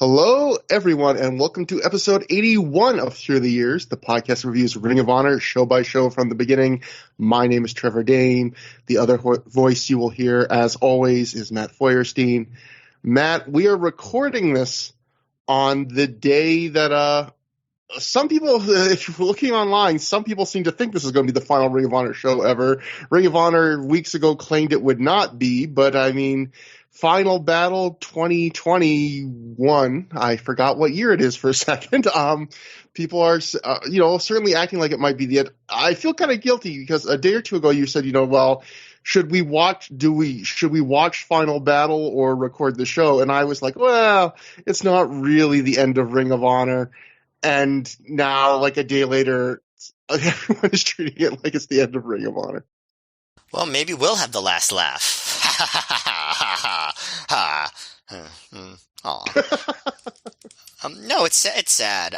Hello, everyone, and welcome to episode 81 of ThROH The Years, the podcast that reviews Ring of Honor show by show from the beginning. My name is Trevor Dame. The other voice you will hear, as always, is Matt Feuerstein. Matt, we are recording this on the day that some people, if you're looking online, some people seem to think this is going to be the final Ring of Honor show ever. Ring of Honor weeks ago claimed it would not be, but I mean, Final Battle 2021, I forgot what year it is for a second. People are, certainly acting like it might be the end. I feel kind of guilty because a day or two ago you said, well, should we watch Final Battle or record the show? And I was like, well, it's not really the end of Ring of Honor. And now, like a day later, everyone is treating it like it's the end of Ring of Honor. Well, maybe we'll have the last laugh. No, it's sad.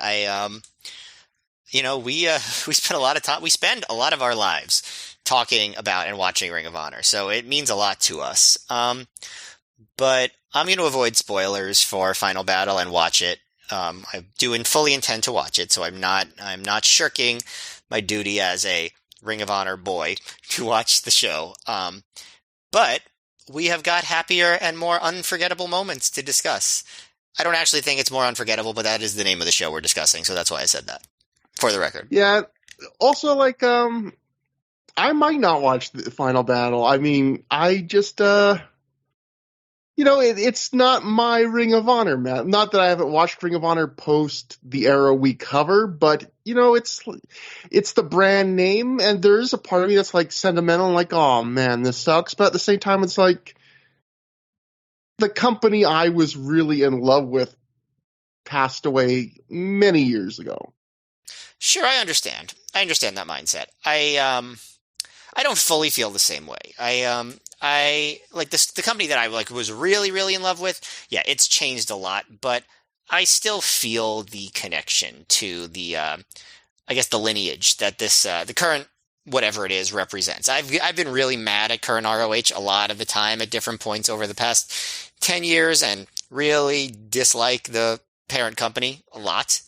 We spend a lot of time. We spend a lot of our lives talking about and watching Ring of Honor, so it means a lot to us. But I'm going to avoid spoilers for Final Battle and watch it. I do fully intend to watch it, so I'm not shirking my duty as a Ring of Honor boy to watch the show. But we have got happier and more unforgettable moments to discuss. I don't actually think it's more unforgettable, but that is the name of the show we're discussing, so that's why I said that, for the record. Yeah. Also, I might not watch the Final Battle. I mean, I just, it's not my Ring of Honor, Matt. Not that I haven't watched Ring of Honor post the era we cover, but, it's the brand name, and there's a part of me that's, sentimental and oh, man, this sucks. But at the same time, it's the company I was really in love with passed away many years ago. Sure, I understand. I understand that mindset. I don't fully feel the same way. I like this, the company that I was really, really in love with. Yeah, it's changed a lot, but I still feel the connection to the, the lineage that this, the current whatever it is represents. I've been really mad at current ROH a lot of the time at different points over the past 10 years and really dislike the parent company a lot.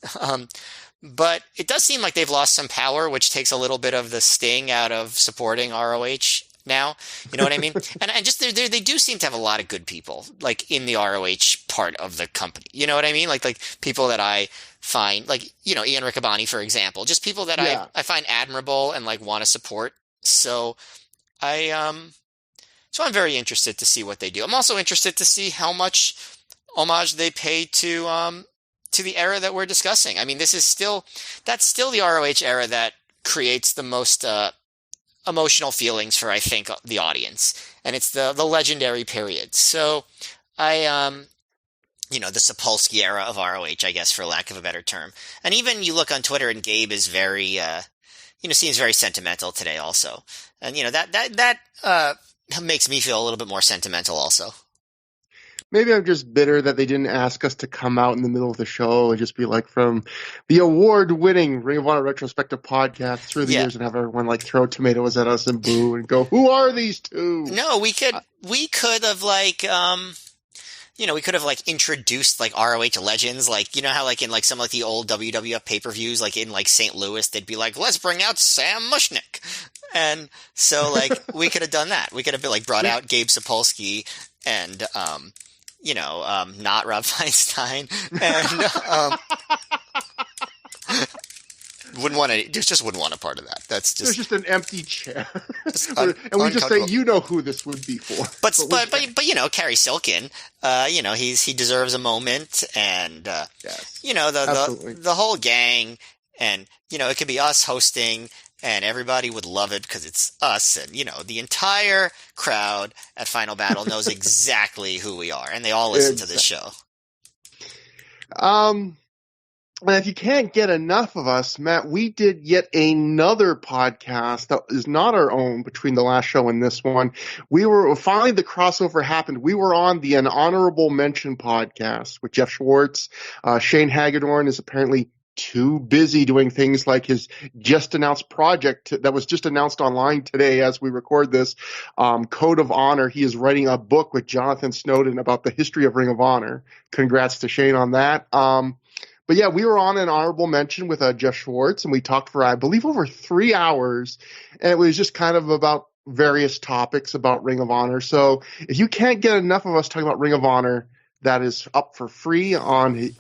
But it does seem like they've lost some power, which takes a little bit of the sting out of supporting ROH now. You know what I mean? and just they do seem to have a lot of good people, in the ROH part of the company. You know what I mean? Like people that I find, Ian Riccaboni, for example, just people that I find admirable and want to support. So I'm very interested to see what they do. I'm also interested to see how much homage they pay to the era that we're discussing. I mean, that's still the ROH era that creates the most emotional feelings for, I think, the audience. And it's the legendary period. So the Sapolsky era of ROH, I guess, for lack of a better term. And even you look on Twitter and Gabe is very, seems very sentimental today also. And, that makes me feel a little bit more sentimental also. Maybe I'm just bitter that they didn't ask us to come out in the middle of the show and just be from the award-winning Ring of Honor retrospective podcast ThROH The Years and have everyone throw tomatoes at us and boo and go, who are these two? No, we could have we could have introduced ROH legends, how in some of the old WWF pay-per-views, in St. Louis, they'd be let's bring out Sam Mushnick. And so we could have done that. We could have brought out Gabe Sapolsky and not Rob Feinstein, and wouldn't want a part of that. That's just there's just an empty chair, and we just say who this would be for. But Kerry Silkin, he deserves a moment, and yes, the whole gang, and it could be us hosting. And everybody would love it because it's us, and the entire crowd at Final Battle knows exactly who we are, and they all listen to this show. And if you can't get enough of us, Matt, we did yet another podcast that is not our own between the last show and this one. Finally the crossover happened. We were on the An Honorable Mention podcast with Jeff Schwartz. Shane Hagedorn is apparently too busy doing things like his just announced project that was just announced online today as we record this, Code of Honor. He is writing a book with Jonathan Snowden about the history of Ring of Honor. Congrats to Shane on that. But yeah, we were on an honorable mention with Jeff Schwartz, and we talked for, I believe, over 3 hours, and it was just kind of about various topics about Ring of Honor. So if you can't get enough of us talking about Ring of Honor, that is up for free on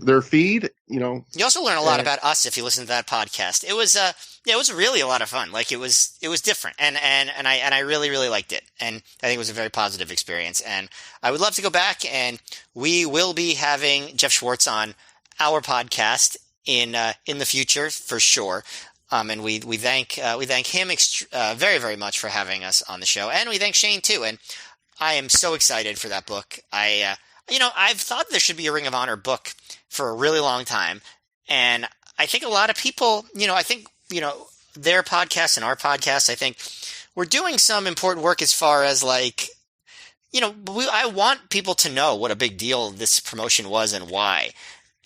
their feed. You also learn a lot about us if you listen to that podcast. It was it was really a lot of fun. Like it was different, and I really liked it, and I think it was a very positive experience. And I would love to go back, and we will be having Jeff Schwartz on our podcast in the future for sure. And we thank him very, very much for having us on the show, and we thank Shane too. And I am so excited for that book. I've thought there should be a Ring of Honor book for a really long time, and I think a lot of people, their podcast and our podcast, I think we're doing some important work as far as like, I want people to know what a big deal this promotion was and why.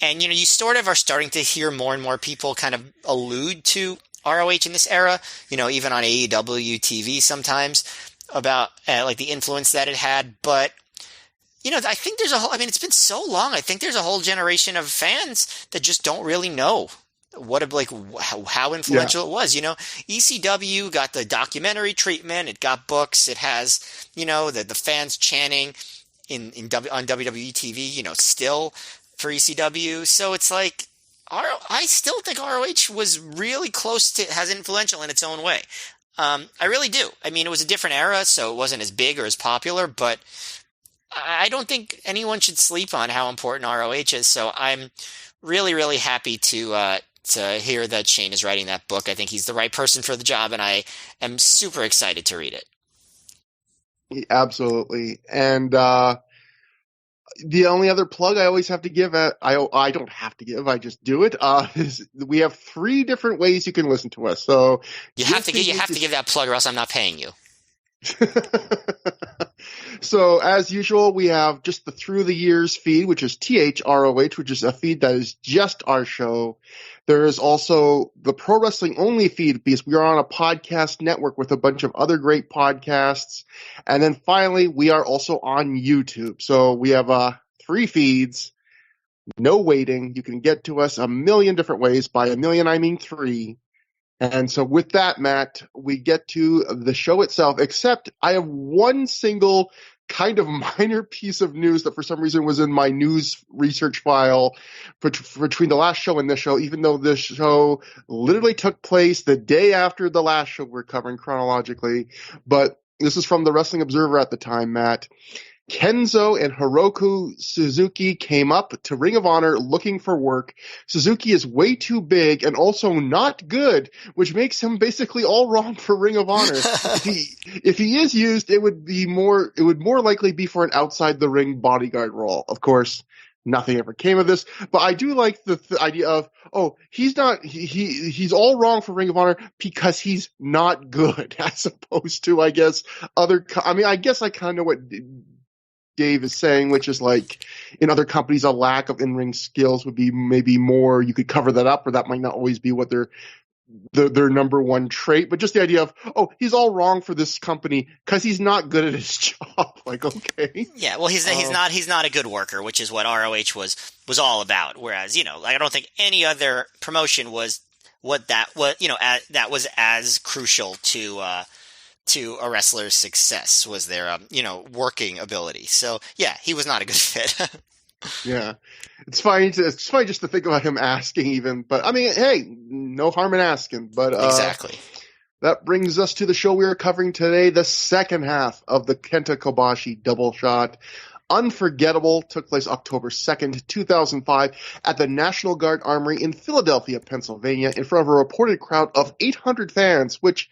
And, you sort of are starting to hear more and more people kind of allude to ROH in this era, even on AEW TV sometimes, about like the influence that it had. But, I think there's it's been so long. I think there's a whole generation of fans that just don't really know how influential it was. ECW got the documentary treatment. It got books. It has, the fans chanting on WWE TV, still for ECW. So it's like, I still think ROH was really close to, as influential in its own way. I really do. It was a different era, so it wasn't as big or as popular, but I don't think anyone should sleep on how important ROH is. So I'm really, really happy to hear that Shane is writing that book. I think he's the right person for the job, and I am super excited to read it. Absolutely. And the only other plug I always have to give, I don't have to give, I just do it, is we have 3 different ways you can listen to us. So you have to give that plug, or else I'm not paying you. So as usual, we have just the Through the Years feed, which is ThROH, which is a feed that is just our show. There is also the Pro Wrestling Only feed, because we are on a podcast network with a bunch of other great podcasts. And then finally, we are also on YouTube. So we have 3 feeds, no waiting. You can get to us a million different ways. By a million, I mean 3. And so with that, Matt, we get to the show itself, except I have one single kind of minor piece of news that for some reason was in my news research file between the last show and this show, even though this show literally took place the day after the last show we're covering chronologically. But this is from the Wrestling Observer at the time, Matt. Kenzo and Hiroku Suzuki came up to Ring of Honor looking for work. Suzuki is way too big and also not good, which makes him basically all wrong for Ring of Honor. If he is used, it would more likely be for an outside the ring bodyguard role. Of course, nothing ever came of this, but I do like the idea of, he's all wrong for Ring of Honor because he's not good, as opposed to, I guess, I guess I kind of know what Dave is saying, which is like in other companies, a lack of in-ring skills would be maybe more, you could cover that up, or that might not always be what their number one trait. But just the idea of, he's all wrong for this company because he's not good at his job. Like, okay. Yeah, well, he's not a good worker, which is what ROH was all about. Whereas, I don't think any other promotion was that was as crucial to a wrestler's success, was their working ability. So yeah, he was not a good fit. Yeah, it's fine just to think about him asking even, but hey, no harm in asking. But exactly. That brings us to the show we are covering today, the second half of the Kenta Kobashi double shot. Unforgettable took place October 2nd, 2005 at the National Guard Armory in Philadelphia, Pennsylvania, in front of a reported crowd of 800 fans, which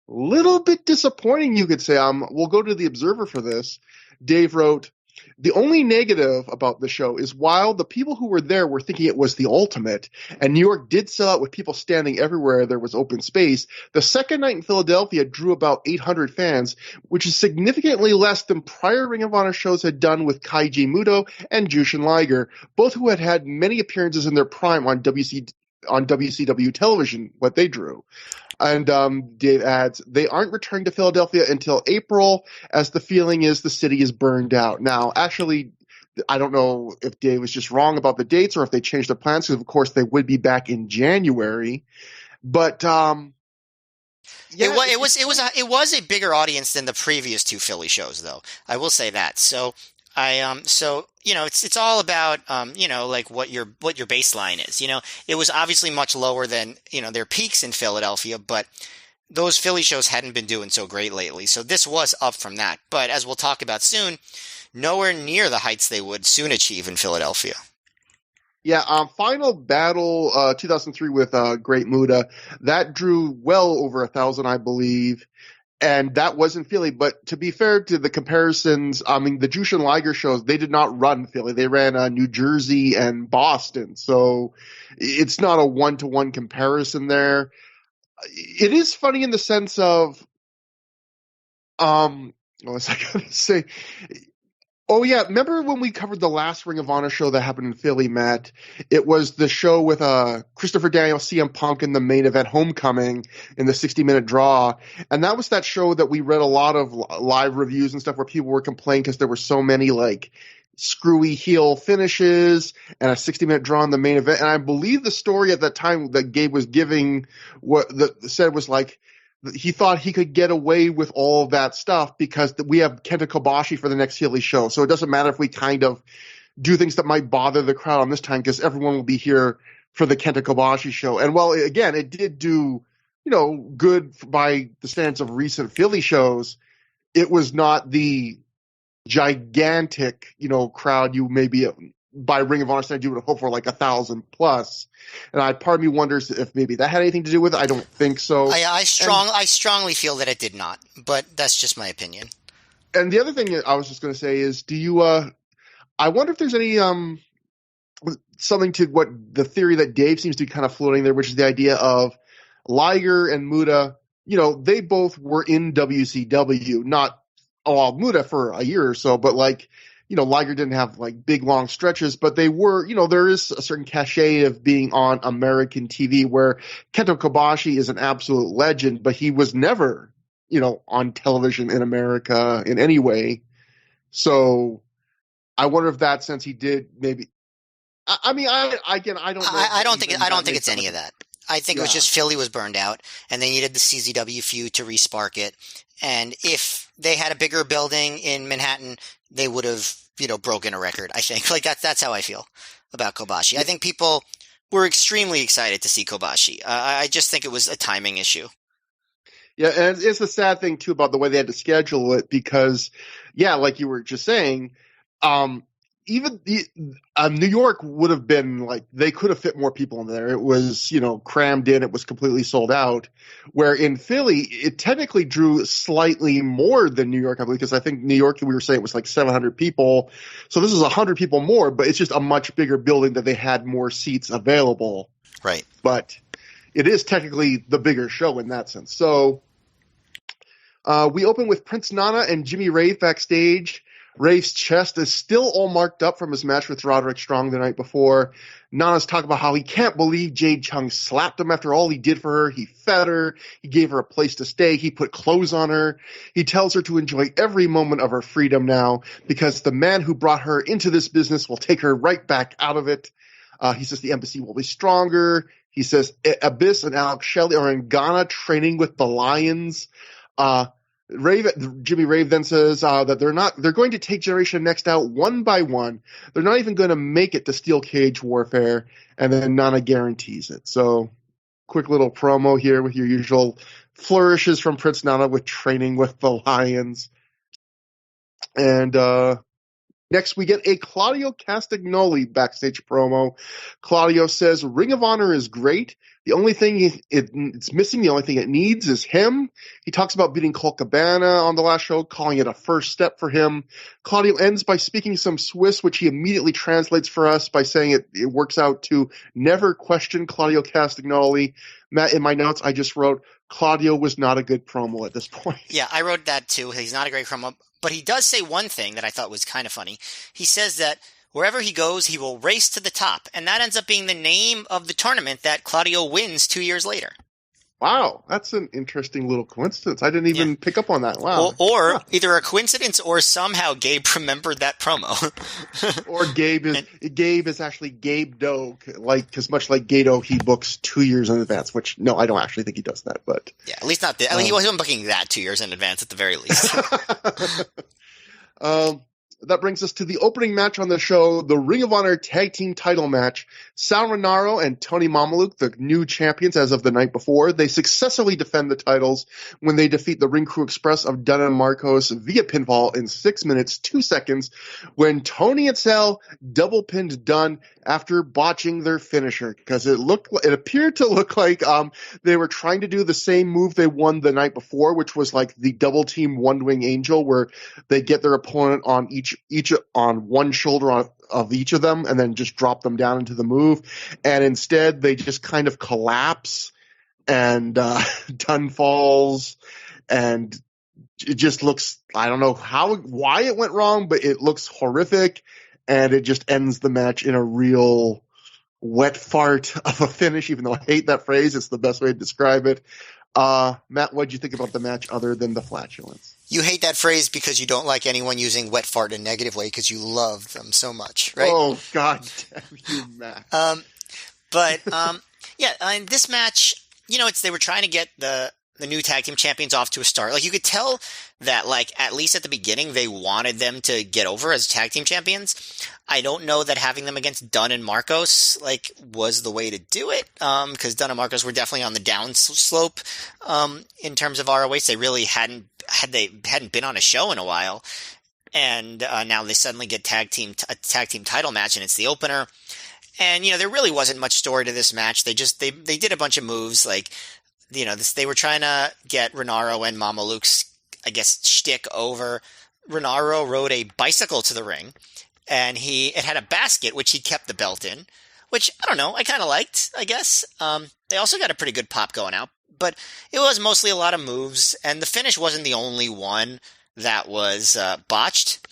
little bit disappointing, you could say. We'll go to the Observer for this. Dave wrote, "The only negative about the show is while the people who were there were thinking it was the ultimate, and New York did sell out with people standing everywhere there was open space, the second night in Philadelphia drew about 800 fans, which is significantly less than prior Ring of Honor shows had done with Kaiji Muto and Jushin Liger, both who had many appearances in their prime on on WCW television, what they drew. And Dave adds, they aren't returning to Philadelphia until April, as the feeling is the city is burned out. Now, actually, I don't know if Dave was just wrong about the dates or if they changed their plans, because of course they would be back in January. But yeah, it was a bigger audience than the previous two Philly shows, though. I will say that. So it's all about like what your baseline is. It was obviously much lower than their peaks in Philadelphia, but those Philly shows hadn't been doing so great lately. So this was up from that. But as we'll talk about soon, nowhere near the heights they would soon achieve in Philadelphia. Yeah, Final Battle 2003 with Great Muta, that drew well over 1,000, I believe. And that wasn't Philly. But to be fair to the comparisons, I mean, the Jushin Liger shows, they did not run Philly. They ran New Jersey and Boston. So it's not a one-to-one comparison there. It is funny in the sense of, what was I going to say? Oh, yeah. Remember when we covered the last Ring of Honor show that happened in Philly, Matt? It was the show with Christopher Daniels, CM Punk in the main event, Homecoming, in the 60-minute draw. And that was that show that we read a lot of live reviews and stuff where people were complaining because there were so many, like, screwy heel finishes and a 60-minute draw in the main event. And I believe the story at that time that Gabe was giving said was like, he thought he could get away with all of that stuff because we have Kenta Kobashi for the next Philly show. So it doesn't matter if we kind of do things that might bother the crowd on this time because everyone will be here for the Kenta Kobashi show. And well, again, it did do, good by the standards of recent Philly shows. It was not the gigantic, crowd you maybe by Ring of Honor standards you would hope for, like 1,000 plus. And part of me wonders if maybe that had anything to do with it. I don't think so. I strongly feel that it did not, but that's just my opinion. And the other thing I was just going to say is, do you? I wonder if there's any something to what the theory that Dave seems to be kind of floating there, which is the idea of Liger and Muta. They both were in WCW, not Muta for a year or so, but like. Liger didn't have like big long stretches, but they were, there is a certain cachet of being on American TV where Kenta Kobashi is an absolute legend, but he was never, on television in America in any way. So I wonder if that sense he did maybe. I don't know. I don't think it's any of that. I think it was just Philly was burned out and they needed the CZW feud to respark it. And if they had a bigger building in Manhattan, they would have, broken a record, I think. Like that's how I feel about Kobashi. I think people were extremely excited to see Kobashi. I just think it was a timing issue. Yeah, and it's the sad thing, too, about the way they had to schedule it because, yeah, like you were just saying, even New York would have been like they could have fit more people in there. It was crammed in. It was completely sold out. Where in Philly, it technically drew slightly more than New York, I believe, because I think New York we were saying it was like 700 people. So this is 100 people more, but it's just a much bigger building that they had more seats available. Right. But it is technically the bigger show in that sense. So we open with Prince Nana and Jimmy Rave backstage. Rafe's chest is still all marked up from his match with Roderick Strong the night before. Nana's talking about how he can't believe Jade Chung slapped him after all he did for her. He fed her. He gave her a place to stay. He put clothes on her. He tells her to enjoy every moment of her freedom now because the man who brought her into this business will take her right back out of it. He says the embassy will be stronger. He says Abyss and Alex Shelley are in Ghana training with the Lions. Jimmy Rave then says that they're going to take Generation Next out one by one. They're not even going to make it to Steel Cage Warfare, and then Nana guarantees it. So, quick little promo here with your usual flourishes from Prince Nana with training with the Lions. And next, we get a Claudio Castagnoli backstage promo. Claudio says, Ring of Honor is great. The only thing it's missing, the only thing it needs is him. He talks about beating Colt Cabana on the last show, calling it a first step for him. Claudio ends by speaking some Swiss, which he immediately translates for us by saying it works out to never question Claudio Castagnoli. Matt, in my notes, I just wrote, Claudio was not a good promo at this point. Yeah, I wrote that too. He's not a great promo. But he does say one thing that I thought was kind of funny. He says that wherever he goes, he will race to the top. And that ends up being the name of the tournament that Claudio wins 2 years later. Wow, that's an interesting little coincidence. I didn't even pick up on that. Wow. Or either a coincidence or somehow Gabe remembered that promo. Or Gabe is actually Gabe Doe, because much like Gato, he books 2 years in advance, which, no, I don't actually think he does that. But yeah, at least not that. He wasn't booking that 2 years in advance at the very least. That brings us to the opening match on the show, the Ring of Honor Tag Team title match. Sal Rinauro and Tony Mamaluke, the new champions as of the night before, they successfully defend the titles when they defeat the Ring Crew Express of Dunn and Marcos via pinfall in 6 minutes, 2 seconds, when Tony and Sal double pinned Dunn after botching their finisher, because it appeared to look like they were trying to do the same move they won the night before, which was like the double team one wing angel, where they get their opponent on each on one shoulder of each of them and then just drop them down into the move. And instead they just kind of collapse and Dunn falls, and it just looks, I don't know why it went wrong, but it looks horrific, and it just ends the match in a real wet fart of a finish, even though I hate that phrase. It's the best way to describe it. Matt, what did you think about the match other than the flatulence? You hate that phrase because you don't like anyone using wet fart in a negative way because you love them so much, right? Oh, God damn you, Matt. In this match, they were trying to get the new tag team champions off to a start. Like, you could tell that, like, at least at the beginning, they wanted them to get over as tag team champions. I don't know that having them against Dunn and Marcos, like, was the way to do it. Because Dunn and Marcos were definitely on the down slope, in terms of ROH. They really hadn't been on a show in a while. And, now they suddenly get a tag team title match, and it's the opener. And, there really wasn't much story to this match. They did a bunch of moves, like, they were trying to get Rinauro and Mamaluke's, I guess, shtick over. Rinauro rode a bicycle to the ring, and it had a basket, which he kept the belt in, which, I don't know, I kind of liked, I guess. They also got a pretty good pop going out, but it was mostly a lot of moves, and the finish wasn't the only one that was botched.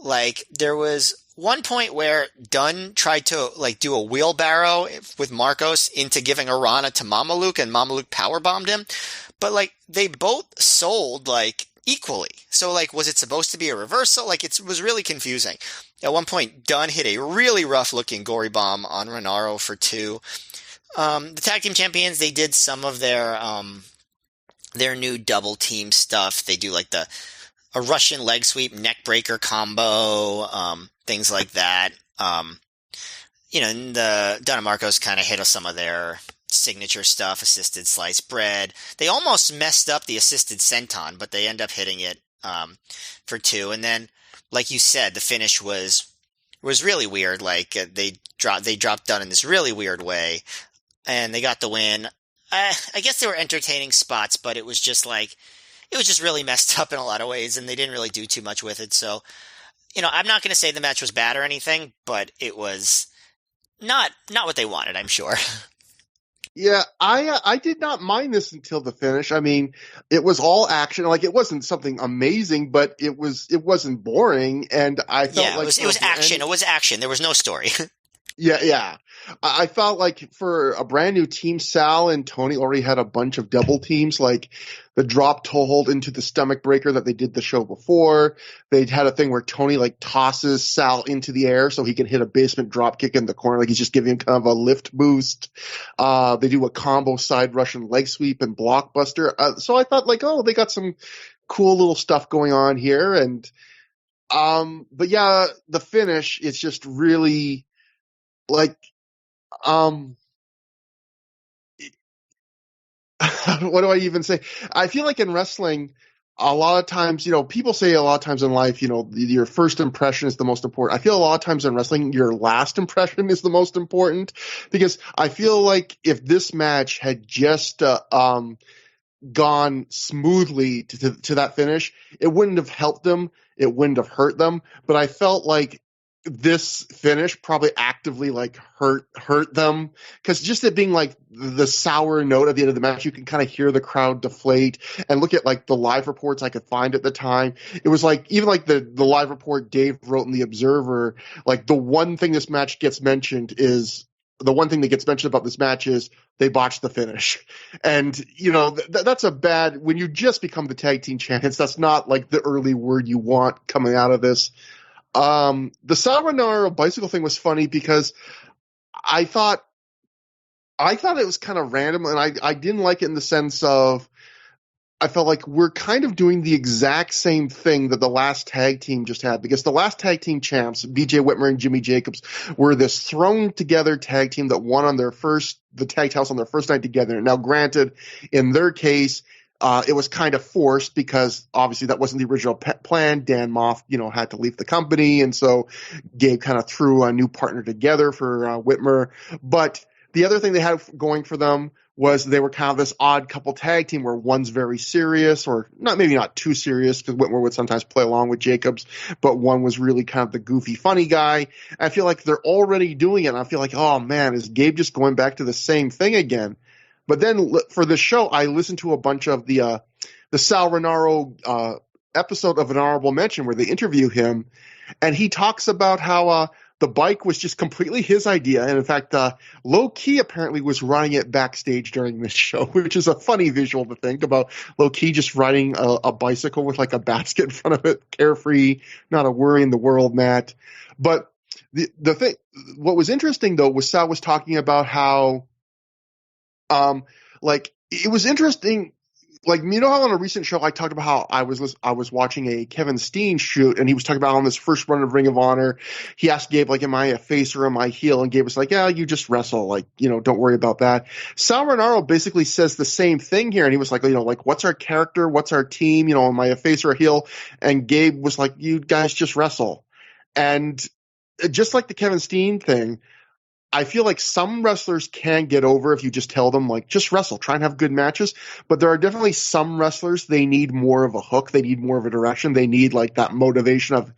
Like, there was one point where Dunn tried to, like, do a wheelbarrow with Marcos into giving a Rana to Mamaluke, and Mamaluke powerbombed him. But, like, they both sold, like, equally. So, like, was it supposed to be a reversal? Like, it was really confusing. At one point, Dunn hit a really rough-looking gory bomb on Rinauro for 2. The tag team champions, they did some of their new double team stuff. They do, like, a Russian leg sweep neck breaker combo, things like that. And the Dunn and Marcos kind of hit some of their signature stuff, assisted sliced bread. They almost messed up the assisted senton, but they end up hitting it for 2. And then, like you said, the finish was really weird. Like, they dropped Dunn in this really weird way, and they got the win. I guess they were entertaining spots, but it was just really messed up in a lot of ways, and they didn't really do too much with it. So, I'm not going to say the match was bad or anything, but it was not what they wanted, I'm sure. Yeah, I did not mind this until the finish. I mean, it was all action. Like, it wasn't something amazing, but it wasn't boring, and I felt it was action. It was action. There was no story. Yeah. I felt like for a brand new team, Sal and Tony already had a bunch of double teams, like the drop toe hold into the stomach breaker that they did the show before. They had a thing where Tony, like, tosses Sal into the air so he can hit a basement drop kick in the corner, like he's just giving him kind of a lift boost. They do a combo side Russian leg sweep and blockbuster. So I thought, like, oh, they got some cool little stuff going on here. And but yeah, the finish, it's just really, like, what do I even say? I feel like in wrestling, a lot of times, people say a lot of times in life, your first impression is the most important. I feel a lot of times in wrestling, your last impression is the most important, because I feel like if this match had just gone smoothly to that finish, it wouldn't have helped them. It wouldn't have hurt them. But I felt like this finish probably actively like hurt them, because just it being like the sour note at the end of the match, you can kind of hear the crowd deflate. And look at like the live reports I could find at the time. It was like, even like the live report Dave wrote in the Observer, like the one thing this match gets mentioned is the one thing that gets mentioned about this match is they botched the finish. And, you know, that's a bad, when you just become the tag team champions, that's not like the early word you want coming out of this. The Saronaro bicycle thing was funny because I thought it was kind of random, and I didn't like it in the sense of, I felt like we're kind of doing the exact same thing that the last tag team just had, because the last tag team champs, BJ Whitmer and Jimmy Jacobs, were this thrown together tag team that won on the tag house on their first night together. Now, granted, in their case, it was kind of forced because obviously that wasn't the original plan. Dan Moff, had to leave the company, and so Gabe kind of threw a new partner together for Whitmer. But the other thing they had going for them was they were kind of this odd couple tag team where one's very serious, or maybe not too serious, because Whitmer would sometimes play along with Jacobs, but one was really kind of the goofy, funny guy. I feel like they're already doing it, and I feel like, oh man, is Gabe just going back to the same thing again? But then for the show, I listened to a bunch of the Sal Renaro episode of An Honorable Mention where they interview him, and he talks about how the bike was just completely his idea. And in fact, Low Key apparently was running it backstage during this show, which is a funny visual to think about. Low Key just riding a bicycle with like a basket in front of it, carefree, not a worry in the world, Matt. But the thing, what was interesting though, was Sal was talking about how, it was interesting. Like, how on a recent show I talked about how I was watching a Kevin Steen shoot, and he was talking about on this first run of Ring of Honor, he asked Gabe, like, am I a face or am I heel? And Gabe was like, yeah, you just wrestle. Like, don't worry about that. Sal Renaro basically says the same thing here. And he was like, what's our character? What's our team? Am I a face or a heel? And Gabe was like, you guys just wrestle. And just like the Kevin Steen thing, I feel like some wrestlers can get over if you just tell them, like, just wrestle, try and have good matches. But there are definitely some wrestlers, they need more of a hook. They need more of a direction. They need, like, that motivation of,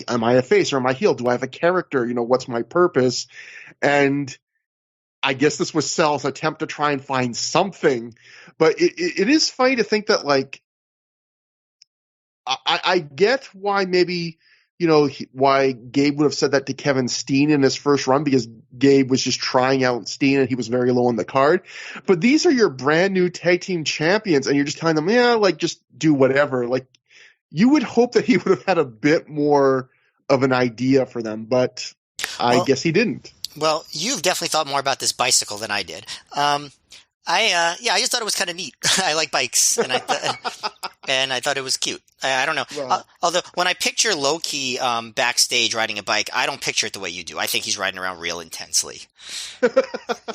am I a face or am I heel? Do I have a character? What's my purpose? And I guess this was Sal's attempt to try and find something. But it is funny to think that, like, I get why maybe – why Gabe would have said that to Kevin Steen in his first run, because Gabe was just trying out Steen and he was very low on the card. But these are your brand new tag team champions, and you're just telling them, yeah, like, just do whatever. Like, you would hope that he would have had a bit more of an idea for them, but I guess he didn't. Well, you've definitely thought more about this bicycle than I did. I just thought it was kind of neat. I like bikes, and I thought it was cute. I don't know. Well, although when I picture Low Key backstage riding a bike, I don't picture it the way you do. I think he's riding around real intensely,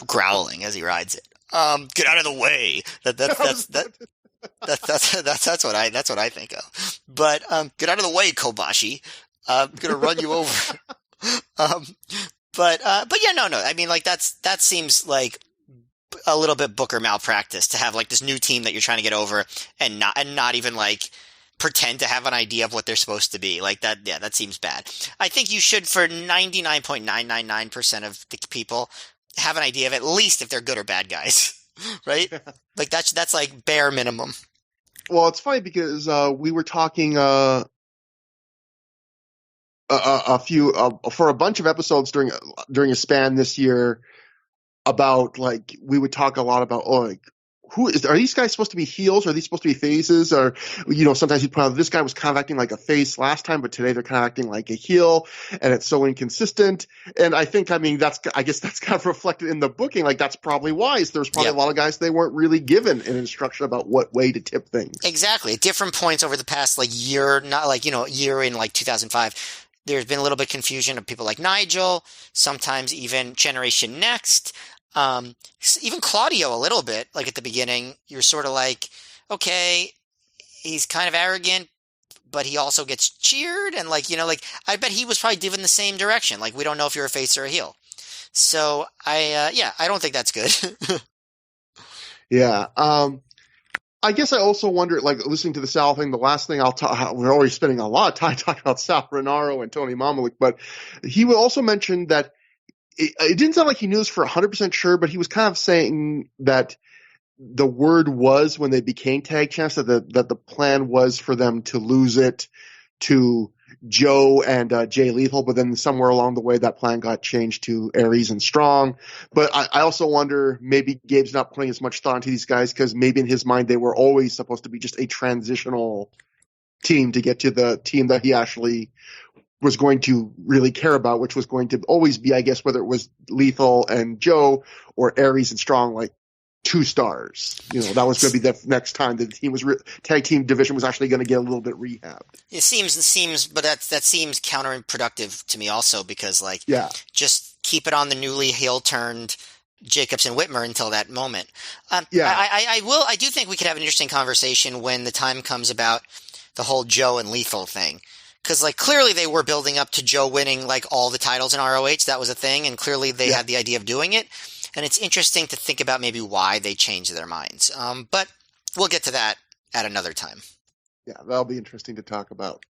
growling as he rides it. Get out of the way. That's what I think of. But get out of the way, Kobashi. I'm gonna run you over. But yeah, no. I mean, like that seems like a little bit Booker malpractice to have like this new team that you're trying to get over and not even like pretend to have an idea of what they're supposed to be. Like that, yeah, that seems bad. I think you should, for 99.999% of the people, have an idea of at least if they're good or bad guys, right? Like that's like bare minimum. Well, it's funny because we were talking for a bunch of episodes during a span this year about, like, we would talk a lot about, are these guys supposed to be heels? Are these supposed to be faces? Or, sometimes you put out, this guy was kind of acting like a face last time, but today they're kind of acting like a heel, and it's so inconsistent. And I think, I guess that's kind of reflected in the booking. Like, that's probably wise. There's probably a lot of guys, they weren't really given an instruction about what way to tip things. Exactly. At different points over the past, like, year, not like, year in, like, 2005, there's been a little bit of confusion of people like Nigel, sometimes even Generation Next, even Claudio a little bit. Like at the beginning, you're sort of like, okay, he's kind of arrogant, but he also gets cheered. And like, I bet he was probably given the same direction. Like, we don't know if you're a face or a heel. So I don't think that's good. Yeah. I guess I also wonder, like, listening to the Sal thing, the last thing I'll talk, we're already spending a lot of time talking about Sal Rinauro and Tony Mamalik, but he would also mention that it didn't sound like he knew this for 100% sure, but he was kind of saying that the word was when they became tag champs that the plan was for them to lose it to Joe and Jay Lethal, but then somewhere along the way that plan got changed to Aries and Strong. But I also wonder, maybe Gabe's not putting as much thought into these guys because maybe in his mind they were always supposed to be just a transitional team to get to the team that he actually was going to really care about, which was going to always be, I guess, whether it was Lethal and Joe or Aries and Strong, like 2 stars. That was going to be the next time the team was tag team division was actually going to get a little bit rehabbed. It seems, but that seems counterproductive to me also because, like, just keep it on the newly heel turned Jacobs and Whitmer until that moment. I do think we could have an interesting conversation when the time comes about the whole Joe and Lethal thing. Because, like, clearly they were building up to Joe winning, like, all the titles in ROH. That was a thing, and clearly they had the idea of doing it. And it's interesting to think about maybe why they changed their minds. But we'll get to that at another time. Yeah, that'll be interesting to talk about.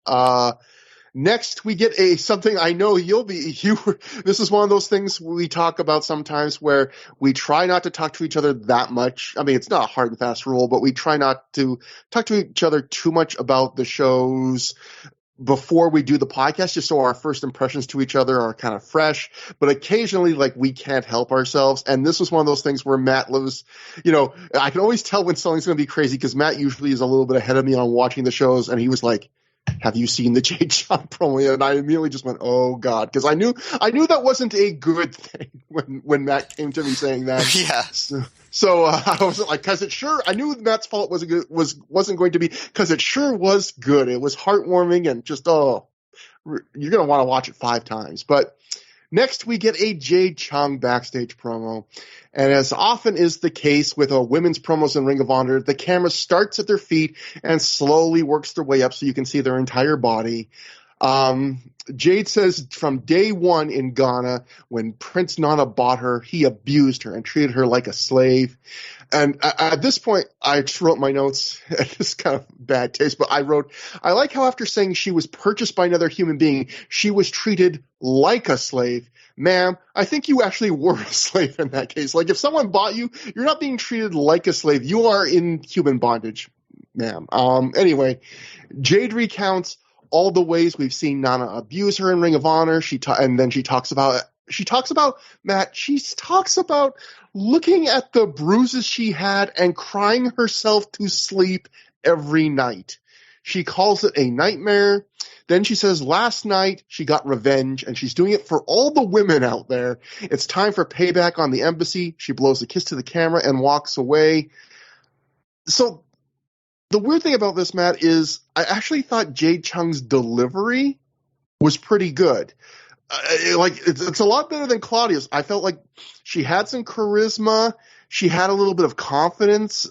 Next, we get something I know this is one of those things we talk about sometimes where we try not to talk to each other that much. I mean, it's not a hard and fast rule, but we try not to talk to each other too much about the shows before we do the podcast, just so our first impressions to each other are kind of fresh. But occasionally, like, we can't help ourselves. And this was one of those things where Matt lives, I can always tell when something's going to be crazy because Matt usually is a little bit ahead of me on watching the shows. And he was like, have you seen the Jade Chong promo? And I immediately just went, oh God. Because I knew that wasn't a good thing when Matt came to me saying that. Yeah. So I was like, because it sure, I knew Matt's fault wasn't going to be, because it sure was good. It was heartwarming and just, you're going to want to watch it 5 times. But next we get a Jade Chong backstage promo. And as often is the case with women's promos in Ring of Honor, the camera starts at their feet and slowly works their way up so you can see their entire body. Jade says from day one in Ghana, when Prince Nana bought her, he abused her and treated her like a slave. And at this point, I just wrote my notes. It's kind of bad taste, but I wrote, I like how after saying she was purchased by another human being, she was treated like a slave. Ma'am, I think you actually were a slave in that case. Like, if someone bought you, you're not being treated like a slave. You are in human bondage, ma'am. Anyway, Jade recounts all the ways we've seen Nana abuse her in Ring of Honor. She talks about looking at the bruises she had and crying herself to sleep every night. She calls it a nightmare. Then she says last night she got revenge, and she's doing it for all the women out there. It's time for payback on the embassy. She blows a kiss to the camera and walks away. So the weird thing about this, Matt, is I actually thought Jade Chung's delivery was pretty good. It's a lot better than Claudio's. I felt like she had some charisma. She had a little bit of confidence.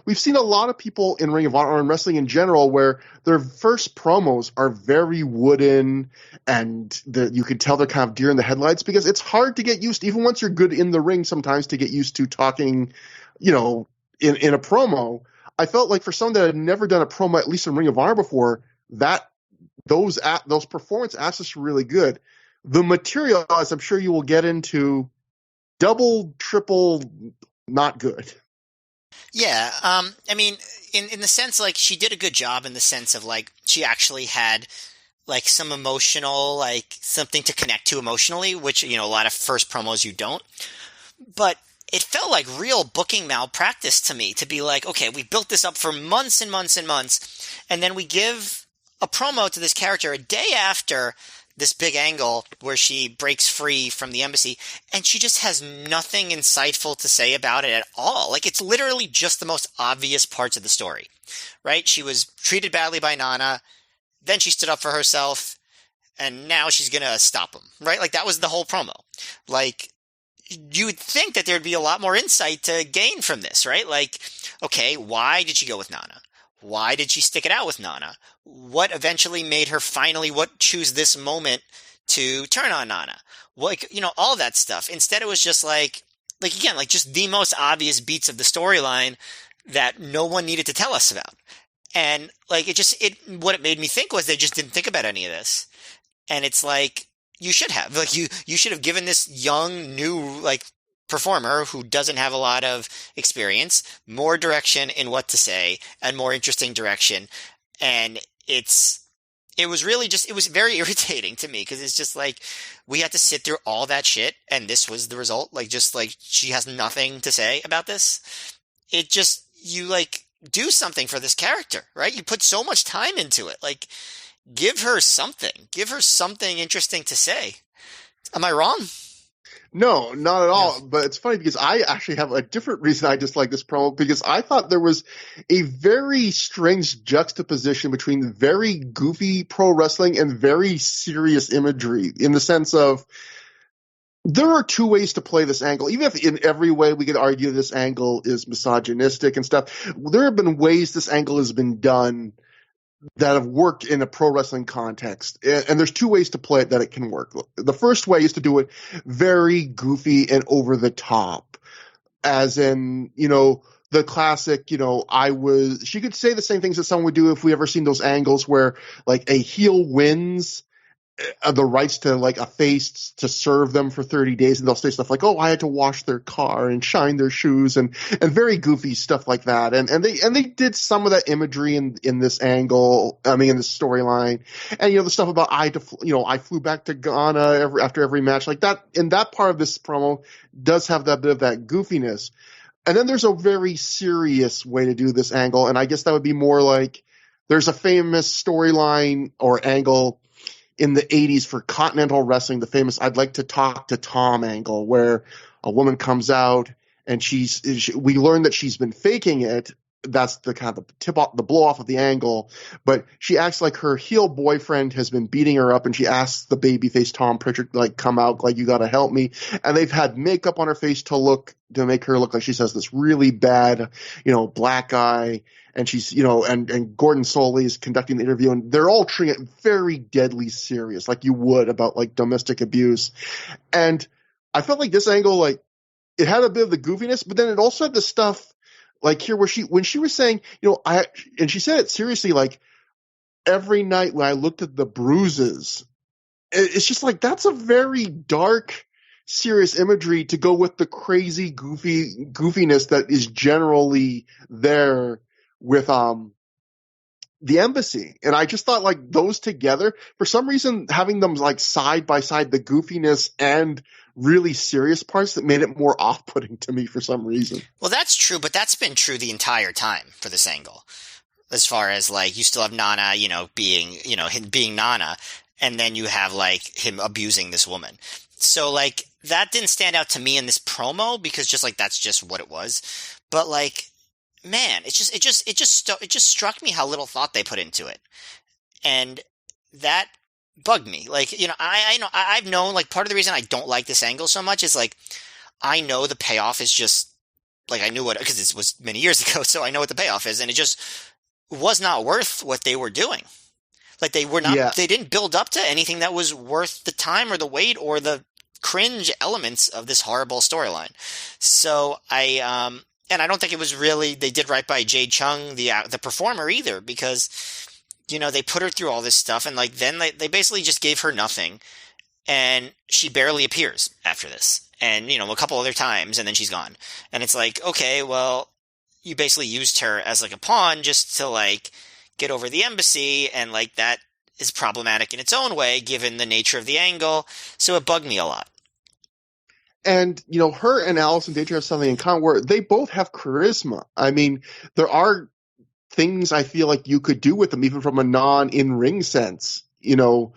We've seen a lot of people in Ring of Honor or in wrestling in general where their first promos are very wooden and you can tell they're kind of deer in the headlights because it's hard to get used to, even once you're good in the ring sometimes, to get used to talking, in a promo. I felt like for someone that had never done a promo, at least in Ring of Honor before, those performance assets were really good. The material, as I'm sure you will get into, double, triple, not good. Yeah, I mean, in the sense, like, she did a good job in the sense of, like, she actually had, like, some emotional, like, something to connect to emotionally, which, a lot of first promos you don't. But it felt like real booking malpractice to me to be like, okay, we built this up for months and months and months, and then we give a promo to this character a day after this big angle where she breaks free from the embassy, and she just has nothing insightful to say about it at all. Like, it's literally just the most obvious parts of the story, right? She was treated badly by Nana, then she stood up for herself, and now she's gonna stop him, right? Like, that was the whole promo. Like, you would think that there'd be a lot more insight to gain from this, right? Like, okay, why did she go with Nana? Why did she stick it out with Nana? What eventually made her choose this moment to turn on Nana? Like, all that stuff. Instead, it was just like again, like just the most obvious beats of the storyline that no one needed to tell us about. And like what it made me think was they just didn't think about any of this. And it's like you should have you should have given this young new like performer who doesn't have a lot of experience more direction in what to say and more interesting direction. And it was really just, it was very irritating to me because it's just like we had to sit through all that shit and this was the result. Like, just like she has nothing to say about this. It just, you like do something for this character, right? You put so much time into it. Like, give her something interesting to say. Am I wrong? No, not at all. No. But it's funny because I actually have a different reason I dislike this promo, because I thought there was a very strange juxtaposition between very goofy pro wrestling and very serious imagery, in the sense of there are two ways to play this angle. Even if in every way we could argue this angle is misogynistic and stuff, there have been ways this angle has been done that have worked in a pro wrestling context. And there's two ways to play it that it can work. The first way is to do it very goofy and over the top, as in, the classic, she could say the same things that someone would do if we ever seen those angles where like a heel wins the rights to like a face to serve them for 30 days, and they'll say stuff like, oh, I had to wash their car and shine their shoes, and very goofy stuff like that. And they did some of that imagery in this angle, in this storyline. And the stuff about I flew back to Ghana after every match, like that, in that part of this promo does have that bit of that goofiness. And then there's a very serious way to do this angle, and I guess that would be more like, there's a famous storyline or angle in the 80s for Continental Wrestling, the famous I'd like to talk to Tom angle, where a woman comes out and we learn that she's been faking it. That's the kind of the blow off of the angle, but she acts like her heel boyfriend has been beating her up, and she asks the babyface Tom Pritchard, like, come out, like, you got to help me. And they've had makeup on her face to make her look like she has this really bad, black eye. And she's, and Gordon Soley is conducting the interview, and they're all treating it very deadly serious, like you would about like domestic abuse. And I felt like this angle, like, it had a bit of the goofiness, but then it also had the stuff like here where when she was saying, and she said it seriously, like, every night when I looked at the bruises, it's just like, that's a very dark, serious imagery to go with the crazy goofiness that is generally there with the embassy. And I just thought, like, those together, for some reason, having them like side by side, the goofiness and really serious parts, that made it more off-putting to me for some reason. Well, that's true, but that's been true the entire time for this angle. As far as like, you still have Nana, him being Nana, and then you have like him abusing this woman. So like, that didn't stand out to me in this promo, because just like, that's just what it was. But like, man, it just struck me how little thought they put into it, and that bugged me. Like, I've known, like, part of the reason I don't like this angle so much is like, I know the payoff is just like, I knew because this was many years ago, so I know what the payoff is, and it just was not worth what they were doing. Like, they were not, They didn't build up to anything that was worth the time or the wait or the cringe elements of this horrible storyline. So and I don't think it was really, they did right by Jade Chong, the performer, either, because, they put her through all this stuff, and like, then they basically just gave her nothing, and she barely appears after this, and, a couple other times, and then she's gone. And it's like, okay, well, you basically used her as like a pawn just to like get over the embassy, and like, that is problematic in its own way, given the nature of the angle, so it bugged me a lot. And, her and Allison Danger have something in common where they both have charisma. I mean, there are things I feel like you could do with them, even from a non-in-ring sense, and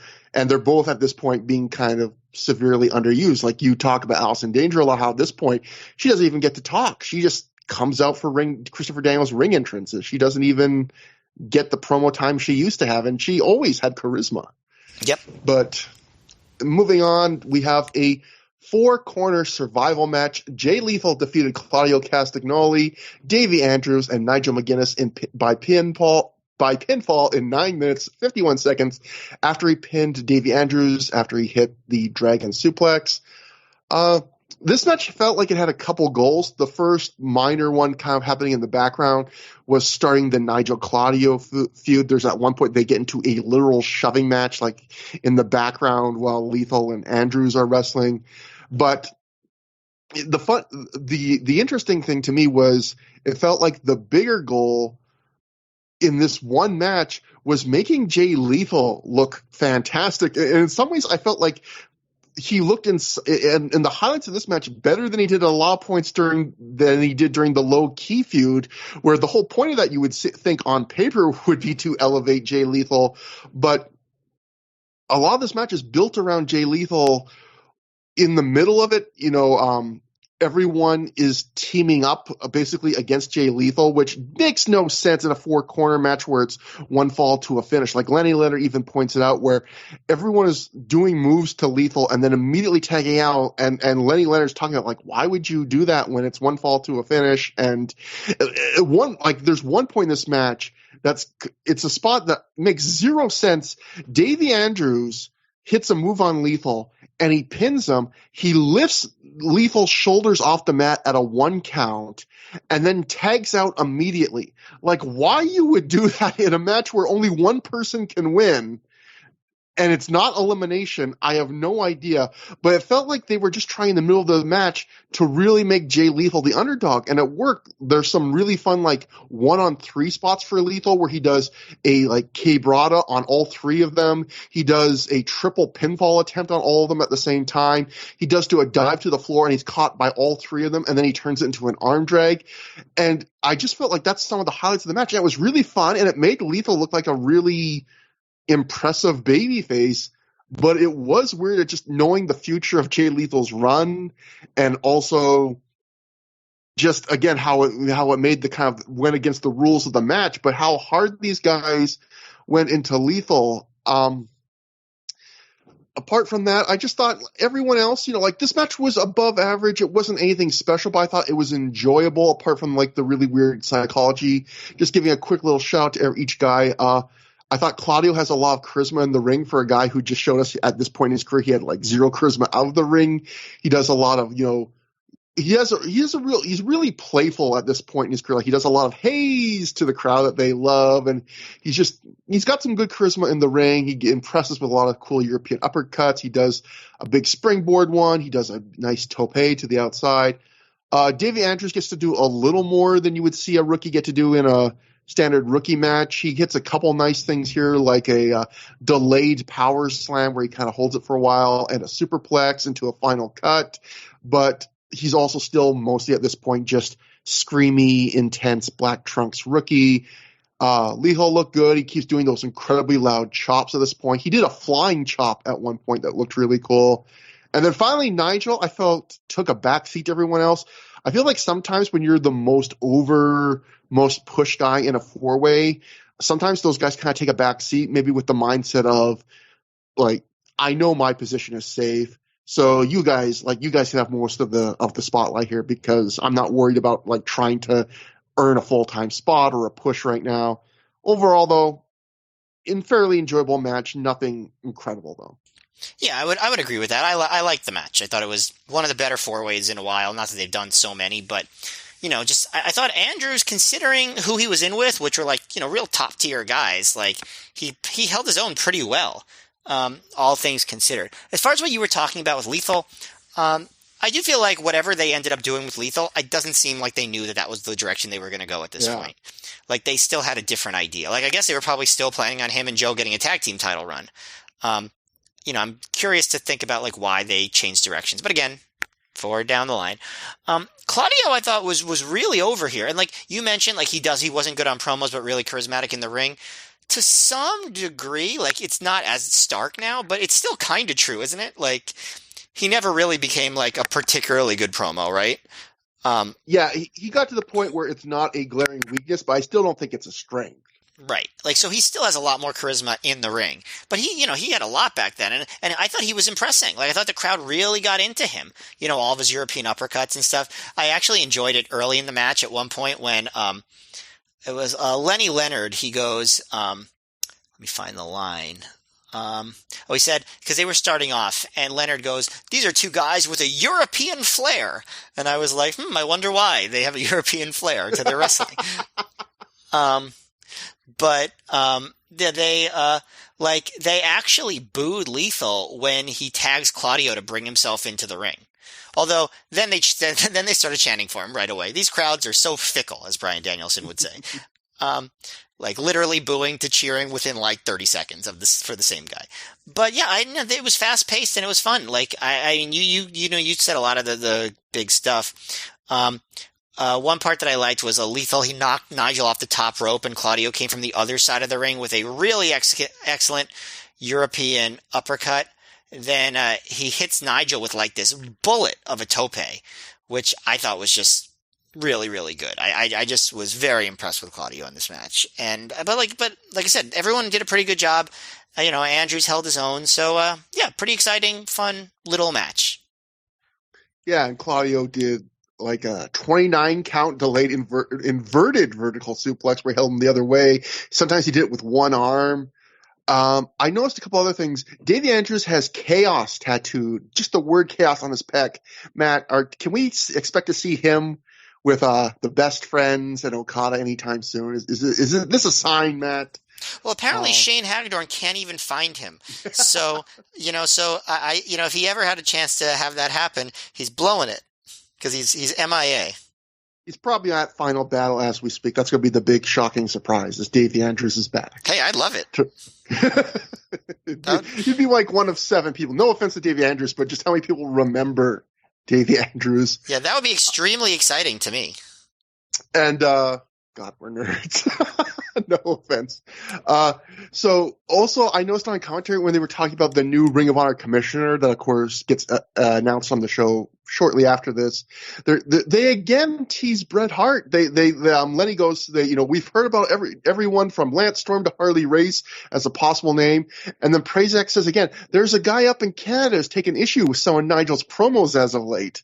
they're both at this point being kind of severely underused. Like, you talk about Allison Danger a lot, how at this point, she doesn't even get to talk. She just comes out for Christopher Daniels' ring entrances. She doesn't even get the promo time she used to have, and she always had charisma. Yep. But moving on, we have a 4-corner survival match. Jay Lethal defeated Claudio Castagnoli, Davey Andrews, and Nigel McGuinness by pinfall in 9 minutes, 51 seconds after he pinned Davey Andrews after he hit the Dragon Suplex. This match felt like it had a couple goals. The first minor one kind of happening in the background was starting the Nigel Claudio feud. There's at one point they get into a literal shoving match, like in the background while Lethal and Andrews are wrestling. But the interesting thing to me was it felt like the bigger goal in this one match was making Jay Lethal look fantastic. And in some ways, I felt like he looked in the highlights of this match better than he did at a lot of points than he did during the low key feud, where the whole point of that you would think on paper would be to elevate Jay Lethal. But a lot of this match is built around Jay Lethal. In the middle of it, everyone is teaming up basically against Jay Lethal, which makes no sense in a 4-corner match where it's one fall to a finish. Like Lenny Leonard even points it out, where everyone is doing moves to Lethal and then immediately tagging out, and Lenny Leonard's talking about, like, why would you do that when it's one fall to a finish? And there's one point in this match it's a spot that makes zero sense. Davey Andrews hits a move on Lethal and he pins him. He lifts Lethal's shoulders off the mat at a 1 count and then tags out immediately. Like, why you would do that in a match where only one person can win and it's not elimination, I have no idea. But it felt like they were just trying in the middle of the match to really make Jay Lethal the underdog, and it worked. There's some really fun, like, 1-on-3 spots for Lethal where he does a, like, K-Brada on all 3 of them. He does a triple pinfall attempt on all of them at the same time. He does do a dive to the floor, and he's caught by all 3 of them, and then he turns it into an arm drag. And I just felt like that's some of the highlights of the match. And it was really fun, and it made Lethal look like a really impressive babyface, but it was weird just knowing the future of Jay Lethal's run, and also just, again, how it made the kind of went against the rules of the match, but how hard these guys went into Lethal. Apart from that, I just thought everyone else, like, this match was above average. It wasn't anything special, but I thought it was enjoyable, apart from, like, the really weird psychology. Just giving a quick little shout to each guy. I thought Claudio has a lot of charisma in the ring for a guy who just showed us at this point in his career he had like zero charisma out of the ring. He does a lot of, he's really playful at this point in his career. Like, he does a lot of haze to the crowd that they love, and he's got some good charisma in the ring. He impresses with a lot of cool European uppercuts. He does a big springboard one. He does a nice tope to the outside. Davey Andrews gets to do a little more than you would see a rookie get to do in a standard rookie match. He hits a couple nice things here, like a delayed power slam where he kind of holds it for a while, and a superplex into a final cut. But he's also still mostly at this point just screamy, intense Black Trunks rookie. Lethal looked good. He keeps doing those incredibly loud chops at this point. He did a flying chop at one point that looked really cool. And then finally, Nigel, I felt, took a backseat to everyone else. I feel like sometimes when you're the most push guy in a 4-way, sometimes those guys kind of take a back seat, maybe with the mindset of, like, I know my position is safe, so you guys can have most of the spotlight here because I'm not worried about, like, trying to earn a full-time spot or a push right now. Overall, though, fairly enjoyable match, nothing incredible though. Yeah, I would agree with that. I liked the match. I thought it was one of the better 4-ways in a while. Not that they've done so many, but I thought Andrews, considering who he was in with, which were, like, real top tier guys, like, he held his own pretty well, all things considered. As far as what you were talking about with Lethal, I do feel like whatever they ended up doing with Lethal, it doesn't seem like they knew that was the direction they were going to go at this point. Like, they still had a different idea. Like, I guess they were probably still planning on him and Joe getting a tag team title run. I'm curious to think about, like, why they changed directions. But again, forward down the line. Claudio, I thought, was really over here. And, like you mentioned, like, he wasn't good on promos, but really charismatic in the ring. To some degree, like, it's not as stark now, but it's still kind of true, isn't it? Like, he never really became, like, a particularly good promo, right? Yeah, he got to the point where it's not a glaring weakness, but I still don't think it's a strength. Right. Like, so he still has a lot more charisma in the ring. But he had a lot back then, and I thought he was impressing. Like, I thought the crowd really got into him. All of his European uppercuts and stuff. I actually enjoyed it early in the match at one point when it was Lenny Leonard. He goes, let me find the line. He said, because they were starting off, and Leonard goes, "These are two guys with a European flair." And I was like, I wonder why they have a European flair to their wrestling. They actually booed Lethal when he tags Claudio to bring himself into the ring. Although then they started chanting for him right away. These crowds are so fickle, as Bryan Danielson would say. Literally booing to cheering within 30 seconds of this for the same guy. But yeah, it was fast paced and it was fun. You said a lot of the big stuff. One part that I liked was Lethal. He knocked Nigel off the top rope, and Claudio came from the other side of the ring with a really excellent European uppercut. Then he hits Nigel with this bullet of a tope, which I thought was just really, really good. I just was very impressed with Claudio in this match. But like I said, everyone did a pretty good job. Andrews held his own. So pretty exciting, fun little match. Yeah, and Claudio did a 29 count delayed inverted vertical suplex where he held him the other way. Sometimes he did it with one arm. I noticed a couple other things. Davey Andrews has chaos tattooed, just the word chaos on his pec. Matt, can we expect to see him with the best friends and Okada anytime soon? Is this a sign, Matt? Well, apparently Shane Hagedorn can't even find him. So, if he ever had a chance to have that happen, he's blowing it because he's MIA. He's probably at Final Battle as we speak. That's going to be the big shocking surprise is Davey Andrews is back. Hey, I'd love it. You'd be one of 7 people. No offense to Davey Andrews, but just how many people remember Davey Andrews? Yeah, that would be extremely exciting to me. And, God, we're nerds. No offense. So also I noticed on commentary when they were talking about the new Ring of Honor commissioner that of course gets announced on the show shortly after this, they again tease Bret Hart. Lenny goes, we've heard about everyone from Lance Storm to Harley Race as a possible name. And then Prazak says again, there's a guy up in Canada who's taken issue with some of Nigel's promos as of late.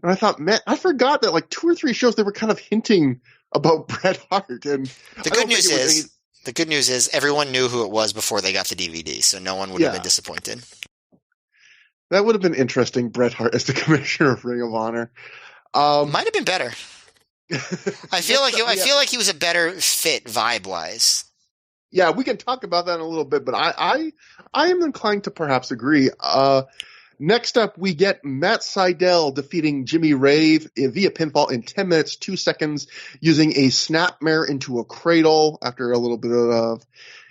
And I thought, man, I forgot that 2 or 3 shows they were kind of hinting about Bret Hart. And the good news is everyone knew who it was before they got the DVD, so no one would have been disappointed. That would have been interesting, Bret Hart as the commissioner of Ring of Honor. Might have been better. I feel like he was a better fit vibe-wise. Yeah, we can talk about that in a little bit, but I am inclined to perhaps agree. Next up, we get Matt Sydal defeating Jimmy Rave via pinfall in 10 minutes, 2 seconds, using a snapmare into a cradle after a little bit of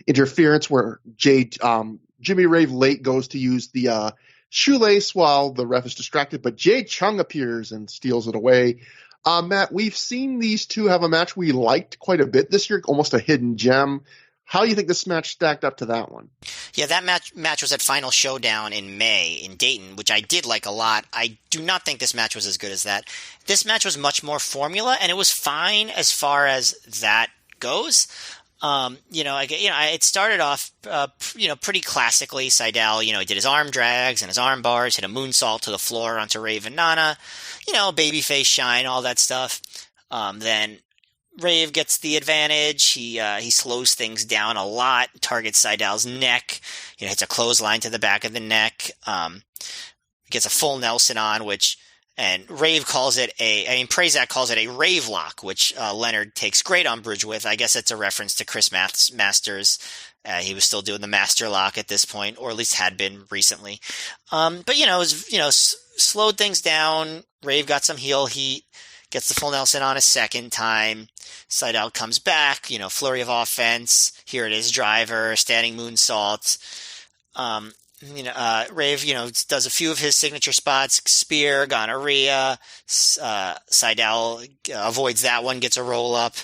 interference where Jimmy Rave late goes to use the shoelace while the ref is distracted, but Jade Chong appears and steals it away. Matt, we've seen these two have a match we liked quite a bit this year, almost a hidden gem. How do you think this match stacked up to that one? Yeah, that match was at Final Showdown in May in Dayton, which I did like a lot. I do not think this match was as good as that. This match was much more formula, and it was fine as far as that goes. It started off, pretty classically. Sydal, he did his arm drags and his arm bars, hit a moonsault to the floor onto Rave and Nana, babyface shine, all that stuff. Then Rave gets the advantage. He slows things down a lot, targets Sydal's neck, hits a clothesline to the back of the neck, gets a full Nelson on, and Rave calls it Prazak calls it a Rave lock, which Leonard takes great umbrage with. I guess it's a reference to Chris Masters. He was still doing the Master Lock at this point, or at least had been recently. Slowed things down. Rave got some heel heat. Gets the full Nelson on a second time. Sydal comes back, flurry of offense. Here it is, driver, standing moonsault. Rave, does a few of his signature spots, spear, gonorrhea. Sydal avoids that one, gets a roll up.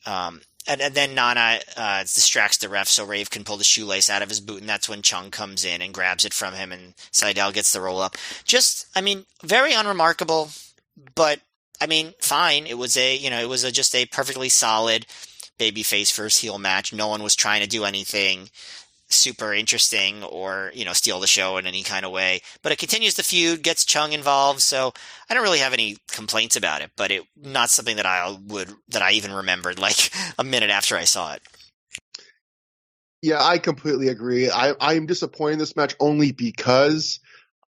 And then Nana distracts the ref so Rave can pull the shoelace out of his boot, and that's when Chong comes in and grabs it from him, and Sydal gets the roll up. Very unremarkable, but fine. It was just a perfectly solid babyface versus heel match. No one was trying to do anything super interesting or, steal the show in any kind of way. But it continues the feud, gets Chong involved, so I don't really have any complaints about it, but not something that I even remembered a minute after I saw it. Yeah, I completely agree. I am disappointed in this match only because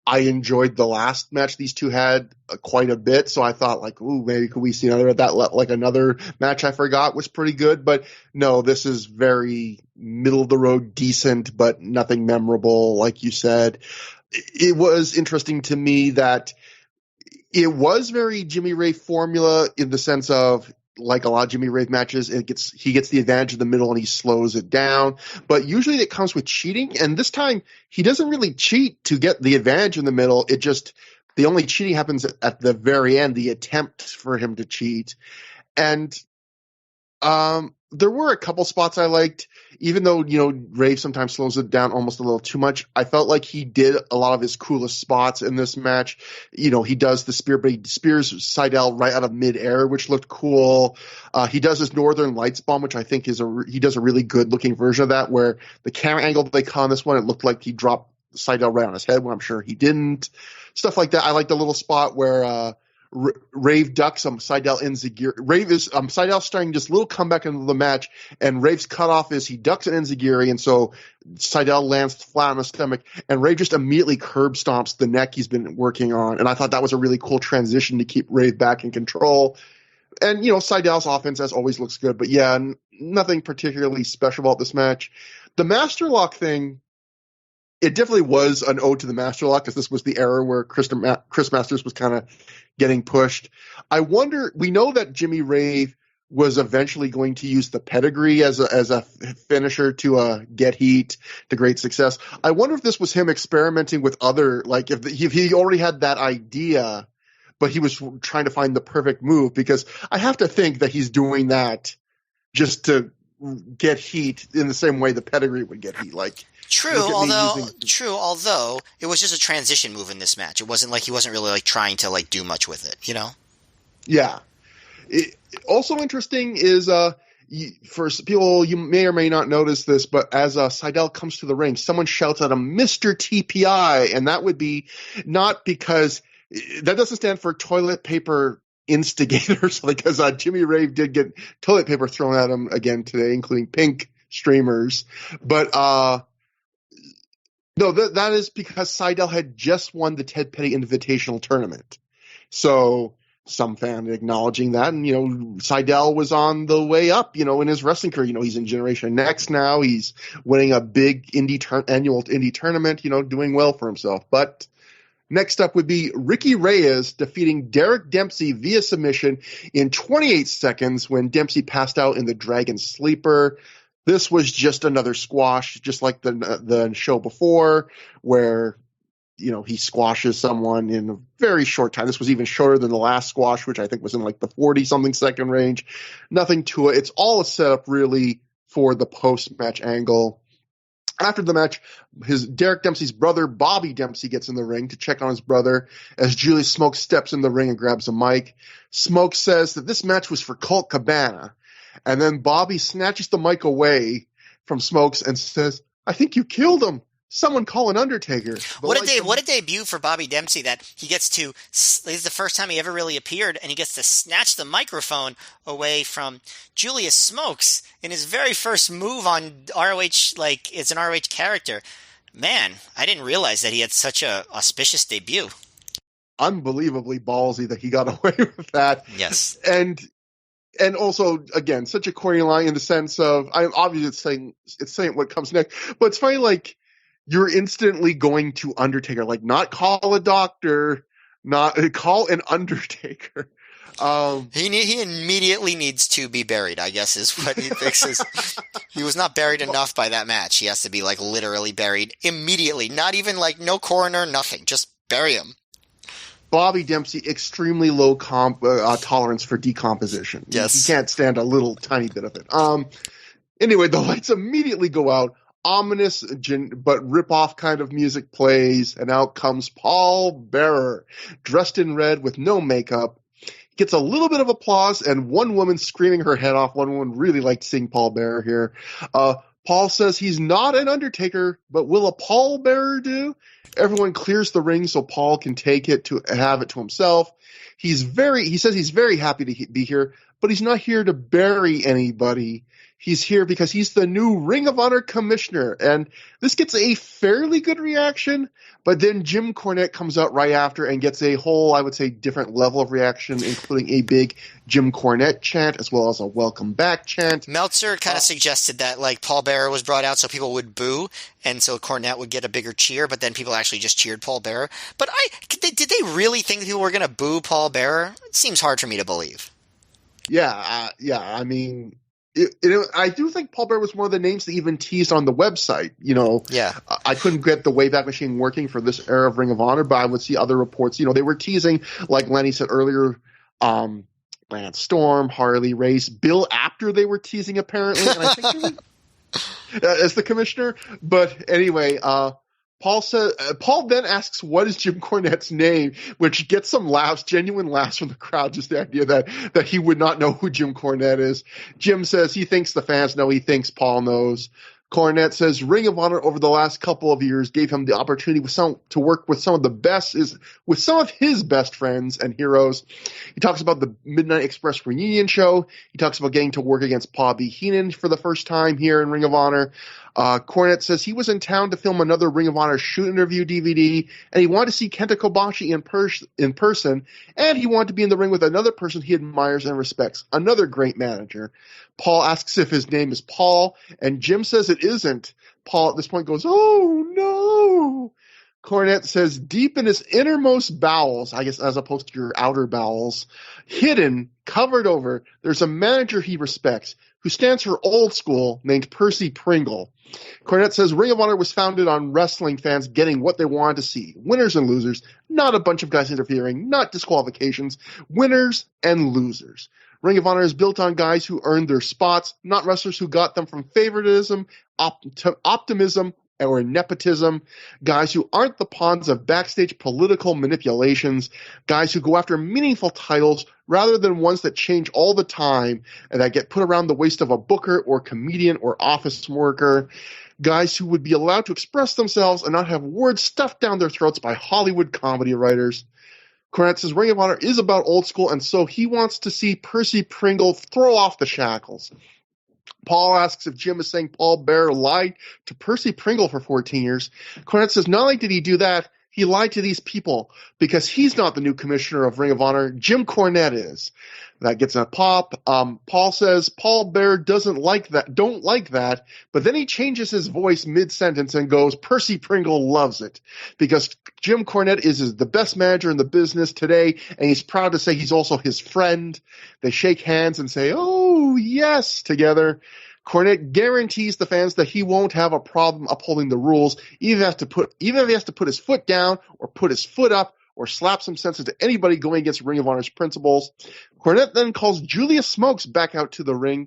I enjoyed the last match these two had quite a bit. So I thought like, ooh, maybe could we see another like another match I forgot was pretty good. But no, this is very middle of the road, decent, but nothing memorable. Like you said, it was interesting to me that it was very Jimmy Rave formula in the sense of like a lot of Jimmy Rave matches, he gets the advantage in the middle and he slows it down. But usually it comes with cheating, and this time he doesn't really cheat to get the advantage in the middle. It just the only cheating happens at the very end, the attempt for him to cheat. And there were a couple spots I liked, even though, Rave sometimes slows it down almost a little too much. I felt like he did a lot of his coolest spots in this match. He does the spear, but he spears Seidel right out of midair, which looked cool. He does his Northern Lights bomb, which I think he does a really good looking version of that, where the camera angle that they caught on this one, it looked like he dropped Seidel right on his head when I'm sure he didn't. Stuff like that. I like the little spot where, Rave ducks Seidel Enziguri. Seidel starting just little comeback into the match, and Rave's cutoff is he ducks an Enziguri, and so Seidel lands flat on his stomach, and Rave just immediately curb stomps the neck he's been working on, and I thought that was a really cool transition to keep Rave back in control. And Seidel's offense as always looks good, but yeah, nothing particularly special about this match. The Master Lock thing, it definitely was an ode to the Master Lock, because this was the era where Chris Masters was kind of getting pushed. I wonder, we know that Jimmy Rave was eventually going to use the pedigree as a finisher to get heat to great success. I wonder if this was him experimenting with other, like if he already had that idea, but he was trying to find the perfect move, because I have to think that he's doing that just to get heat in the same way the pedigree would get heat. Like, True, although it was just a transition move in this match. It wasn't like he wasn't really like trying to like do much with it, Yeah. Also interesting is for people, you may or may not notice this, but as Seidel comes to the ring, someone shouts at him, Mr. TPI, and that would be not because that doesn't stand for toilet paper instigators, because Jimmy Rave did get toilet paper thrown at him again today, including pink streamers, but no, that is because Seidel had just won the Ted Petty Invitational Tournament. So some fan acknowledging that, and Seidel was on the way up, in his wrestling career. He's in Generation Next now. He's winning a big annual indie tournament. Doing well for himself. But next up would be Ricky Reyes defeating Derek Dempsey via submission in 28 seconds when Dempsey passed out in the Dragon Sleeper. This was just another squash, just like the show before, where he squashes someone in a very short time. This was even shorter than the last squash, which I think was in like the 40-something second range. Nothing to it. It's all a setup really for the post-match angle. After the match, Derek Dempsey's brother, Bobby Dempsey, gets in the ring to check on his brother as Julius Smoke steps in the ring and grabs a mic. Smoke says that this match was for Colt Cabana. And then Bobby snatches the mic away from Smokes and says, I think you killed him. Someone call an Undertaker. What a debut for Bobby Dempsey, that he gets to, this is the first time he ever really appeared, and he gets to snatch the microphone away from Julius Smokes in his very first move on ROH, like it's an ROH character. Man, I didn't realize that he had such a auspicious debut. Unbelievably ballsy that he got away with that. Yes. And also, again, such a corny line in the sense of, I'm obviously it's saying what comes next, but it's funny, like, you're instantly going to Undertaker, like, not call a doctor, not call an Undertaker. He immediately needs to be buried, I guess, is what he thinks. He was not buried enough by that match. He has to be, like, literally buried immediately. Not even, like, no coroner, nothing. Just bury him. Bobby Dempsey, extremely low tolerance for decomposition. Yes. He can't stand a little tiny bit of it. Anyway, the lights immediately go out. Ominous but rip-off kind of music plays, and out comes Paul Bearer, dressed in red with no makeup. He gets a little bit of applause, and one woman screaming her head off. One woman really liked seeing Paul Bearer here. Paul says he's not an Undertaker, but will a Paul Bearer do? Everyone clears the ring so Paul can take it to have it to himself. He says he's very happy to be here, but he's not here to bury anybody. He's here because he's the new Ring of Honor commissioner. And this gets a fairly good reaction, but then Jim Cornette comes out right after and gets a whole, I would say, different level of reaction, including a big Jim Cornette chant as well as a welcome back chant. Meltzer kind of suggested that like Paul Bearer was brought out so people would boo, and so Cornette would get a bigger cheer, but then people actually just cheered Paul Bearer. But did they really think people were going to boo Paul Bearer? It seems hard for me to believe. Yeah. I mean, I do think Paul Bearer was one of the names that even teased on the website. Yeah. I couldn't get the Wayback Machine working for this era of Ring of Honor, but I would see other reports. They were teasing, like Lenny said earlier, Lance Storm, Harley Race, Bill Apter they were teasing apparently, and I think as the commissioner. But anyway, Paul then asks, what is Jim Cornette's name, which gets some laughs, genuine laughs from the crowd, just the idea that he would not know who Jim Cornette is. Jim says he thinks the fans know, he thinks Paul knows. Cornette says Ring of Honor over the last couple of years gave him the opportunity to work with some of his best friends and heroes. He talks about the Midnight Express reunion show. He talks about getting to work against Bobby Heenan for the first time here in Ring of Honor. Cornette says he was in town to film another Ring of Honor shoot interview DVD, and he wanted to see Kenta Kobashi in person, and he wanted to be in the ring with another person he admires and respects, another great manager. Paul asks if his name is Paul, and Jim says it isn't. Paul at this point goes, "Oh, no." Cornette says deep in his innermost bowels, I guess as opposed to your outer bowels, hidden, covered over, there's a manager he respects who stands for old school named Percy Pringle. Cornette says Ring of Honor was founded on wrestling fans getting what they wanted to see. Winners and losers, not a bunch of guys interfering, not disqualifications, winners and losers. Ring of Honor is built on guys who earned their spots, not wrestlers who got them from favoritism, optimism, or nepotism, guys who aren't the pawns of backstage political manipulations, guys who go after meaningful titles rather than ones that change all the time and that get put around the waist of a booker or comedian or office worker, guys who would be allowed to express themselves and not have words stuffed down their throats by Hollywood comedy writers. Cornette says Ring of Honor is about old school, and so he wants to see Percy Pringle throw off the shackles. Paul asks if Jim is saying Paul Bearer lied to Percy Pringle for 14 years. Cornette says not only did he do that, he lied to these people because he's not the new commissioner of Ring of Honor. Jim Cornette is. That gets a pop. Paul says Paul Bearer don't like that, but then he changes his voice mid-sentence and goes, Percy Pringle loves it because Jim Cornette is the best manager in the business today, and he's proud to say he's also his friend. They shake hands and say, oh, yes, together. Cornette guarantees the fans that he won't have a problem upholding the rules, even if he has to put his foot down or put his foot up or slap some sense into anybody going against Ring of Honor's principles. Cornette then calls Julius Smokes back out to the ring,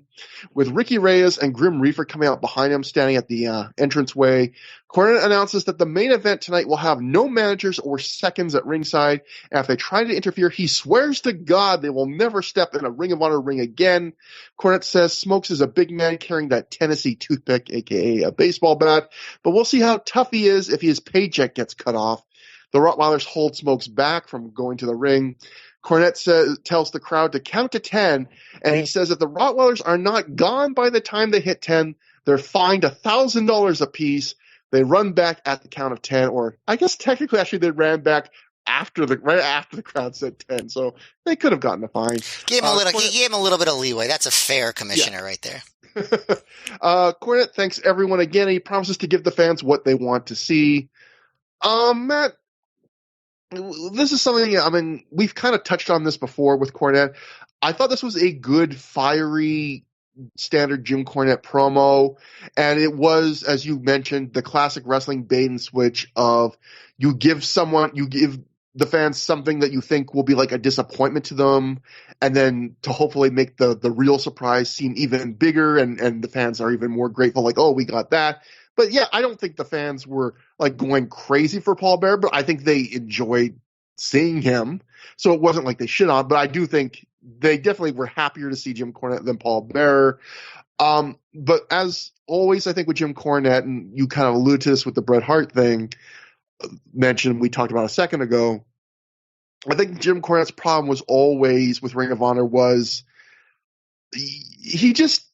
with Ricky Reyes and Grim Reaper coming out behind him, standing at the entranceway. Cornette announces that the main event tonight will have no managers or seconds at ringside, and if they try to interfere, he swears to God they will never step in a Ring of Honor ring again. Cornette says Smokes is a big man carrying that Tennessee toothpick, a.k.a. a baseball bat, but we'll see how tough he is if his paycheck gets cut off. The Rottweilers hold Smokes back from going to the ring. Cornette tells the crowd to count to 10, and he says if the Rottweilers are not gone by the time they hit 10, they're fined $1,000 apiece. They run back at the count of 10, or I guess technically actually they ran back right after the crowd said 10, so they could have gotten a fine. He gave him a little bit of leeway. That's a fair commissioner right there. Cornette thanks everyone again, and he promises to give the fans what they want to see. Matt, this is something, we've kind of touched on this before with Cornette. I thought this was a good, fiery, standard Jim Cornette promo, and it was, as you mentioned, the classic wrestling bait and switch of you give the fans something that you think will be like a disappointment to them, and then to hopefully make the real surprise seem even bigger, and the fans are even more grateful, like, oh, we got that. But yeah, I don't think the fans were like going crazy for Paul Bearer, but I think they enjoyed seeing him. So it wasn't like they shit on, but I do think they definitely were happier to see Jim Cornette than Paul Bearer. But as always, I think with Jim Cornette, and you kind of alluded to this with the Bret Hart thing we talked about a second ago, I think Jim Cornette's problem was always with Ring of Honor was he just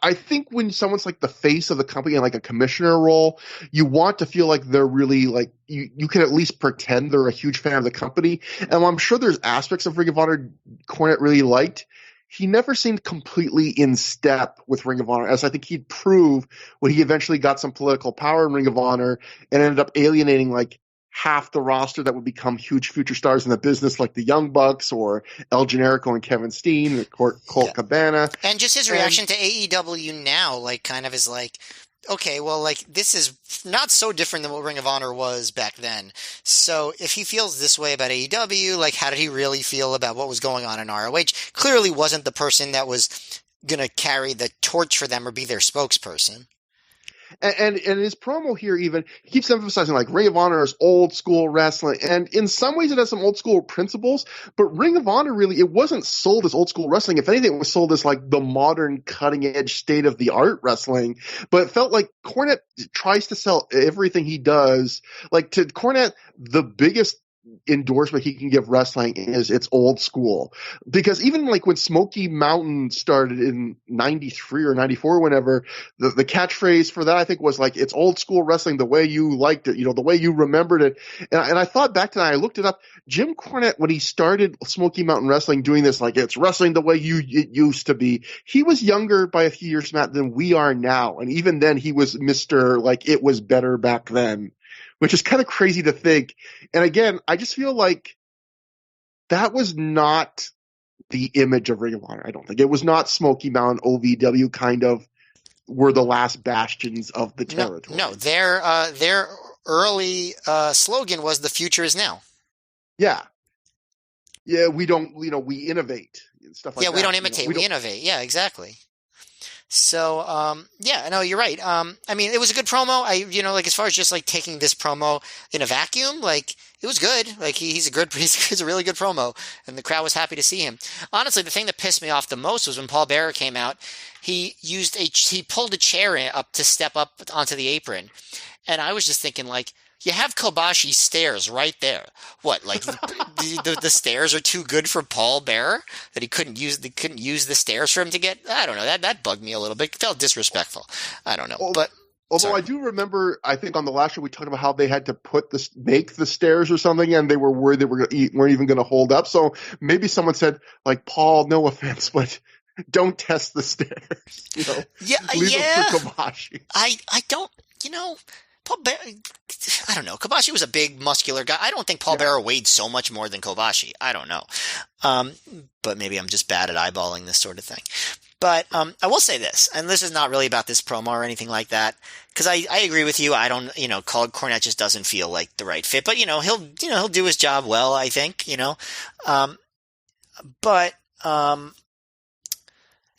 I think when someone's like the face of the company in like a commissioner role, you want to feel like they're really like you can at least pretend they're a huge fan of the company. And while I'm sure there's aspects of Ring of Honor Cornette really liked, he never seemed completely in step with Ring of Honor, as I think he'd prove when he eventually got some political power in Ring of Honor and ended up alienating like half the roster that would become huge future stars in the business, like the Young Bucks or El Generico and Kevin Steen, Colt Cabana. And just his reaction to AEW now, like, kind of is like, okay, well, like, this is not so different than what Ring of Honor was back then. So if he feels this way about AEW, like, how did he really feel about what was going on in ROH? Clearly wasn't the person that was going to carry the torch for them or be their spokesperson. And his promo here even, he keeps emphasizing like Ring of Honor is old school wrestling. And in some ways it has some old school principles, but Ring of Honor really, it wasn't sold as old school wrestling. If anything, it was sold as like the modern cutting edge state of the art wrestling. But it felt like Cornette tries to sell everything he does. Like to Cornette, the biggest endorsement he can give wrestling is it's old school, because even like when Smoky Mountain started in 93 or 94, whenever the catchphrase for that I think was like, it's old school wrestling the way you liked it, the way you remembered it. And I thought back to that, I looked it up. Jim Cornette, when he started Smoky Mountain Wrestling, doing this like it's wrestling the way it used to be, he was younger by a few years, Matt, than we are now. And even then he was Mr. like it was better back then, which is kind of crazy to think. And again, I just feel like that was not the image of Ring of Honor. I don't think it was not Smoky Mountain OVW kind of were the last bastions of the territory. No, their early slogan was "The future is now." Yeah, we don't, we innovate and stuff like that. Yeah, we don't imitate, we innovate. Yeah, exactly. So, yeah, no, you're right. I mean, it was a good promo. Like as far as just like taking this promo in a vacuum, like it was good. Like he's a really good promo, and the crowd was happy to see him. Honestly, the thing that pissed me off the most was when Paul Bearer came out. He pulled a chair up to step up onto the apron, and I was just thinking like, you have Kobashi stairs right there. What, like the stairs are too good for Paul Bearer that he couldn't use the stairs for him to get? I don't know. That bugged me a little bit. It felt disrespectful. I don't know. But although I do remember, I think on the last show we talked about how they had to make the stairs or something, and they were worried they weren't even going to hold up. So maybe someone said like, Paul, no offense, but don't test the stairs. Leave them for Kobashi. I don't. Paul Bearer, I don't know. Kobashi was a big, muscular guy. I don't think Paul Bearer weighed so much more than Kobashi. I don't know. But maybe I'm just bad at eyeballing this sort of thing. But I will say this, and this is not really about this promo or anything like that, because I agree with you. I don't, Cornette just doesn't feel like the right fit. But, he'll do his job well, I think,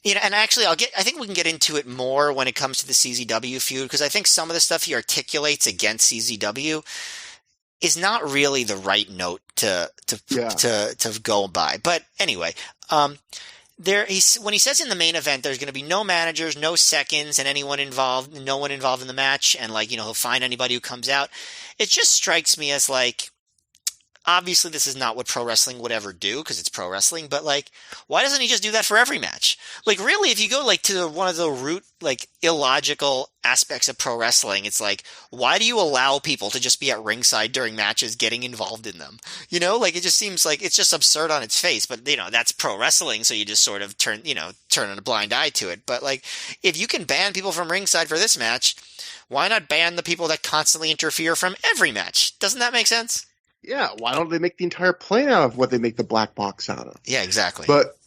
and actually, I think we can get into it more when it comes to the CZW feud, because I think some of the stuff he articulates against CZW is not really the right note to go by. But anyway, when he says in the main event there's going to be no managers, no seconds, and no one involved in the match, and he'll find anybody who comes out, it just strikes me as like, obviously, this is not what pro wrestling would ever do, because it's pro wrestling, but, like, why doesn't he just do that for every match? Like, really, if you go, like, to one of the root, like, illogical aspects of pro wrestling, it's like, why do you allow people to just be at ringside during matches getting involved in them? Like, it just seems like it's just absurd on its face, but, that's pro wrestling, so you just sort of turn a blind eye to it. But, like, if you can ban people from ringside for this match, why not ban the people that constantly interfere from every match? Doesn't that make sense? Yeah, why don't they make the entire plane out of what they make the black box out of? Yeah, exactly. But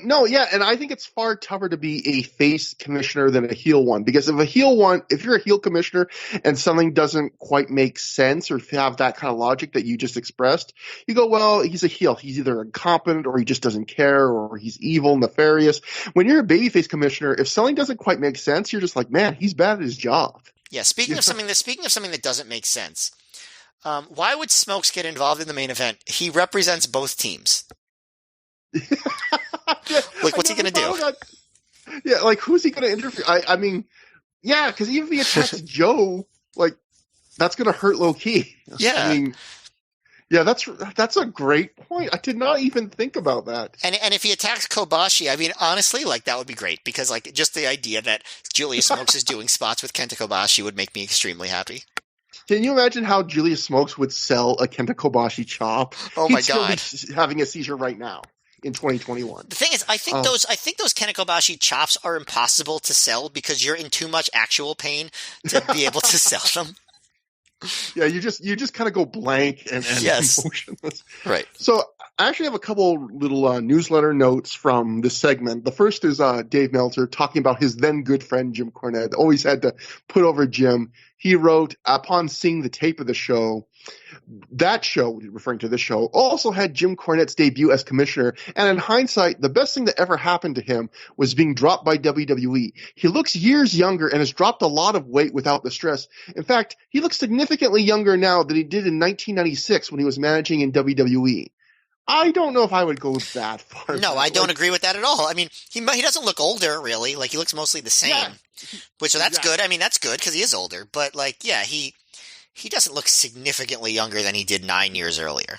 no, yeah, and I think it's far tougher to be a face commissioner than a heel one, because if you're a heel commissioner and something doesn't quite make sense or have that kind of logic that you just expressed, you go, well, he's a heel. He's either incompetent or he just doesn't care or he's evil, nefarious. When you're a babyface commissioner, if something doesn't quite make sense, you're just like, man, he's bad at his job. Yeah, speaking of something that doesn't make sense. Why would Smokes get involved in the main event? He represents both teams. Like, what's he going to do? Yeah, like, who's he going to interfere? I mean, yeah, because even if he attacks Joe, like, that's going to hurt low-key. Yeah. I mean, Yeah, that's a great point. I did not even think about that. And if he attacks Kobashi, I mean, honestly, like that would be great because like just the idea that Julius Smokes is doing spots with Kenta Kobashi would make me extremely happy. Can you imagine how Julius Smokes would sell a Kenta Kobashi chop? Oh my God. He'd still be having a seizure right now in 2021. The thing is, I think those Kenta Kobashi chops are impossible to sell because you're in too much actual pain to be able to sell them. Yeah, you just kind of go blank and yes. motionless. Right. So I actually have a couple little newsletter notes from this segment. The first is Dave Meltzer talking about his then good friend Jim Cornette. Always had to put over Jim. He wrote, upon seeing the tape of the show, that show, referring to this show, also had Jim Cornette's debut as commissioner, and in hindsight, the best thing that ever happened to him was being dropped by WWE. He looks years younger and has dropped a lot of weight without the stress. In fact, he looks significantly younger now than he did in 1996 when he was managing in WWE. I don't know if I would go that far. No, I don't agree with that at all. I mean, he doesn't look older, really. Like, he looks mostly the same, which so that's good. I mean, that's good because he is older. But, like, yeah, he doesn't look significantly younger than he did 9 years earlier.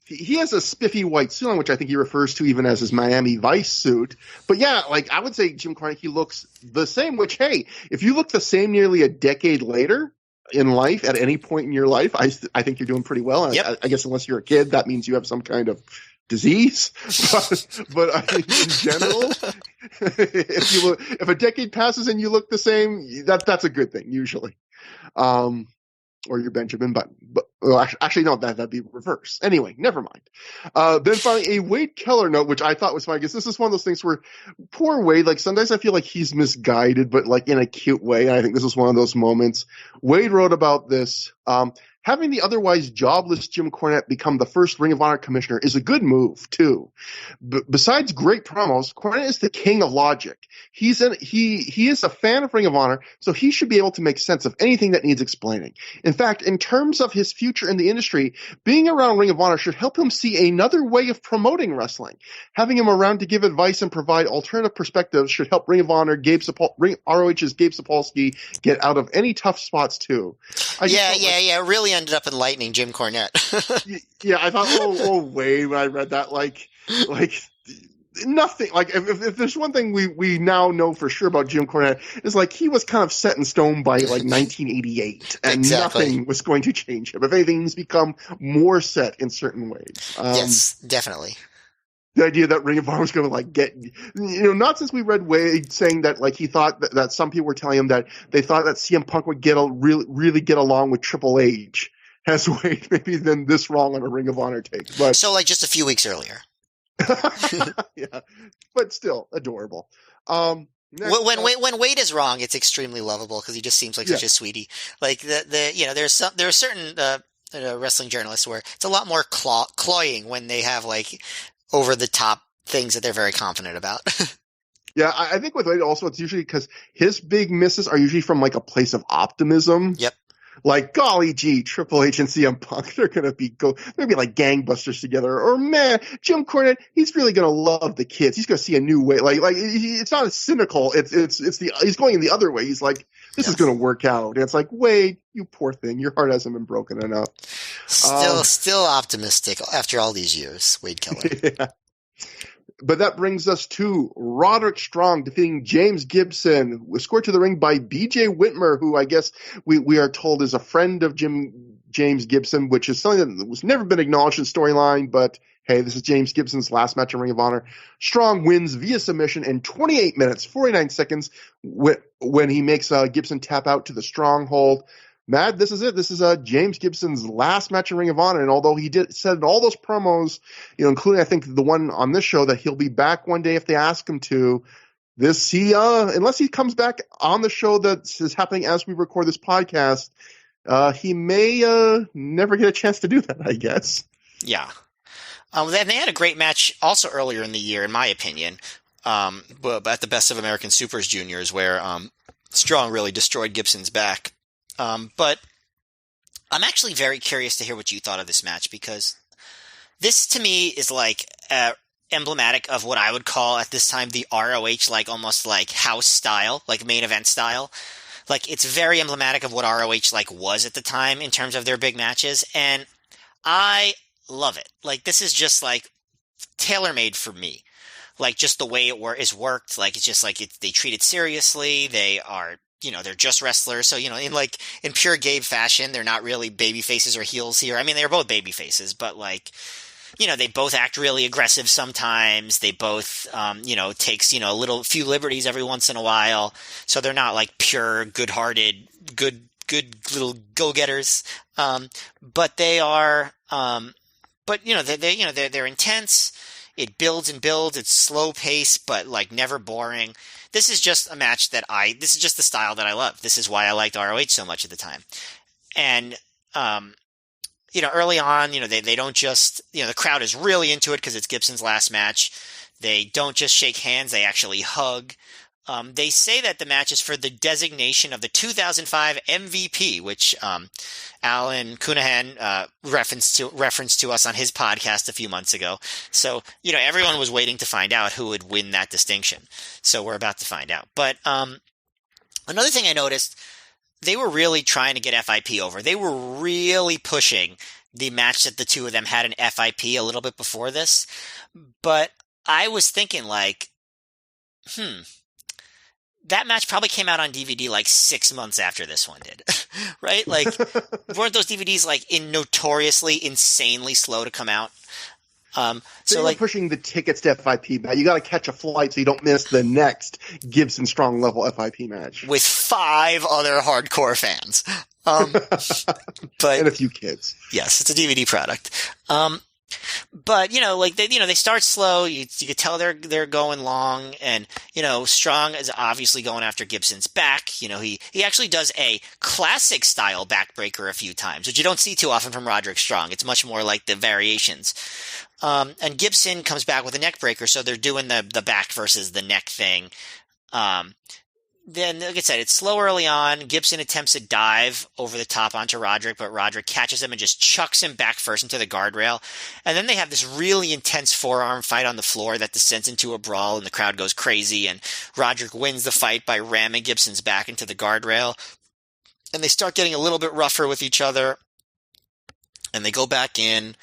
He has a spiffy white suit on, which I think he refers to even as his Miami Vice suit. But yeah, like I would say Jim Cornette, he looks the same, which, hey, if you look the same nearly a decade later in life, at any point in your life, I think you're doing pretty well. Yep. I guess unless you're a kid, that means you have some kind of disease. But I mean, in general, if a decade passes and you look the same, that's a good thing, usually. Or you're Benjamin Button. But well, actually, no, that'd be reverse. Anyway, never mind. Then finally, a Wade Keller note, which I thought was fun. I guess this is one of those things where poor Wade, like sometimes I feel like he's misguided, but like in a cute way. And I think this is one of those moments. Wade wrote about this. Having the otherwise jobless Jim Cornette become the first Ring of Honor commissioner is a good move, too. Besides great promos, Cornette is the king of logic. He is a fan of Ring of Honor, so he should be able to make sense of anything that needs explaining. In fact, in terms of his future in the industry, being around Ring of Honor should help him see another way of promoting wrestling. Having him around to give advice and provide alternative perspectives should help Ring of Honor, ROH's Gabe Sapolsky get out of any tough spots, too. Yeah. Really ended up enlightening Jim Cornette. Yeah, I thought, oh, Wade, when I read that, like nothing. Like, if there's one thing we now know for sure about Jim Cornette, is like he was kind of set in stone by like 1988, and exactly. Nothing was going to change him. If anything, he's become more set in certain ways. Yes, definitely. The idea that Ring of Honor was going to like get, not since we read Wade saying that like he thought that some people were telling him that they thought that CM Punk would really get along with Triple H, has Wade maybe been this wrong on a Ring of Honor take. But so like just a few weeks earlier. Yeah, but still adorable. When Wade is wrong, it's extremely lovable because he just seems like such a sweetie. Like there are certain wrestling journalists where it's a lot more cloying when they have like over the top things that they're very confident about. Yeah, I think with Wade also it's usually because his big misses are usually from like a place of optimism. Yep. Like, golly gee, Triple H and CM Punk, they're gonna be like gangbusters together. Or man, Jim Cornette, he's really gonna love the kids. He's gonna see a new way. Like it's not as cynical. He's going in the other way. He's like, this is gonna work out. And it's like, Wade, you poor thing, your heart hasn't been broken enough. Still optimistic after all these years, Wade Keller. Yeah. But that brings us to Roderick Strong defeating James Gibson, escorted to the ring by B.J. Whitmer, who I guess we are told is a friend of James Gibson, which is something that was never been acknowledged in storyline. But hey, this is James Gibson's last match in Ring of Honor. Strong wins via submission in 28 minutes, 49 seconds when he makes Gibson tap out to the stronghold. Matt, this is it. This is James Gibson's last match in Ring of Honor, and although he said in all those promos, including I think the one on this show that he'll be back one day if they ask him to, unless he comes back on the show that is happening as we record this podcast, he may never get a chance to do that, I guess. Yeah. They had a great match also earlier in the year, in my opinion, but at the Best of American Supers Juniors, where Strong really destroyed Gibson's back. But I'm actually very curious to hear what you thought of this match, because this to me is like emblematic of what I would call at this time the ROH, like almost like house style, like main event style. Like it's very emblematic of what ROH like was at the time in terms of their big matches. And I love it. Like, this is just like tailor-made for me. Like, just the way is worked. Like, it's just like they treat it seriously. They are, they're just wrestlers. So, in pure Gabe fashion, they're not really baby faces or heels here. I mean, they're both baby faces, but like, they both act really aggressive sometimes. They both, takes, a few liberties every once in a while. So they're not like pure, good-hearted, good little go-getters. But they are, they're intense. It builds and builds. It's slow pace, but like never boring. This is just a match this is just the style that I love. This is why I liked ROH so much at the time. And, early on, they don't just, the crowd is really into it because it's Gibson's last match. They don't just shake hands. They actually hug. They say that the match is for the designation of the 2005 MVP, which Alan Cunahan referenced to us on his podcast a few months ago. So, everyone was waiting to find out who would win that distinction. So we're about to find out. But another thing I noticed, they were really trying to get FIP over. They were really pushing the match that the two of them had an FIP a little bit before this. But I was thinking like, that match probably came out on DVD like 6 months after this one did, right? Like, weren't those DVDs like notoriously insanely slow to come out? So like pushing the tickets to FIP, but you got to catch a flight so you don't miss the next Gibson Strong level FIP match with 5 other hardcore fans. But and a few kids. Yes, it's a DVD product. But they start slow. You can tell they're going long, and Strong is obviously going after Gibson's back. He actually does a classic style backbreaker a few times, which you don't see too often from Roderick Strong. It's much more like the variations. And Gibson comes back with a neck breaker, so they're doing the back versus the neck thing. Then, like I said, it's slow early on. Gibson attempts a dive over the top onto Roderick, but Roderick catches him and just chucks him back first into the guardrail. And then they have this really intense forearm fight on the floor that descends into a brawl, and the crowd goes crazy, and Roderick wins the fight by ramming Gibson's back into the guardrail. And they start getting a little bit rougher with each other, and they go back in,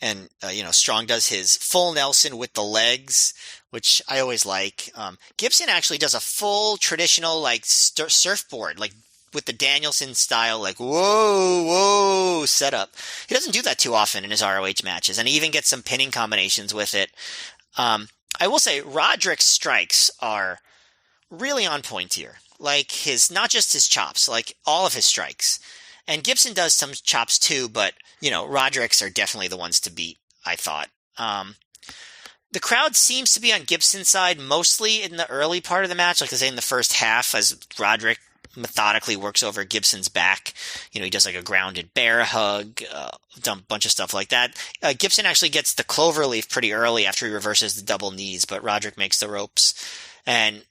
and, Strong does his full Nelson with the legs, which I always like. Gibson actually does a full traditional, like, surfboard, like, with the Danielson style, like, whoa, setup. He doesn't do that too often in his ROH matches, and he even gets some pinning combinations with it. I will say, Roderick's strikes are really on point here. Like, not just his chops, like, all of his strikes. And Gibson does some chops too, but, Roderick's are definitely the ones to beat, I thought. The crowd seems to be on Gibson's side mostly in the early part of the match, like I say in the first half, as Roderick methodically works over Gibson's back. He does like a grounded bear hug, a bunch of stuff like that. Gibson actually gets the cloverleaf pretty early after he reverses the double knees, but Roderick makes the ropes. And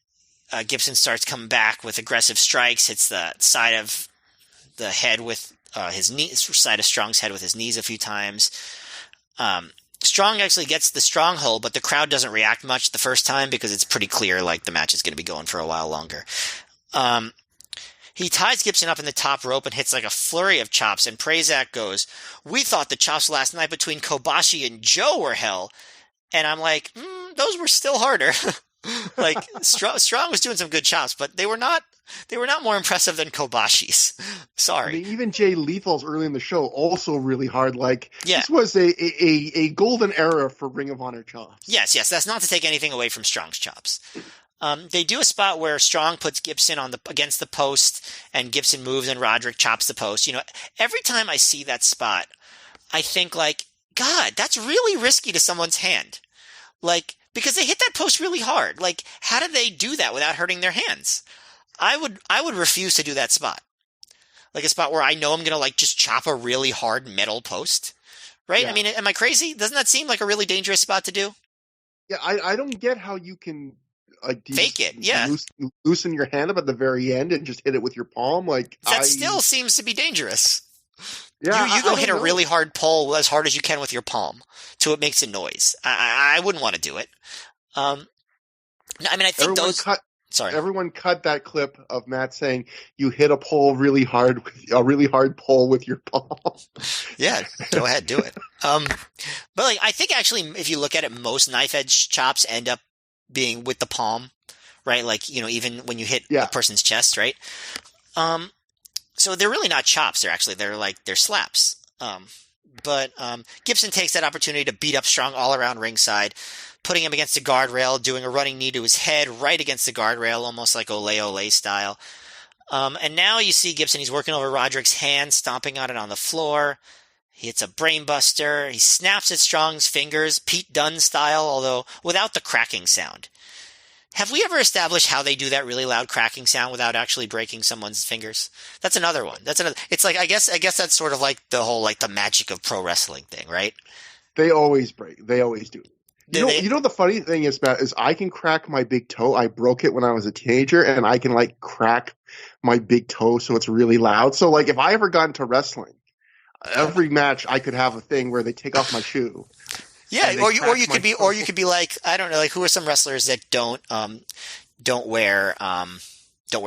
Gibson starts coming back with aggressive strikes, hits the side of the head with his knees, side of Strong's head with his knees a few times. Strong actually gets the stronghold, but the crowd doesn't react much the first time because it's pretty clear like the match is going to be going for a while longer. He ties Gibson up in the top rope and hits like a flurry of chops, and Prazak goes, "We thought the chops last night between Kobashi and Joe were hell." And I'm like, those were still harder. Like, Strong was doing some good chops, but they were not more impressive than Kobashi's. Sorry. I mean, even Jay Lethal's early in the show also really hard. Like, yeah. This was a golden era for Ring of Honor chops. Yes. That's not to take anything away from Strong's chops. They do a spot where Strong puts Gibson against the post, and Gibson moves and Roderick chops the post. Every time I see that spot, I think like, God, that's really risky to someone's hand. Like, because they hit that post really hard. Like, how did they do that without hurting their hands? I would refuse to do that spot. Like a spot where I know I'm going to like just chop a really hard metal post. Right? Yeah. I mean, am I crazy? Doesn't that seem like a really dangerous spot to do? Yeah, I don't get how you can fake it. Yeah. Loosen your hand up at the very end and just hit it with your palm. Like, that still seems to be dangerous. Yeah, you go hit a really hard pole as hard as you can with your palm till it makes a noise. I wouldn't want to do it. I mean, I think Sorry. Everyone cut that clip of Matt saying you hit a pole really hard, a really hard pole with your palm. Yeah, go ahead, do it. But like, I think actually, if you look at it, most knife edge chops end up being with the palm, right? Like, even when you hit a person's chest, right? So they're really not chops. They're slaps. But Gibson takes that opportunity to beat up Strong all around ringside, putting him against the guardrail, doing a running knee to his head right against the guardrail, almost like Ole Ole style. And now you see Gibson, he's working over Roderick's hand, stomping on it on the floor. He hits a brainbuster. He snaps at Strong's fingers, Pete Dunne style, although without the cracking sound. Have we ever established how they do that really loud cracking sound without actually breaking someone's fingers? That's another one. It's like, I guess that's sort of like the whole, like the magic of pro wrestling thing, right? They always break. They always do. You know the funny thing is, Matt, is I can crack my big toe. I broke it when I was a teenager, and I can like crack my big toe so it's really loud. So like if I ever got into wrestling, every match I could have a thing where they take off my shoe. Yeah, or you could be like, I don't know, like who are some wrestlers that don't wear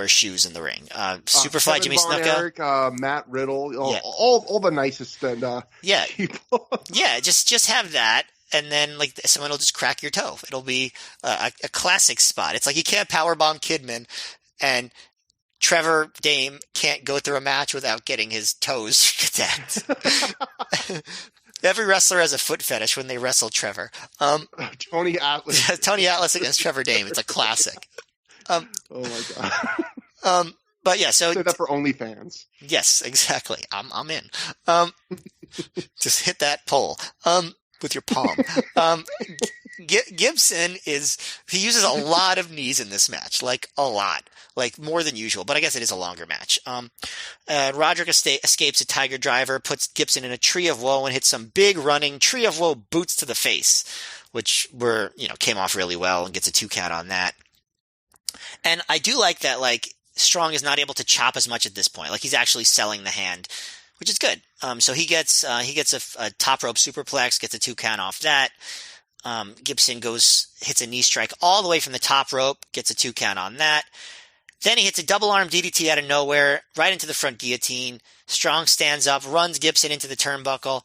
shoes in the ring? Superfly Jimmy Snuka, Eric, Matt Riddle, all the nicest people. Yeah, just have that. And then, like, someone will just crack your toe. It'll be a classic spot. It's like you can't powerbomb Kidman, and Trevor Dame can't go through a match without getting his toes attacked. Every wrestler has a foot fetish when they wrestle Trevor. Tony Atlas. Tony Atlas against Trevor Dame. It's a classic. Oh, my God. But yeah, so say that for OnlyFans. Yes, exactly. I'm in. Just hit that pole. With your palm. Gibson he uses a lot of knees in this match, like a lot, like more than usual, but I guess it is a longer match. Roderick escapes a Tiger Driver, puts Gibson in a Tree of Woe and hits some big running Tree of Woe boots to the face, which came off really well and gets a 2 count on that. And I do like that, like, Strong is not able to chop as much at this point. Like, he's actually selling the hand, which is good. So he gets a top rope superplex, gets a 2 count off that. Gibson hits a knee strike all the way from the top rope, gets a 2 count on that. Then he hits a double arm DDT out of nowhere, right into the front guillotine. Strong stands up, runs Gibson into the turnbuckle,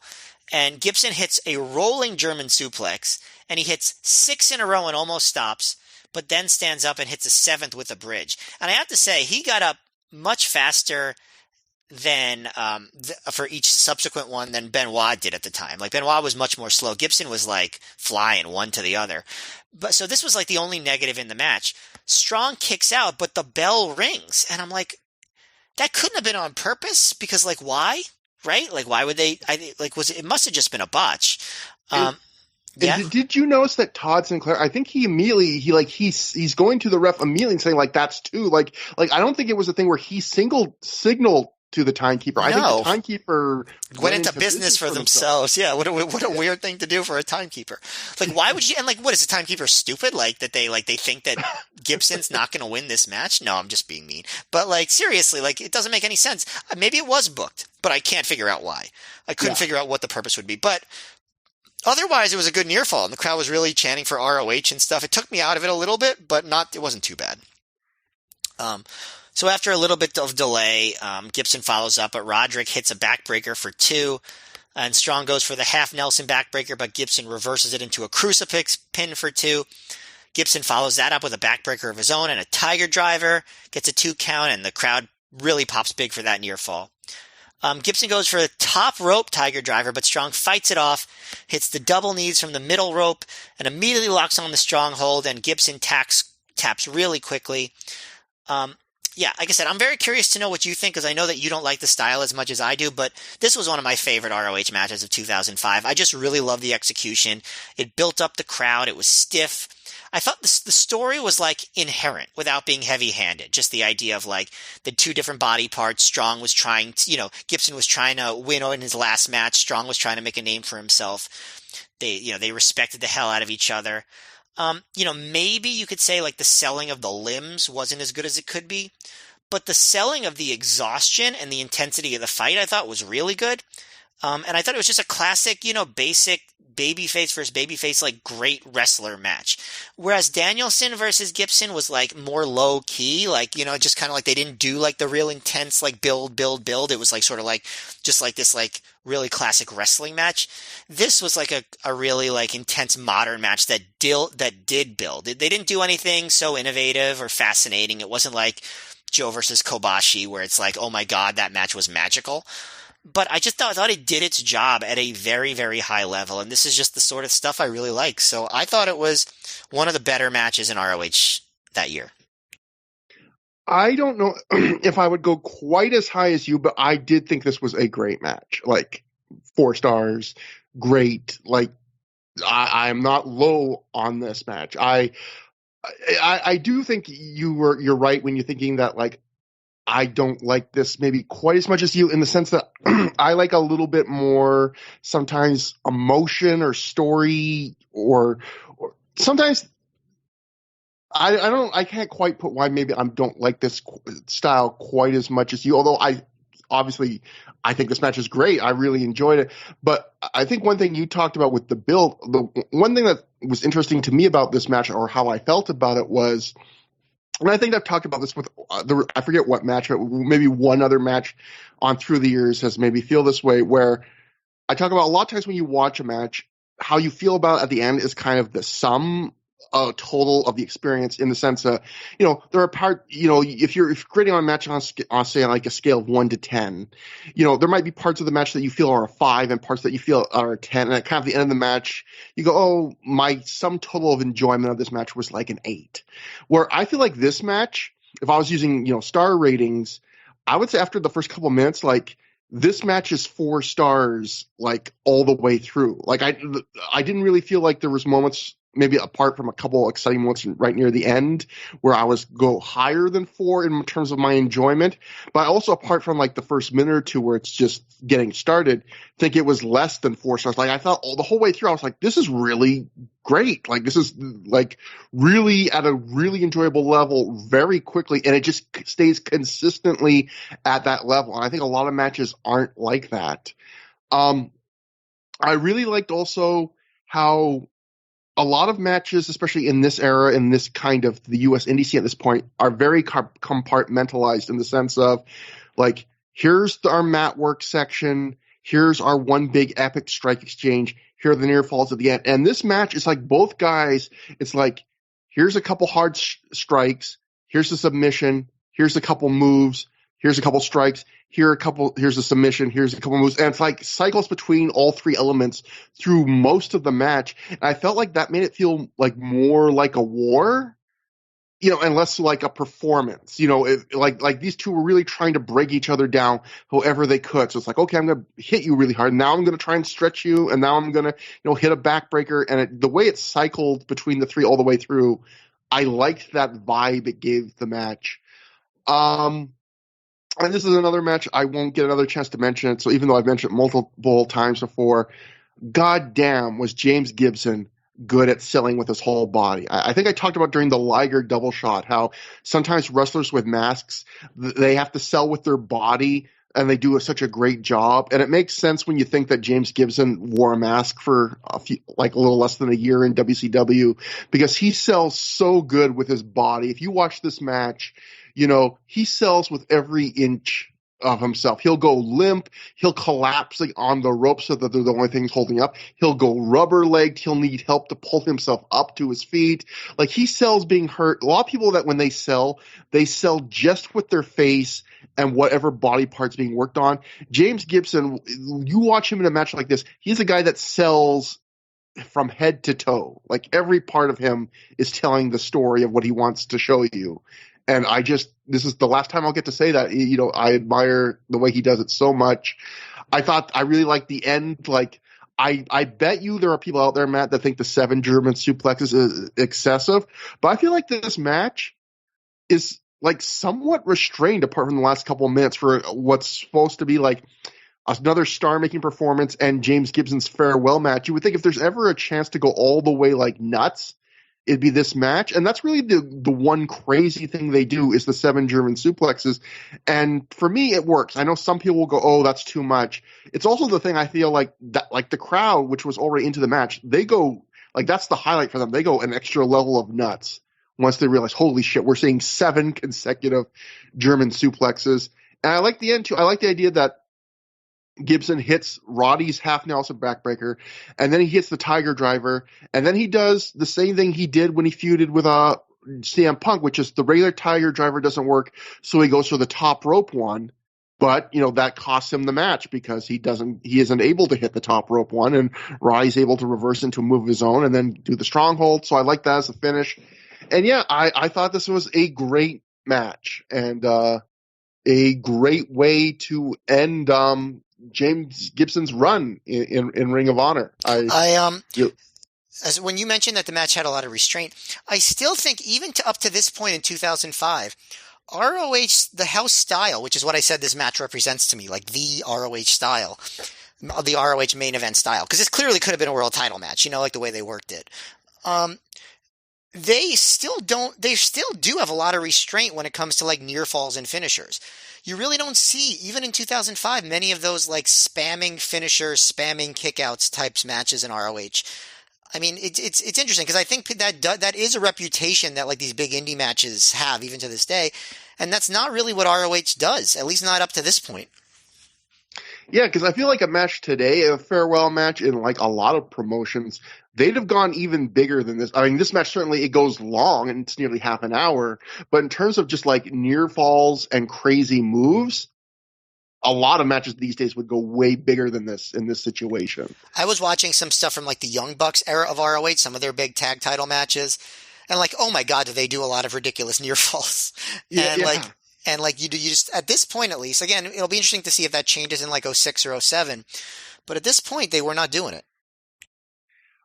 and Gibson hits a rolling German suplex, and he hits 6 in a row and almost stops, but then stands up and hits a 7th with a bridge. And I have to say, he got up much faster than for each subsequent one than Benoit did at the time. Like, Benoit was much more slow. Gibson was like flying one to the other. But so this was like the only negative in the match. Strong kicks out, but the bell rings, and I'm like, that couldn't have been on purpose, because like, why? Right? Like, why would they? It must have just been a botch. Yeah. Did you notice that Todd Sinclair? I think he immediately he's going to the ref immediately and saying like that's 2. Like I don't think it was a thing where he signaled to the timekeeper. I think the timekeeper went into business for themselves. Yeah, what a weird thing to do for a timekeeper. Like, why would you? And like, what is the timekeeper stupid? Like that they think that Gibson's not going to win this match? No, I'm just being mean. But like, seriously, like, it doesn't make any sense. Maybe it was booked, but I can't figure out why. I couldn't figure out what the purpose would be. But otherwise, it was a good near fall, and the crowd was really chanting for ROH and stuff. It took me out of it a little bit, but it wasn't too bad. So after a little bit of delay, Gibson follows up, but Roderick hits a backbreaker for 2, and Strong goes for the half Nelson backbreaker, but Gibson reverses it into a crucifix pin for 2. Gibson follows that up with a backbreaker of his own and a Tiger Driver, gets a 2 count, and the crowd really pops big for that near fall. Gibson goes for a top rope Tiger Driver, but Strong fights it off, hits the double knees from the middle rope, and immediately locks on the stronghold, and Gibson taps really quickly. Yeah, like I said, I'm very curious to know what you think, because I know that you don't like the style as much as I do, but this was one of my favorite ROH matches of 2005. I just really love the execution. It built up the crowd. It was stiff. I thought the story was like inherent without being heavy-handed. Just the idea of like the 2 different body parts. Strong was trying to, Gibson was trying to win in his last match. Strong was trying to make a name for himself. They respected the hell out of each other. Maybe you could say like the selling of the limbs wasn't as good as it could be, but the selling of the exhaustion and the intensity of the fight I thought was really good. And I thought it was just a classic, basic babyface versus babyface, like great wrestler match. Whereas Danielson versus Gibson was like more low key, like, just kind of like they didn't do like the real intense like build. It was like sort of like just like this like really classic wrestling match. This was like a really like intense modern match that did build. They didn't do anything so innovative or fascinating. It wasn't like Joe versus Kobashi where it's like, oh my God, that match was magical. But I just thought it did its job at a very, very high level, and this is just the sort of stuff I really like. So I thought it was one of the better matches in ROH that year. I don't know if I would go quite as high as you, but I did think this was a great match. Like 4 stars, great. Like I'm not low on this match. I do think you're right when you're thinking that like I don't like this maybe quite as much as you, in the sense that I like a little bit more sometimes emotion or story or sometimes I can't quite put why maybe I don't like this style quite as much as you, although I think this match is great. I really enjoyed it. But I think one thing you talked about with the build, the one thing that was interesting to me about this match, or how I felt about it, was, and I think I've talked about this with I forget what match, but maybe one other match on Through the Years has made me feel this way, where I talk about a lot of times when you watch a match, how you feel about it at the end is kind of the sum total of the experience, in the sense that, there are parts, if you're grading on a match on say like a scale of 1 to 10, there might be parts of the match that you feel are a 5 and parts that you feel are a 10. And at kind of the end of the match, you go, oh, my sum total of enjoyment of this match was like an 8. Where I feel like this match, if I was using, star ratings, I would say after the first couple minutes, like, this match is 4 stars, like, all the way through. Like, I didn't really feel like there was moments, maybe apart from a couple exciting moments right near the end, where I was go higher than 4 in terms of my enjoyment. But also, apart from like the first minute or two where it's just getting started, think it was less than 4 stars. Like, I thought the whole way through, I was like, this is really great. Like, this is like really at a really enjoyable level very quickly, and it just stays consistently at that level. And I think a lot of matches aren't like that. I really liked also how a lot of matches, especially in this era, in this kind of the U.S. indie scene at this point, are very compartmentalized, in the sense of, like, here's our mat work section, here's our one big epic strike exchange, here are the near falls at the end. And this match is like both guys, it's like, here's a couple hard strikes, here's the submission, here's a couple moves, here's a couple strikes, here's a submission, here's a couple moves. And it's like cycles between all 3 elements through most of the match. And I felt like that made it feel like more like a war, and less like a performance. Like these two were really trying to break each other down however they could. So it's like, okay, I'm going to hit you really hard. Now I'm going to try and stretch you. And now I'm going to, hit a backbreaker. And the way it cycled between the 3 all the way through, I liked that vibe it gave the match. And this is another match I won't get another chance to mention it. So even though I've mentioned it multiple times before, goddamn was James Gibson good at selling with his whole body. I think I talked about during the Liger double shot how sometimes wrestlers with masks, they have to sell with their body, and they do such a great job. And it makes sense when you think that James Gibson wore a mask for a little less than a year in WCW, because he sells so good with his body. If you watch this match, he sells with every inch of himself. He'll go limp. He'll collapse on the rope so that they're the only things holding up. He'll go rubber-legged. He'll need help to pull himself up to his feet. Like, he sells being hurt. A lot of people that when they sell just with their face and whatever body parts being worked on. James Gibson, you watch him in a match like this, he's a guy that sells from head to toe. Like, every part of him is telling the story of what he wants to show you. And this is the last time I'll get to say that, I admire the way he does it so much. I really liked the end. Like, I bet you there are people out there, Matt, that think the 7 German suplexes is excessive, but I feel like this match is like somewhat restrained apart from the last couple of minutes for what's supposed to be like another star-making performance and James Gibson's farewell match. You would think if there's ever a chance to go all the way like nuts, it'd be this match. And that's really the one crazy thing they do is the 7 German suplexes. And for me, it works. I know some people will go, oh, that's too much. It's also the thing I feel like that, like the crowd, which was already into the match, they go, like, that's the highlight for them. They go an extra level of nuts once they realize, holy shit, we're seeing 7 consecutive German suplexes. And I like the end too. I like the idea that Gibson hits Roddy's half Nelson backbreaker, and then he hits the Tiger Driver, and then he does the same thing he did when he feuded with CM Punk, which is the regular Tiger Driver doesn't work, so he goes for the top rope one. But that costs him the match because he isn't able to hit the top rope one, and Roddy's able to reverse into a move of his own and then do the stronghold. So I like that as a finish. And yeah, I thought this was a great match and a great way to end James Gibson's run in Ring of Honor. As when you mentioned that the match had a lot of restraint, I still think even up to this point in 2005, ROH, the house style, which is what I said this match represents to me, like the ROH style, the ROH main event style, because this clearly could have been a world title match, like the way they worked it. They still do have a lot of restraint when it comes to like near falls and finishers. You really don't see, even in 2005, many of those like spamming finishers, spamming kickouts types matches in ROH. I mean, it's interesting because I think that is a reputation that like these big indie matches have even to this day, and that's not really what ROH does, at least not up to this point. Yeah, because I feel like a match today, a farewell match in like a lot of promotions, they'd have gone even bigger than this. I mean, this match certainly it goes long and it's nearly half an hour, but in terms of just like near falls and crazy moves, a lot of matches these days would go way bigger than this in this situation. I was watching some stuff from like the Young Bucks era of ROH, some of their big tag title matches, and like, oh my God, do they do a lot of ridiculous near falls? And you just at this point at least, again, it'll be interesting to see if that changes in like 06 or 07, but at this point they were not doing it.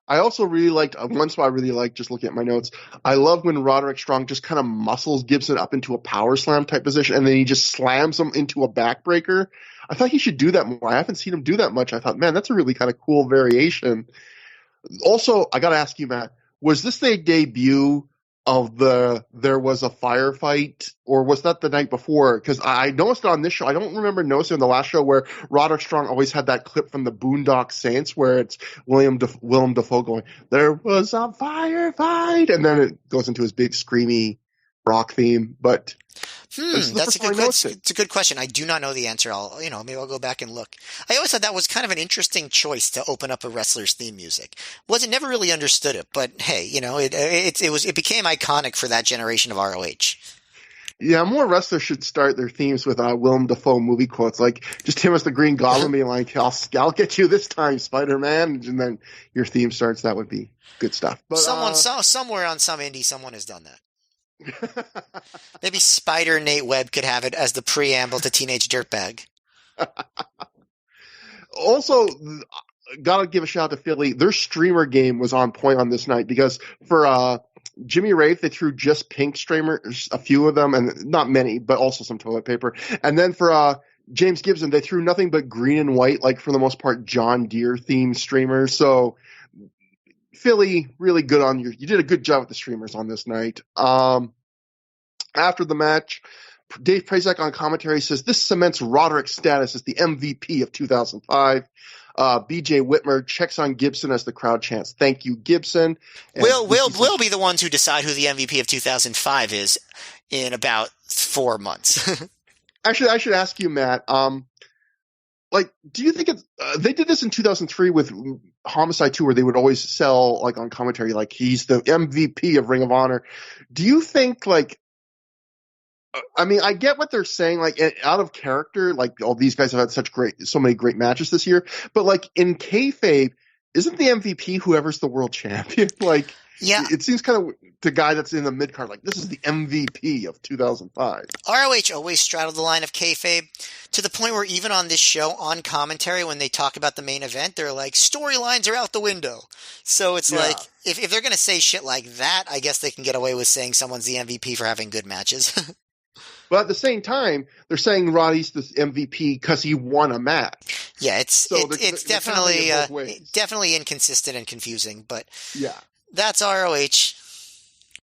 I also really liked one spot. I really liked just looking at my notes. I love when Roderick Strong just kind of muscles Gibson up into a power slam type position, and then he just slams him into a backbreaker. I thought he should do that more. I haven't seen him do that much. I thought, man, that's a really kind of cool variation. Also, I got to ask you, Matt, was this the debut of there was a firefight, or was that the night before? Because I noticed on this show, I don't remember noticing on the last show where Roderick Strong always had that clip from the Boondock Saints where it's Willem Dafoe going, "There was a firefight," and then it goes into his big screamy rock theme. But that's a good question. I do not know the answer. Maybe I'll go back and look. I always thought that was kind of an interesting choice to open up a wrestler's theme music. Never really understood it, but hey, it became iconic for that generation of ROH. Yeah, more wrestlers should start their themes with Willem Dafoe movie quotes, like just him as the Green Goblin being like, "I'll get you this time, Spider-Man," and then your theme starts. That would be good stuff. But somewhere on some indie, someone has done that. Maybe Spider Nate Webb could have it as the preamble to Teenage Dirtbag. Also, gotta give a shout out to Philly. Their streamer game was on point on this night because for Jimmy Wraith, they threw just pink streamers, a few of them, and not many, but also some toilet paper. And then for James Gibson, they threw nothing but green and white, like for the most part, John Deere themed streamers. So Philly, really good on you did a good job with the streamers on this night. After the match, Dave Prazak on commentary says this cements Roderick's status as the MVP of 2005. BJ Whitmer checks on Gibson as the crowd chants, "Thank you, Gibson." We'll be the ones who decide who the MVP of 2005 is in about 4 months. Actually, I should ask you, Matt. Do you think they did this in 2003 with Homicide 2, where they would always sell like on commentary, like he's the MVP of Ring of Honor. Do you think I mean, I get what they're saying, like out of character, like these guys have had so many great matches this year, but like in kayfabe, isn't the MVP whoever's the world champion? Yeah, it seems kind of the guy that's in the mid card, like this is the MVP of 2005. ROH always straddled the line of kayfabe to the point where even on this show, on commentary, when they talk about the main event, they're like, storylines are out the window. So it's like, if they're going to say shit like that, I guess they can get away with saying someone's the MVP for having good matches. But at the same time, they're saying Roddy's the MVP because he won a match. Yeah, it's definitely inconsistent and confusing, but yeah, that's ROH.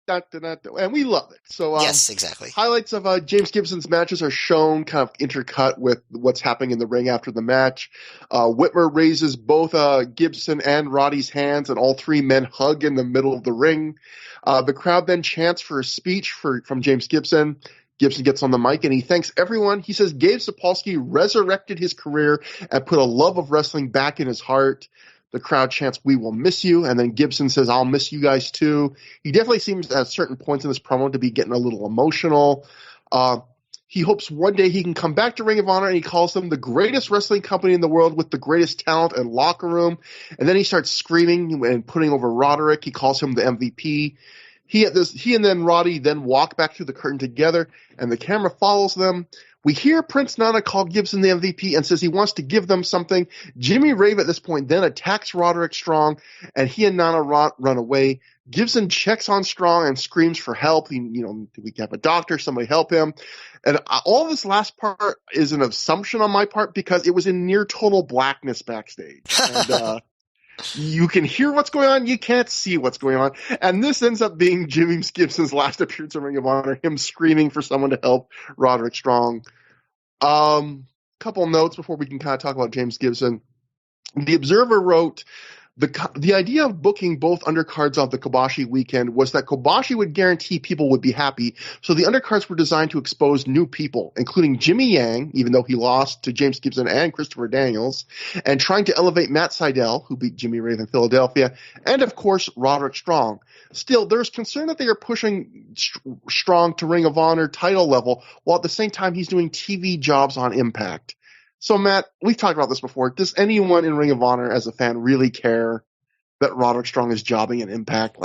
and we love it. So Yes, exactly. highlights of James Gibson's matches are shown, kind of intercut with what's happening in the ring after the match. Whitmer raises both Gibson and Roddy's hands, and all three men hug in the middle of the ring. The crowd then chants for a speech from James Gibson. Gibson gets on the mic and he thanks everyone. He says Gabe Sapolsky resurrected his career and put a love of wrestling back in his heart. The crowd chants, "We will miss you." And then Gibson says, "I'll miss you guys too." He definitely seems at certain points in this promo to be getting a little emotional. He hopes one day he can come back to Ring of Honor, and he calls them the greatest wrestling company in the world with the greatest talent and locker room. And then he starts screaming and putting over Roderick. He calls him the MVP. He and then Roddy then walk back through the curtain together, and the camera follows them. We hear Prince Nana call Gibson the MVP and says he wants to give them something. Jimmy Rave at this point then attacks Roderick Strong, and he and Nana run away. Gibson checks on Strong and screams for help. Do we have a doctor? Somebody help him. And all this last part is an assumption on my part because it was in near total blackness backstage. And you can hear what's going on. You can't see what's going on. And this ends up being Jimmy Gibson's last appearance in Ring of Honor, him screaming for someone to help Roderick Strong. Couple notes before we can kind of talk about James Gibson. The Observer wrote, the idea of booking both undercards of the Kobashi weekend was that Kobashi would guarantee people would be happy, so the undercards were designed to expose new people, including Jimmy Yang, even though he lost to James Gibson and Christopher Daniels, and trying to elevate Matt Sydal, who beat Jimmy Rave in Philadelphia, and of course Roderick Strong. Still, there's concern that they are pushing Strong to Ring of Honor title level, while at the same time he's doing TV jobs on Impact. So, Matt, we've talked about this before. Does anyone in Ring of Honor as a fan really care that Roderick Strong is jobbing at Impact?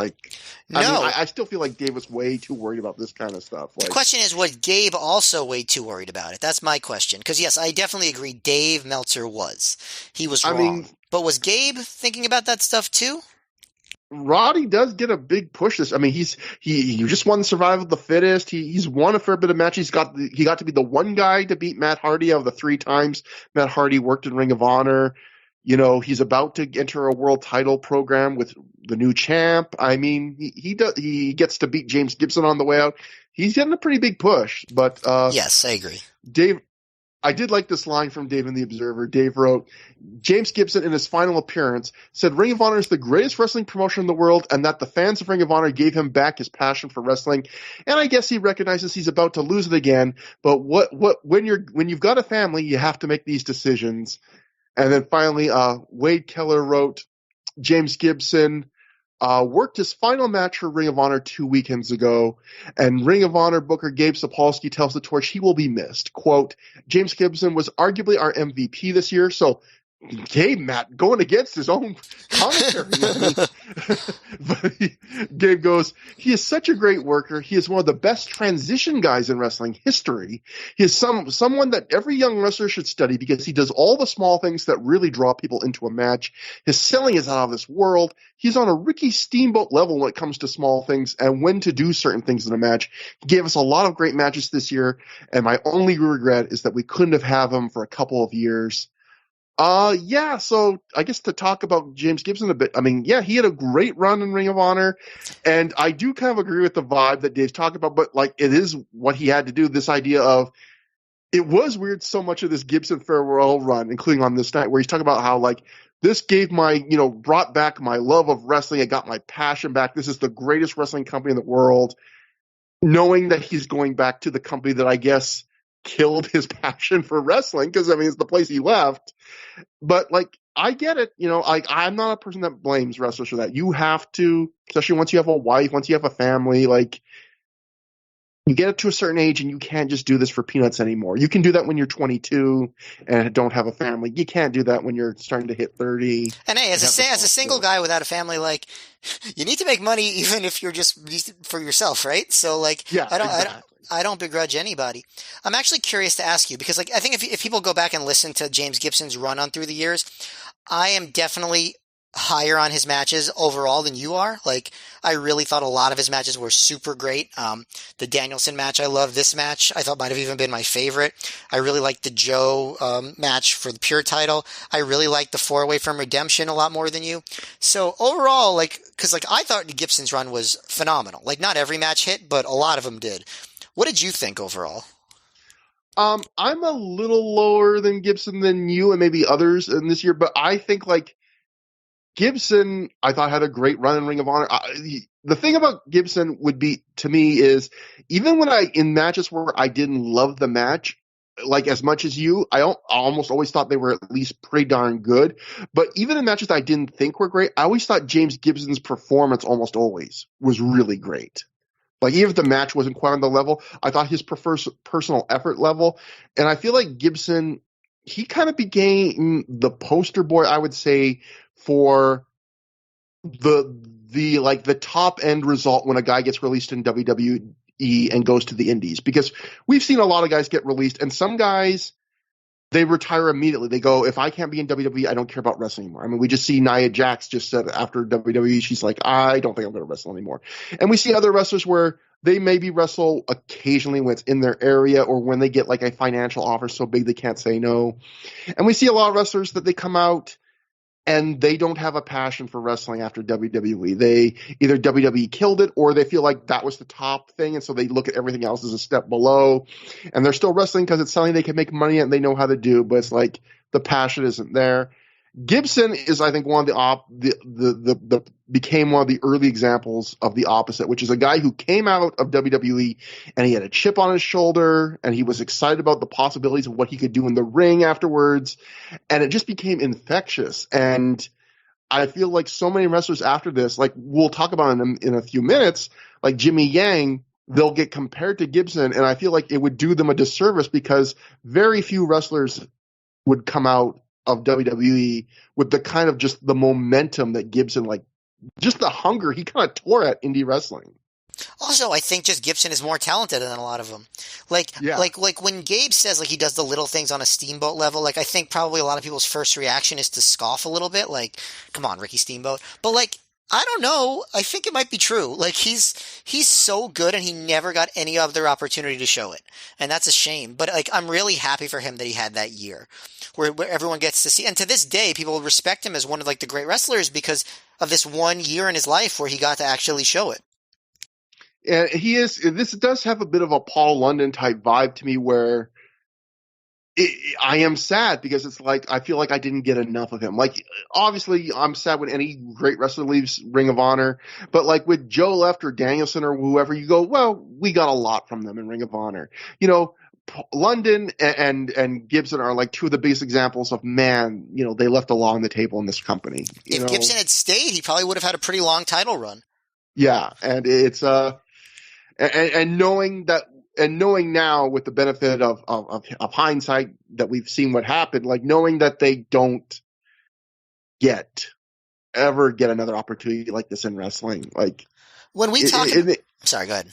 No. I still feel like Dave was way too worried about this kind of stuff. The question is, was Gabe also way too worried about it? That's my question. Because, yes, I definitely agree Dave Meltzer was. He was wrong. But was Gabe thinking about that stuff too? Roddy does get a big push. He just won Survival of the Fittest. He's won a fair bit of matches. He got to be the one guy to beat Matt Hardy out of the 3 times Matt Hardy worked in Ring of Honor. He's about to enter a world title program with the new champ. He gets to beat James Gibson on the way out. He's getting a pretty big push. But yes, I agree. Dave, I did like this line from Dave in the Observer. Dave wrote, James Gibson, in his final appearance, said Ring of Honor is the greatest wrestling promotion in the world and that the fans of Ring of Honor gave him back his passion for wrestling. And I guess he recognizes he's about to lose it again. But when you've got a family, you have to make these decisions. And then finally, Wade Keller wrote, James Gibson worked his final match for Ring of Honor 2 weekends ago, and Ring of Honor booker Gabe Sapolsky tells the Torch he will be missed. Quote, James Gibson was arguably our MVP this year, so Gabe, Matt, going against his own commentary. Gabe goes, he is such a great worker. He is one of the best transition guys in wrestling history. He is someone that every young wrestler should study because he does all the small things that really draw people into a match. His selling is out of this world. He's on a Ricky Steamboat level when it comes to small things and when to do certain things in a match. He gave us a lot of great matches this year, and my only regret is that we couldn't have him for a couple of years. So I guess to talk about James Gibson a bit, he had a great run in Ring of Honor, and I do kind of agree with the vibe that Dave's talking about, but it is what he had to do, this idea of, it was weird so much of this Gibson farewell run, including on this night, where he's talking about how, this gave brought back my love of wrestling, I got my passion back, this is the greatest wrestling company in the world, knowing that he's going back to the company that I guess killed his passion for wrestling, because it's the place he left. But I get it, I'm not a person that blames wrestlers for that. You have to, especially once you have a wife, once you have a family, you get it to a certain age and you can't just do this for peanuts anymore. You can do that when you're 22 and don't have a family. You can't do that when you're starting to hit 30. And hey, as a single guy without a family, you need to make money even if you're just for yourself, right? So I don't begrudge anybody. I'm actually curious to ask you because I think if people go back and listen to James Gibson's run on Through the Years, I am definitely higher on his matches overall than you are. Like, I really thought a lot of his matches were super great. The Danielson match, I love this match. I thought might have even been my favorite. I really liked the Joe match for the Pure title. I really liked the 4-way from Redemption a lot more than you. So overall, like, because like I thought Gibson's run was phenomenal. Like, not every match hit, but a lot of them did. What did you think overall? I'm a little lower than Gibson than you and maybe others in this year, but I think like Gibson, I thought had a great run in Ring of Honor. The thing about Gibson would be to me is even when in matches where I didn't love the match, like as much as you, I almost always thought they were at least pretty darn good. But even in matches that I didn't think were great, I always thought James Gibson's performance almost always was really great. Like, even if the match wasn't quite on the level, I thought his personal effort level. And I feel like Gibson, he kind of became the poster boy, I would say, for the top end result when a guy gets released in WWE and goes to the indies. Because we've seen a lot of guys get released, and some guys, they retire immediately. They go, if I can't be in WWE, I don't care about wrestling anymore. I mean, we just see Nia Jax just said after WWE, she's like, I don't think I'm going to wrestle anymore. And we see other wrestlers where they maybe wrestle occasionally when it's in their area or when they get like a financial offer so big they can't say no. And we see a lot of wrestlers that they come out and they don't have a passion for wrestling after WWE. They either WWE killed it or they feel like that was the top thing, and so they look at everything else as a step below. And they're still wrestling because it's something they can make money at and they know how to do, but it's like the passion isn't there. Gibson is, I think, one of became one of the early examples of the opposite, which is a guy who came out of WWE and he had a chip on his shoulder and he was excited about the possibilities of what he could do in the ring afterwards. And it just became infectious. And I feel like so many wrestlers after this, like we'll talk about in a few minutes, like Jimmy Yang, they'll get compared to Gibson. And I feel like it would do them a disservice because very few wrestlers would come out of WWE with the kind of just the momentum that Gibson, like just the hunger he kind of tore at indie wrestling. Also, I think just Gibson is more talented than a lot of them. Like, Yeah. like when Gabe says like he does the little things on a Steamboat level, like I think probably a lot of people's first reaction is to scoff a little bit, like, come on, Ricky Steamboat. But like, I don't know. I think it might be true. Like he's so good and he never got any other opportunity to show it. And that's a shame. But like I'm really happy for him that he had that year where everyone gets to see, and to this day people respect him as one of like the great wrestlers because of this 1 year in his life where he got to actually show it. And this does have a bit of a Paul London type vibe to me where I am sad because it's like I feel like I didn't get enough of him. Like, obviously, I'm sad when any great wrestler leaves Ring of Honor, but like with Joe left or Danielson or whoever, you go, well, we got a lot from them in Ring of Honor. You know, London and Gibson are like two of the biggest examples of, man, you know, they left a lot on the table in this company. If Gibson had stayed, he probably would have had a pretty long title run. Yeah, and it's and knowing that. And knowing now with the benefit of hindsight that we've seen what happened, like knowing that they don't ever get another opportunity like this in wrestling, like when we talk, sorry, go ahead.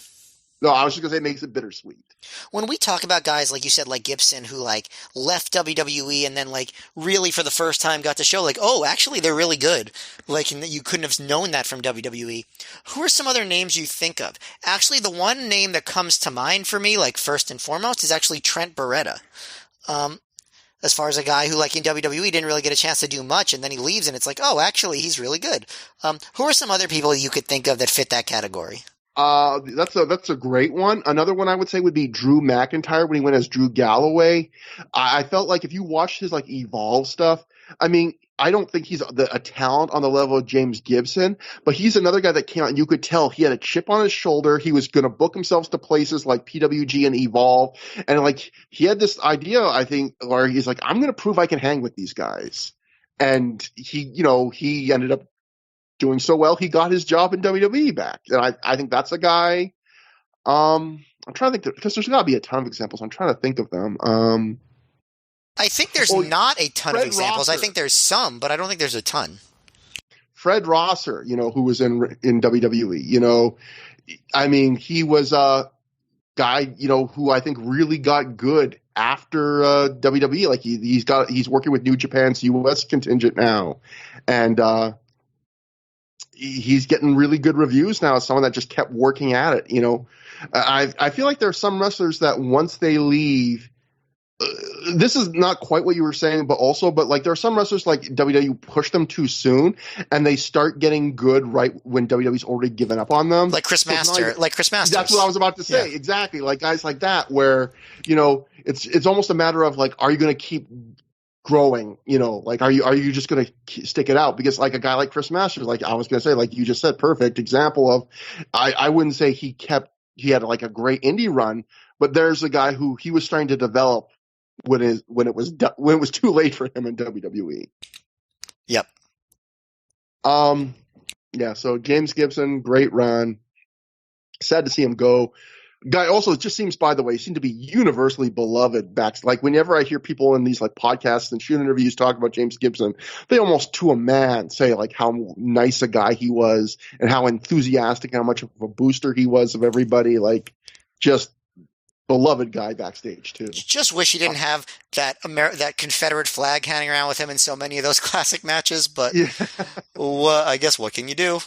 No, I was just gonna say it makes it bittersweet. When we talk about guys like you said, like Gibson, who like left WWE and then like really for the first time got to show like, oh, actually they're really good. Like, and you couldn't have known that from WWE. Who are some other names you think of? Actually, the one name that comes to mind for me, like first and foremost, is actually Trent Beretta. As far as a guy who like in WWE didn't really get a chance to do much and then he leaves and it's like, oh, actually he's really good. Who are some other people you could think of that fit that category? That's a great one. Another one I would say would be Drew McIntyre when he went as Drew Galloway. I felt like if you watch his like Evolve stuff, I mean, I don't think he's a talent on the level of James Gibson, but he's another guy that came out and you could tell he had a chip on his shoulder. He was going to book himself to places like PWG and Evolve. And like he had this idea, I think, where he's like, I'm going to prove I can hang with these guys. And he ended up doing so well, he got his job in WWE back. And I think that's a guy. I'm trying to think, because there's got to be a ton of examples. I'm trying to think of them. I think there's not a ton of examples. Rosser. I think there's some, but I don't think there's a ton. Fred Rosser, who was in WWE, I mean, he was a guy, who I think really got good after WWE. Like he's working with New Japan's US contingent now. And, he's getting really good reviews now as someone that just kept working at it. You know, I feel like there are some wrestlers that once they leave, this is not quite what you were saying, but like there are some wrestlers like WWE push them too soon and they start getting good right when WWE's already given up on them. Like Chris Masters. That's what I was about to say. Yeah. Exactly. Like guys like that where, you know, it's almost a matter of like, are you going to keep growing? You know, like, are you just going to stick it out? Because like a guy like Chris Masters, like I was going to say, like you just said, perfect example of, I wouldn't say he had like a great indie run, but there's a guy who he was trying to develop when it was too late for him in WWE. Yep. Yeah. So James Gibson, great run. Sad to see him go. Guy also just seems, by the way, seemed to be universally beloved back. Like whenever I hear people in these like podcasts and shoot interviews talk about James Gibson, they almost to a man say like how nice a guy he was and how enthusiastic, how much of a booster he was of everybody. Like just beloved guy backstage too. Just wish he didn't have that Confederate flag hanging around with him in so many of those classic matches, but yeah. I guess what can you do?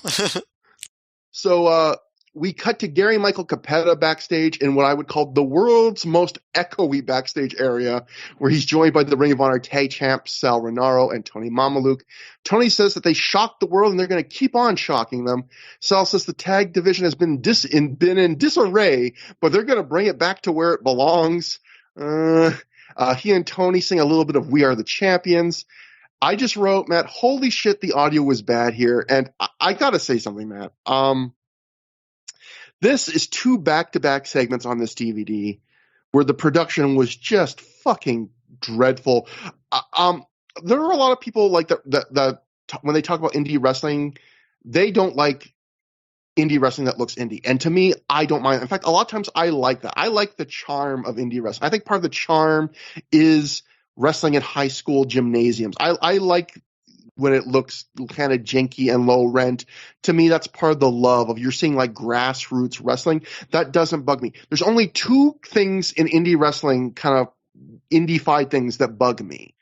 So we cut to Gary Michael Capetta backstage in what I would call the world's most echoey backstage area, where he's joined by the Ring of Honor tag champs Sal Rinauro and Tony Mamaluke. Tony says that they shocked the world and they're going to keep on shocking them. Sal says the tag division has been in disarray, but they're going to bring it back to where it belongs. He and Tony sing a little bit of We Are the Champions. I just wrote, Matt, holy shit, the audio was bad here. And I got to say something, Matt. This is 2 back-to-back segments on this DVD where the production was just fucking dreadful. There are a lot of people like that when they talk about indie wrestling, they don't like indie wrestling that looks indie. And to me, I don't mind. In fact, a lot of times I like that. I like the charm of indie wrestling. I think part of the charm is wrestling at high school gymnasiums. I like when it looks kind of janky and low rent. To me, that's part of the love of you're seeing like grassroots wrestling. That doesn't bug me. There's only 2 things in indie wrestling, kind of indie-fied things that bug me.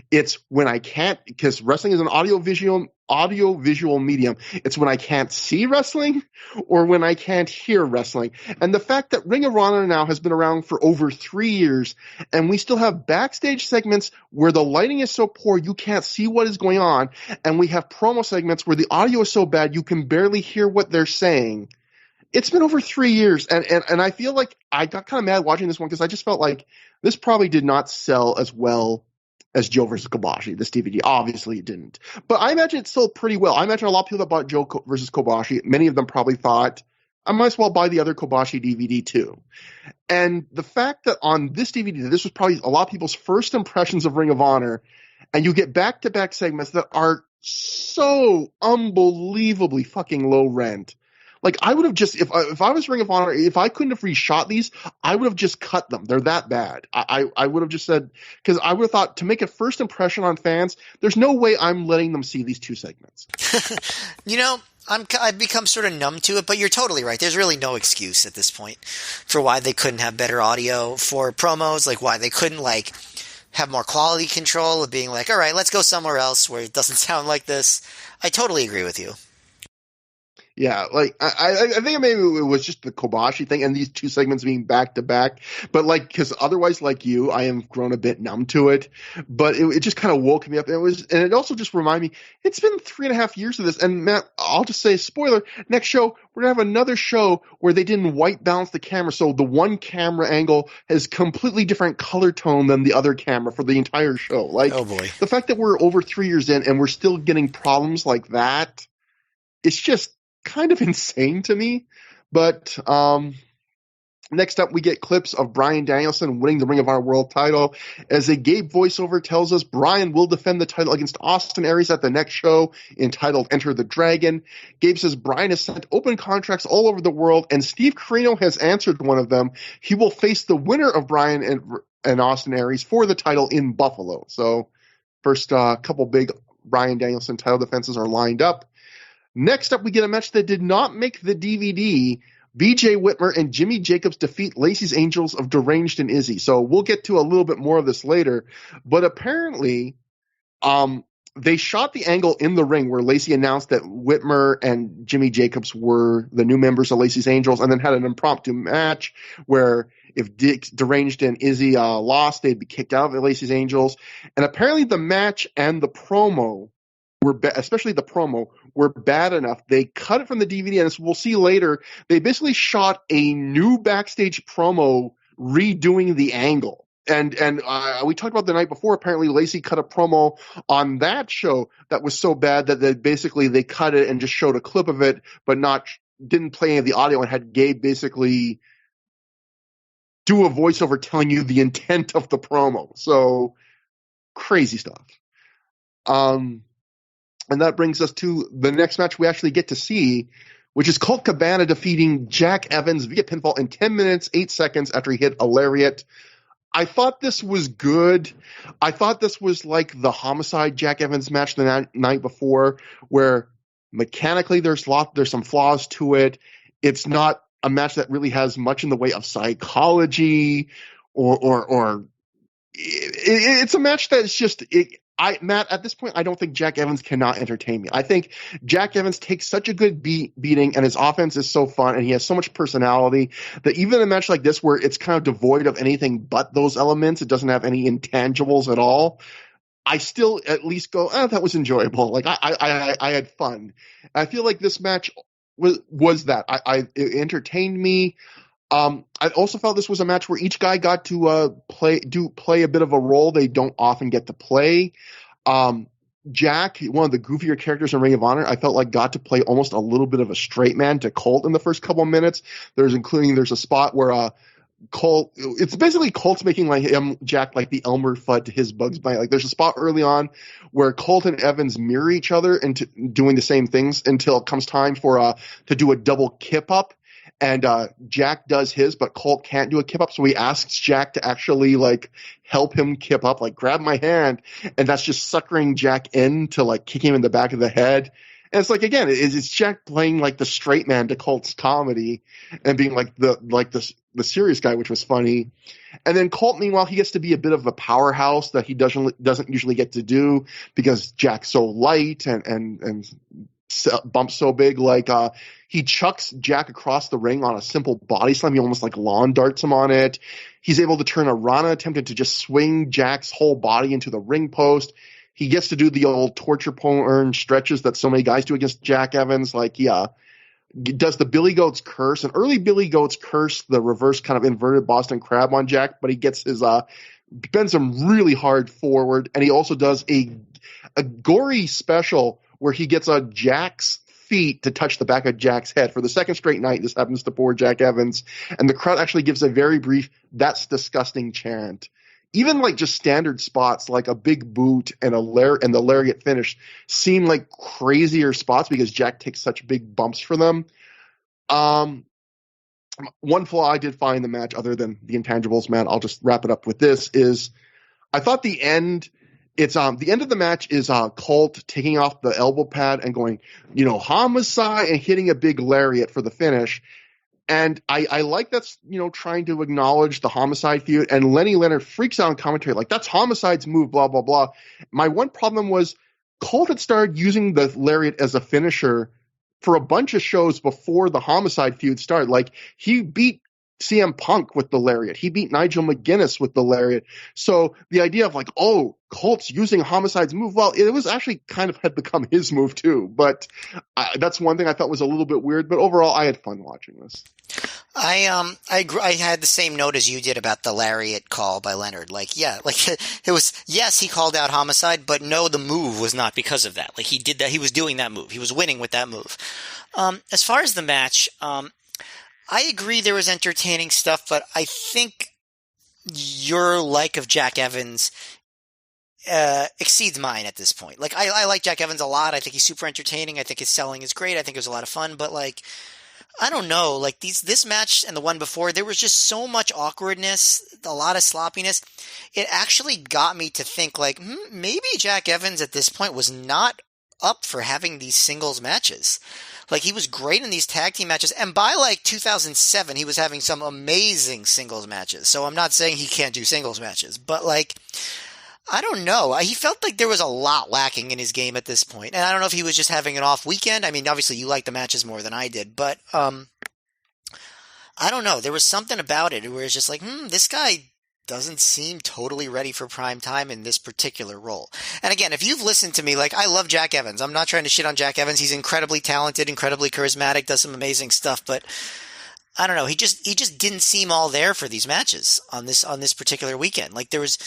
It's when I can't, because wrestling is an audio-visual medium. It's when I can't see wrestling or when I can't hear wrestling. And the fact that Ring of Honor now has been around for over 3 years and we still have backstage segments where the lighting is so poor you can't see what is going on, and we have promo segments where the audio is so bad you can barely hear what they're saying. It's been over 3 years, and I feel like I got kind of mad watching this one because I just felt like this probably did not sell as well as Joe versus Kobashi, this DVD. Obviously it didn't. But I imagine it sold pretty well. I imagine a lot of people that bought Joe versus Kobashi, many of them probably thought, I might as well buy the other Kobashi DVD too. And the fact that on this DVD, this was probably a lot of people's first impressions of Ring of Honor, and you get back-to-back segments that are so unbelievably fucking low rent. Like I would have just, if I was Ring of Honor, if I couldn't have reshot these, I would have just cut them. They're that bad. I would have just said, because I would have thought to make a first impression on fans, there's no way I'm letting them see these 2 segments. You know, I've become sort of numb to it, but you're totally right. There's really no excuse at this point for why they couldn't have better audio for promos, like why they couldn't like have more quality control of being like, all right, let's go somewhere else where it doesn't sound like this. I totally agree with you. Yeah, like I think maybe it was just the Kobashi thing and these 2 segments being back to back. But like, because otherwise, like you, I am grown a bit numb to it. But it just kind of woke me up. And it also just reminded me, it's been 3.5 years of this. And Matt, I'll just say, spoiler, next show we're gonna have another show where they didn't white balance the camera, so the one camera angle has completely different color tone than the other camera for the entire show. Like, oh boy, the fact that we're over 3 years in and we're still getting problems like that, it's just kind of insane to me. But next up we get clips of Bryan Danielson winning the Ring of Honor World title, as a Gabe voiceover tells us Bryan will defend the title against Austin Aries at the next show, entitled Enter the Dragon. Gabe says Bryan has sent open contracts all over the world and Steve Corino has answered one of them. He will face the winner of Bryan and Austin Aries for the title in Buffalo. So first couple big Bryan Danielson title defenses are lined up. Next up, we get a match that did not make the DVD. BJ Whitmer and Jimmy Jacobs defeat Lacey's Angels of Deranged and Izzy. So we'll get to a little bit more of this later. But apparently, they shot the angle in the ring where Lacey announced that Whitmer and Jimmy Jacobs were the new members of Lacey's Angels, and then had an impromptu match where if Dick Deranged and Izzy lost, they'd be kicked out of Lacey's Angels. And apparently the match and the promo were, especially the promo, were bad enough. They cut it from the DVD, and as we'll see later, they basically shot a new backstage promo redoing the angle. And we talked about the night before, apparently Lacey cut a promo on that show that was so bad that they cut it and just showed a clip of it, but didn't play any of the audio, and had Gabe basically do a voiceover telling you the intent of the promo. So crazy stuff. And that brings us to the next match we actually get to see, which is Colt Cabana defeating Jack Evans via pinfall in 10 minutes, 8 seconds after he hit a lariat. I thought this was good. I thought this was like the Homicide Jack Evans match the night before, where mechanically there's some flaws to it. It's not a match that really has much in the way of psychology, or it's a match that's just Matt, at this point, I don't think Jack Evans cannot entertain me. I think Jack Evans takes such a good beating, and his offense is so fun, and he has so much personality that even in a match like this where it's kind of devoid of anything but those elements, it doesn't have any intangibles at all, I still at least go, that was enjoyable. Like I had fun. I feel like this match was that. It entertained me. I also felt this was a match where each guy got to play a bit of a role they don't often get to play. Jack, one of the goofier characters in Ring of Honor, I felt like got to play almost a little bit of a straight man to Colt in the first couple of minutes. There's a spot where Colt, it's basically Colt's making like Jack like the Elmer Fudd to his Bugs Bunny. Like there's a spot early on where Colt and Evans mirror each other into doing the same things until it comes time for to do a double kip up. And Jack does his, but Colt can't do a kip up, so he asks Jack to actually like help him kip up, like grab my hand, and that's just suckering Jack in to like kick him in the back of the head. And it's like, again, it's Jack playing like the straight man to Colt's comedy and being like the serious guy, which was funny. And then Colt, meanwhile, he gets to be a bit of a powerhouse that he doesn't usually get to do because Jack's so light and bumps so big. Like he chucks Jack across the ring on a simple body slam. He almost like lawn darts him on it. He's able to turn a Rana, attempted to just swing Jack's whole body into the ring post. He gets to do the old torture porn stretches that so many guys do against Jack Evans. Like, does the Billy Goat's curse, an early Billy Goat's curse, the reverse kind of inverted Boston Crab on Jack, but he gets his bends him really hard forward, and he also does a gory special where he gets Jack's feet to touch the back of Jack's head. For the second straight night, this happens to poor Jack Evans, and the crowd actually gives a very brief "that's disgusting" chant. Even like just standard spots like a big boot and the lariat finish seem like crazier spots because Jack takes such big bumps for them. One flaw I did find in the match, other than the intangibles, man, I'll just wrap it up with this, is I thought the end of the match is Colt taking off the elbow pad and going, homicide, and hitting a big lariat for the finish. And I like that's, trying to acknowledge the Homicide feud. And Lenny Leonard freaks out on commentary, like, that's Homicide's move, blah, blah, blah. My one problem was Colt had started using the lariat as a finisher for a bunch of shows before the Homicide feud started. Like, he beat CM Punk with the lariat. He beat Nigel McGuinness with the lariat. So the idea of like, Colt's using Homicide's move, well, it was actually kind of had become his move too. But that's one thing I thought was a little bit weird. But overall, I had fun watching this. I agree. I had the same note as you did about the lariat call by Leonard. Like, yeah, like it was, yes, he called out Homicide, but no, the move was not because of that. Like, he did that. He was doing that move. He was winning with that move. As far as the match, I agree there was entertaining stuff, but I think your like of Jack Evans exceeds mine at this point. Like, I like Jack Evans a lot. I think he's super entertaining. I think his selling is great. I think it was a lot of fun, but like, I don't know, like this match and the one before, there was just so much awkwardness, a lot of sloppiness. It actually got me to think like, maybe Jack Evans at this point was not up for having these singles matches. Like, he was great in these tag team matches, and by like 2007, he was having some amazing singles matches. So I'm not saying he can't do singles matches, but like, I don't know. He felt like there was a lot lacking in his game at this point. And I don't know if he was just having an off weekend. I mean, obviously you like the matches more than I did, but I don't know. There was something about it where it's just like, this guy doesn't seem totally ready for prime time in this particular role. And again, if you've listened to me, like, I love Jack Evans. I'm not trying to shit on Jack Evans. He's incredibly talented, incredibly charismatic, does some amazing stuff, but I don't know. He just didn't seem all there for these matches on this particular weekend. Like, there was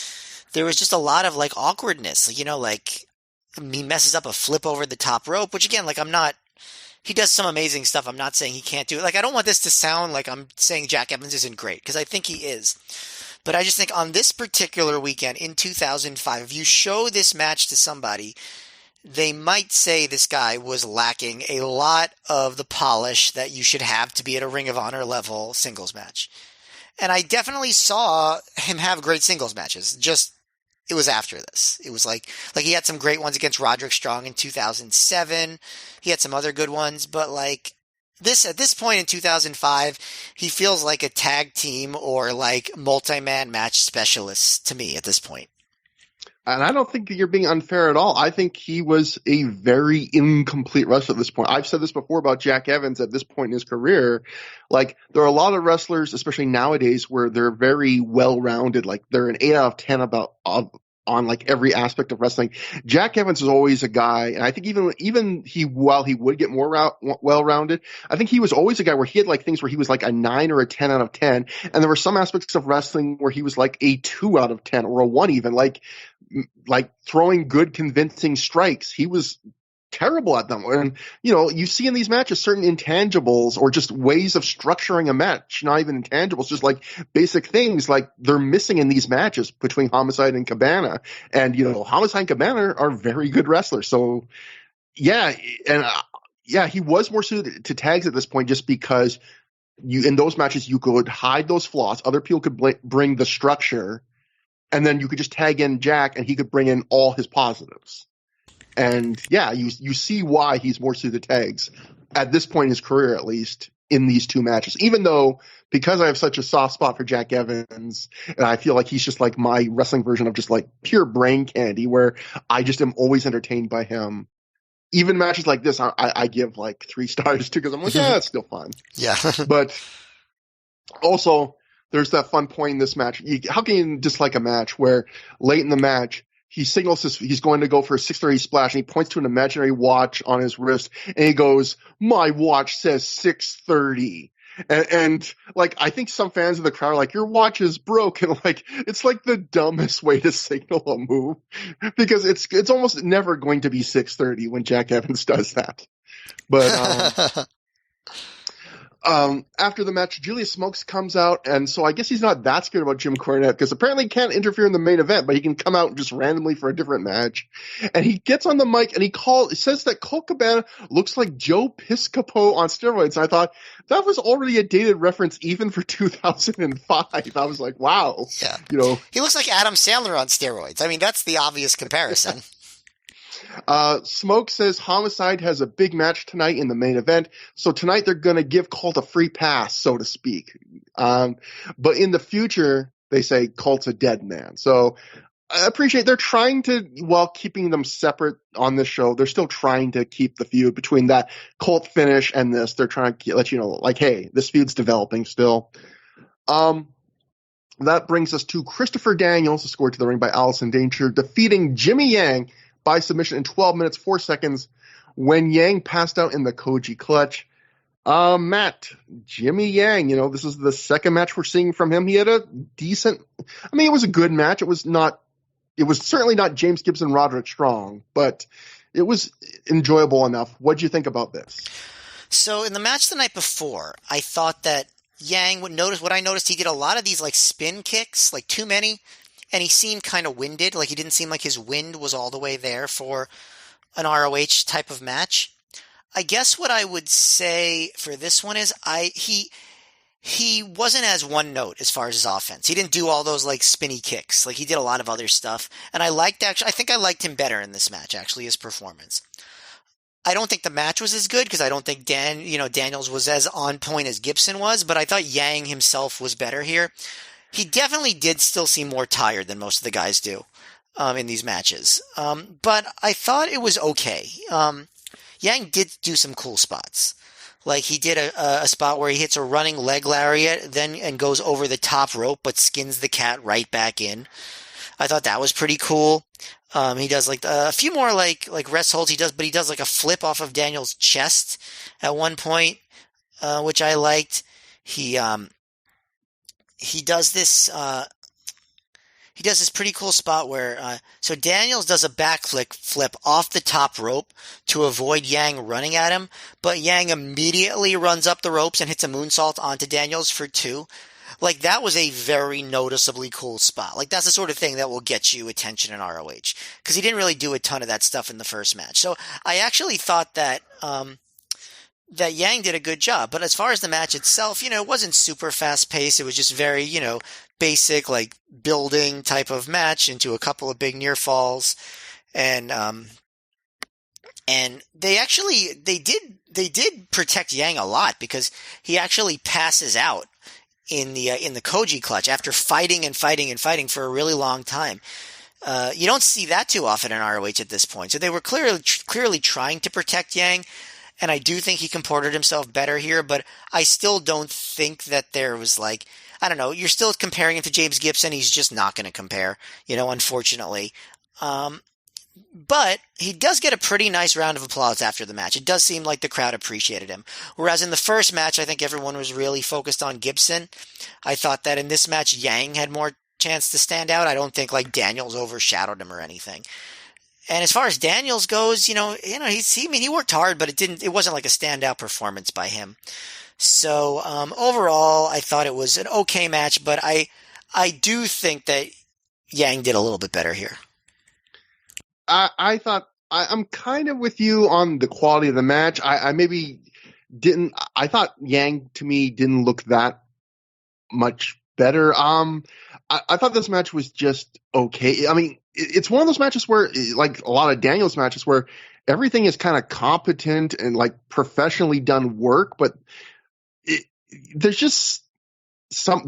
just a lot of like awkwardness, like he messes up a flip over the top rope, which again, like he does some amazing stuff. I'm not saying he can't do it. Like, I don't want this to sound like I'm saying Jack Evans isn't great, because I think he is. But I just think on this particular weekend in 2005, if you show this match to somebody, they might say this guy was lacking a lot of the polish that you should have to be at a Ring of Honor level singles match. And I definitely saw him have great singles matches. Just, it was after this. It was like he had some great ones against Roderick Strong in 2007. He had some other good ones, but like at this point in 2005, he feels like a tag team or like multi-man match specialist to me at this point. And I don't think that you're being unfair at all. I think he was a very incomplete wrestler at this point. I've said this before about Jack Evans at this point in his career. Like, there are a lot of wrestlers, especially nowadays, where they're very well-rounded. Like, they're an 8 out of 10 on like every aspect of wrestling. Jack Evans is always a guy, and I think even while he would get more well-rounded, I think he was always a guy where he had like things where he was like a 9 or a 10 out of 10, and there were some aspects of wrestling where he was like a 2 out of 10 or a 1 even, like throwing good convincing strikes. He was terrible at them. And, you see in these matches certain intangibles or just ways of structuring a match, not even intangibles, just like basic things like they're missing in these matches between Homicide and Cabana. And, Homicide and Cabana are very good wrestlers. So, yeah. And, he was more suited to tags at this point just because in those matches, you could hide those flaws. Other people could bring the structure, and then you could just tag in Jack and he could bring in all his positives. And yeah, you see why he's more suited to tags at this point in his career, at least in these two matches, even though because I have such a soft spot for Jack Evans and I feel like he's just like my wrestling version of just like pure brain candy where I just am always entertained by him. Even matches like this, I give like 3 stars to because I'm like, yeah, it's still fun. Yeah. But also, there's that fun point in this match. How can you dislike a match where late in the match, he signals he's going to go for a 6:30 splash, and he points to an imaginary watch on his wrist, and he goes, "My watch says 6:30." And like, I think some fans of the crowd are like, "Your watch is broken." Like, it's like the dumbest way to signal a move because it's almost never going to be 6:30 when Jack Evans does that. But after the match, Julius Smokes comes out, and so I guess he's not that scared about Jim Cornette because apparently he can't interfere in the main event, but he can come out just randomly for a different match. And he gets on the mic and he says that Colt Cabana looks like Joe Piscopo on steroids. And I thought that was already a dated reference even for 2005. I was like, wow. Yeah. He looks like Adam Sandler on steroids. I mean, that's the obvious comparison. Smoke says Homicide has a big match tonight in the main event, so tonight they're going to give Colt a free pass, so to speak. But in the future, they say Colt's a dead man. So I appreciate they're trying to, while keeping them separate on this show, they're still trying to keep the feud between that Colt finish and this. They're trying to let you know, like, hey, this feud's developing still. That brings us to Christopher Daniels, escorted to the ring by Allison Danger, defeating Jimmy Yang by submission in 12 minutes, 4 seconds when Yang passed out in the Koji clutch. Matt, Jimmy Yang, this is the second match we're seeing from him. He had a decent, it was a good match. It was certainly not James Gibson, Roderick Strong, but it was enjoyable enough. What'd you think about this? So in the match the night before, I thought that Yang what I noticed, he did a lot of these like spin kicks, like too many. And he seemed kind of winded, like he didn't seem like his wind was all the way there for an ROH type of match. I guess what I would say for this one is he wasn't as one note as far as his offense. He didn't do all those like spinny kicks. Like he did a lot of other stuff. And I think I liked him better in this match, actually, his performance. I don't think the match was as good because I don't think Daniels was as on point as Gibson was, but I thought Yang himself was better here. He definitely did still seem more tired than most of the guys do. in these matches. But I thought it was okay. Yang did do some cool spots. Like he did a spot where he hits a running leg lariat and goes over the top rope but skins the cat right back in. I thought that was pretty cool. He does like a few more like rest holds but he does like a flip off of Daniel's chest at one point, which I liked. He does this pretty cool spot where so Daniels does a flip off the top rope to avoid Yang running at him, but Yang immediately runs up the ropes and hits a moonsault onto Daniels for 2. Like, that was a very noticeably cool spot. Like, that's the sort of thing that will get you attention in ROH. Because he didn't really do a ton of that stuff in the first match. So, I actually thought that that Yang did a good job. But as far as the match itself, it wasn't super fast-paced. It was just very, basic, like, building type of match into a couple of big near falls. And they did protect Yang a lot because he actually passes out in the Koji clutch after fighting for a really long time. You don't see that too often in ROH at this point. So they were clearly trying to protect Yang, and I do think he comported himself better here, but I still don't think that there was I don't know, you're still comparing him to James Gibson. He's just not going to compare, unfortunately. But he does get a pretty nice round of applause after the match. It does seem like the crowd appreciated him. Whereas in the first match, I think everyone was really focused on Gibson. I thought that in this match, Yang had more chance to stand out. I don't think Daniels overshadowed him or anything. And as far as Daniels goes, he worked hard, but it wasn't like a standout performance by him. So overall, I thought it was an okay match, but I do think that Yang did a little bit better here. I thought I'm kind of with you on the quality of the match. I maybe didn't. I thought Yang to me didn't look that much better. I thought this match was just okay. I mean, it's one of those matches where, like a lot of Daniels matches, where everything is kind of competent and professionally done work, but there's just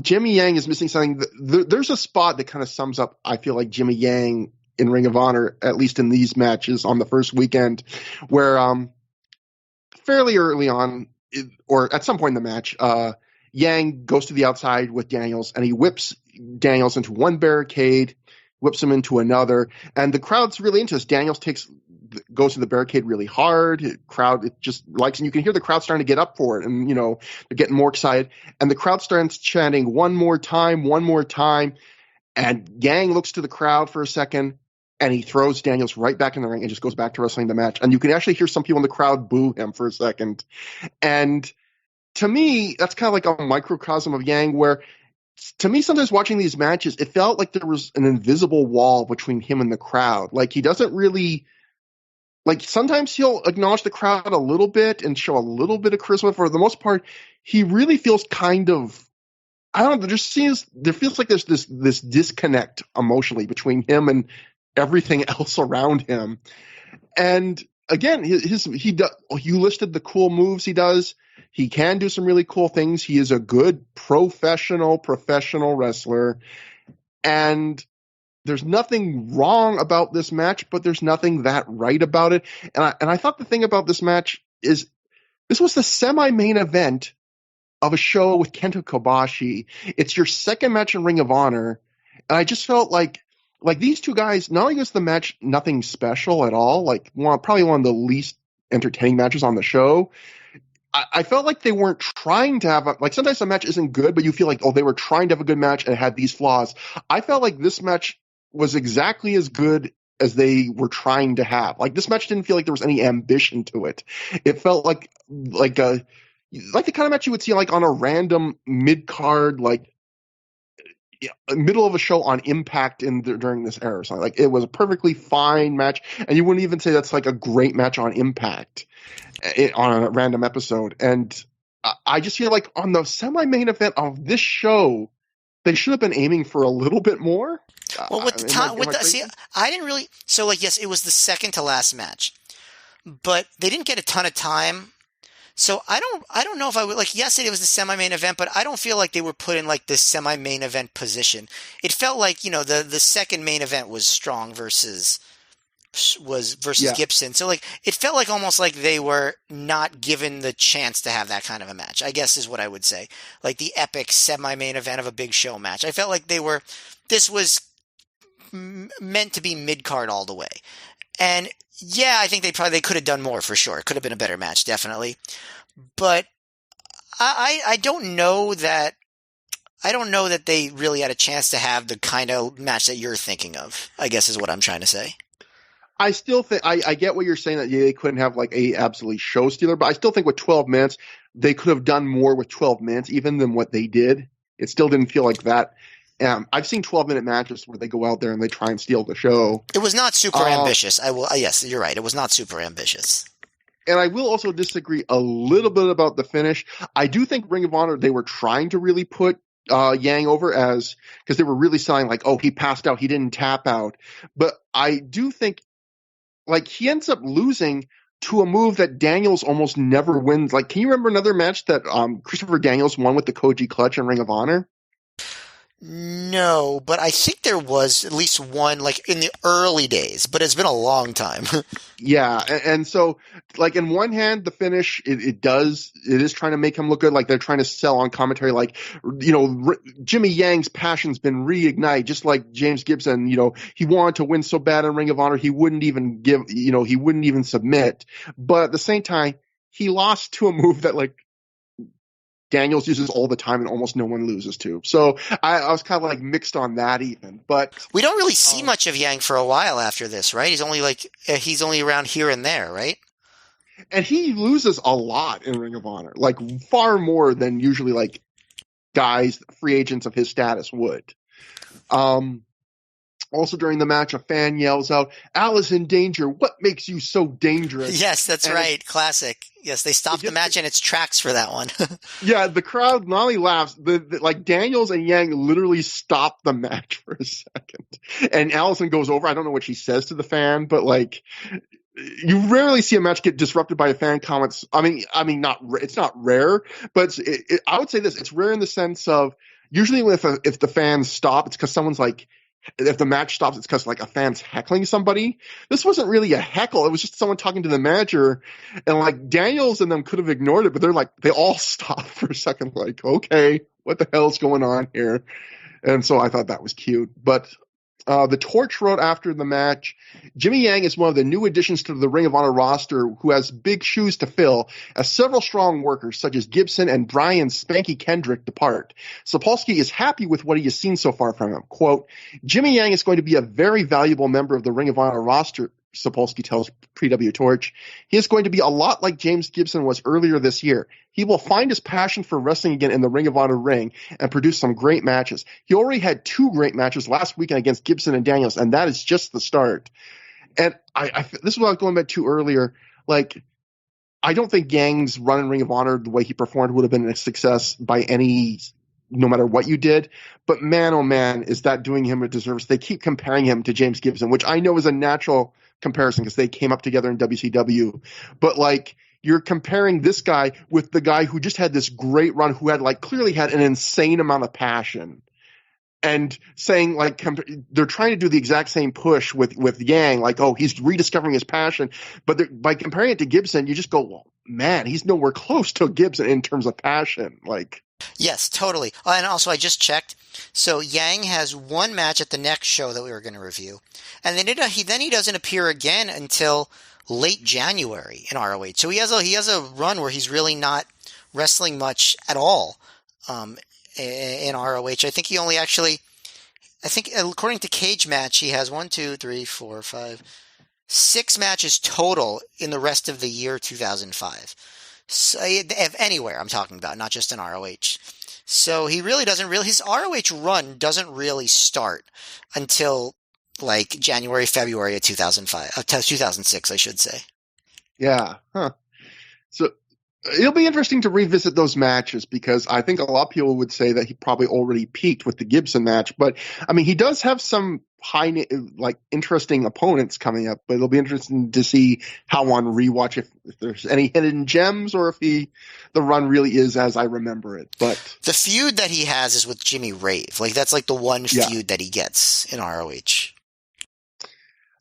Jimmy Yang is missing something. There's a spot that kind of sums up, I feel like, Jimmy Yang in Ring of Honor, at least in these matches on the first weekend, where fairly early on, or at some point in the match, Yang goes to the outside with Daniels, and he whips Daniels into one barricade, whips him into another, and the crowd's really into this. Daniels goes to the barricade really hard. It just likes, and you can hear the crowd starting to get up for it, and they're getting more excited, and the crowd starts chanting one more time, and Yang looks to the crowd for a second, and he throws Daniels right back in the ring and just goes back to wrestling the match. And you can actually hear some people in the crowd boo him for a second. And to me, that's kind of like a microcosm of Yang, where to me, sometimes watching these matches, it felt like there was an invisible wall between him and the crowd. Like, he doesn't really, sometimes he'll acknowledge the crowd a little bit and show a little bit of charisma. For the most part, he really feels kind of, I don't know, there feels like there's this disconnect emotionally between him and everything else around him. And again, you listed the cool moves he does. He can do some really cool things. He is a good professional wrestler. And there's nothing wrong about this match, but there's nothing that right about it. And I thought the thing about this match is this was the semi-main event of a show with Kenta Kobashi. It's your second match in Ring of Honor. And I just felt like these two guys, not only was the match nothing special at all, probably one of the least entertaining matches on the show, I felt like they weren't trying to have sometimes a match isn't good, but you feel like, they were trying to have a good match and it had these flaws. I felt like this match was exactly as good as they were trying to have. This match didn't feel like there was any ambition to it. It felt like the kind of match you would see on a random mid-card, middle of a show on Impact during this era. So it was a perfectly fine match, and you wouldn't even say that's a great match on Impact on a random episode. And I just feel like on the semi-main event of this show, they should have been aiming for a little bit more. Well, I didn't really. So yes, it was the second to last match, but they didn't get a ton of time. So I don't know if I would like, yes, it was the semi-main event, but I don't feel like they were put in like this semi-main event position. It felt like, the second main event was Strong versus Yeah. Gibson. So like it felt like almost like they were not given the chance to have that kind of a match, I guess is what I would say. Like the epic semi-main event of a big show match. I felt like this was meant to be mid-card all the way. And yeah, I think they could have done more for sure. It could have been a better match, definitely. But I don't know that they really had a chance to have the kind of match that you're thinking of, I guess is what I'm trying to say. I still think I get what you're saying that they couldn't have like a absolutely show stealer, but I still think with 12 minutes they could have done more with 12 minutes even than what they did. It still didn't feel like that. I've seen 12-minute matches where they go out there and they try and steal the show. It was not super ambitious. Yes, you're right. It was not super ambitious. And I will also disagree a little bit about the finish. I do think Ring of Honor, they were trying to really put Yang over because they were really selling like, oh, he passed out, he didn't tap out. But I do think like he ends up losing to a move that Daniels almost never wins. Like, can you remember another match that Christopher Daniels won with the Koji Clutch in Ring of Honor? No, but I think there was at least one like in the early days, but it's been a long time. Yeah, and so like in one hand, the finish it is trying to make him look good. Like they're trying to sell on commentary, like Jimmy Yang's passion's been reignited, just like James Gibson. He wanted to win so bad in Ring of Honor, he wouldn't even submit. But at the same time, he lost to a move that like Daniels uses all the time and almost no one loses to. So I was kind of like mixed on that even. But we don't really see much of Yang for a while after this, right? He's only around here and there, right? And he loses a lot in Ring of Honor, like far more than usually like guys, free agents of his status would. Also during the match, a fan yells out, "Al is in danger. What makes you so dangerous?" Yes, that's right. Classic. Yes, they stopped the match in its tracks for that one. Yeah, the crowd not only laughs, like Daniels and Yang literally stop the match for a second. And Allison goes over. I don't know what she says to the fan, but like you rarely see a match get disrupted by a fan comments. I mean, it's not rare, but I would say this: it's rare in the sense of usually if the fans stop, it's because someone's like. If the match stops, it's because like a fan's heckling somebody. This wasn't really a heckle. It was just someone talking to the manager, and like Daniels and them could have ignored it, but they all stopped for a second, like, okay, what the hell's going on here? And so I thought that was cute. But the Torch wrote after the match, Jimmy Yang is one of the new additions to the Ring of Honor roster who has big shoes to fill as several strong workers such as Gibson and Brian Spanky Kendrick depart. Sapolsky is happy with what he has seen so far from him. Quote, Jimmy Yang is going to be a very valuable member of the Ring of Honor roster, Sapolsky tells PW Torch. He is going to be a lot like James Gibson was earlier this year. He will find his passion for wrestling again in the Ring of Honor ring and produce some great matches. He already had 2 great matches last weekend against Gibson and Daniels, and that is just the start. And this is what I was going back to earlier. Like, I don't think Yang's run in Ring of Honor, the way he performed, would have been a success no matter what you did. But man, oh man, is that doing him a disservice. They keep comparing him to James Gibson, which I know is a natural comparison because they came up together in WCW. But like, you're comparing this guy with the guy who just had this great run, who had like clearly had an insane amount of passion, and saying like they're trying to do the exact same push with Yang, like, oh, he's rediscovering his passion. But by comparing it to Gibson, you just go, well, man, he's nowhere close to Gibson in terms of passion. Like, yes, totally. And also, I just checked. So Yang has 1 match at the next show that we were going to review, and then he doesn't appear again until late January in ROH. So he has a run where he's really not wrestling much at all in ROH. I think he only actually, according to Cage Match, he has 1, 2, 3, 4, 5, 6 matches total in the rest of the year 2005. So, if anywhere I'm talking about, not just in ROH. So he really his ROH run doesn't really start until like January, February of 2006, I should say. Yeah. Huh. So It'll be interesting to revisit those matches because I think a lot of people would say that he probably already peaked with the Gibson match. But I mean, he does have some interesting opponents coming up. But it'll be interesting to see how on rewatch if there's any hidden gems or if the run really is as I remember it. But the feud that he has is with Jimmy Rave. Like that's like the one feud that he gets in ROH.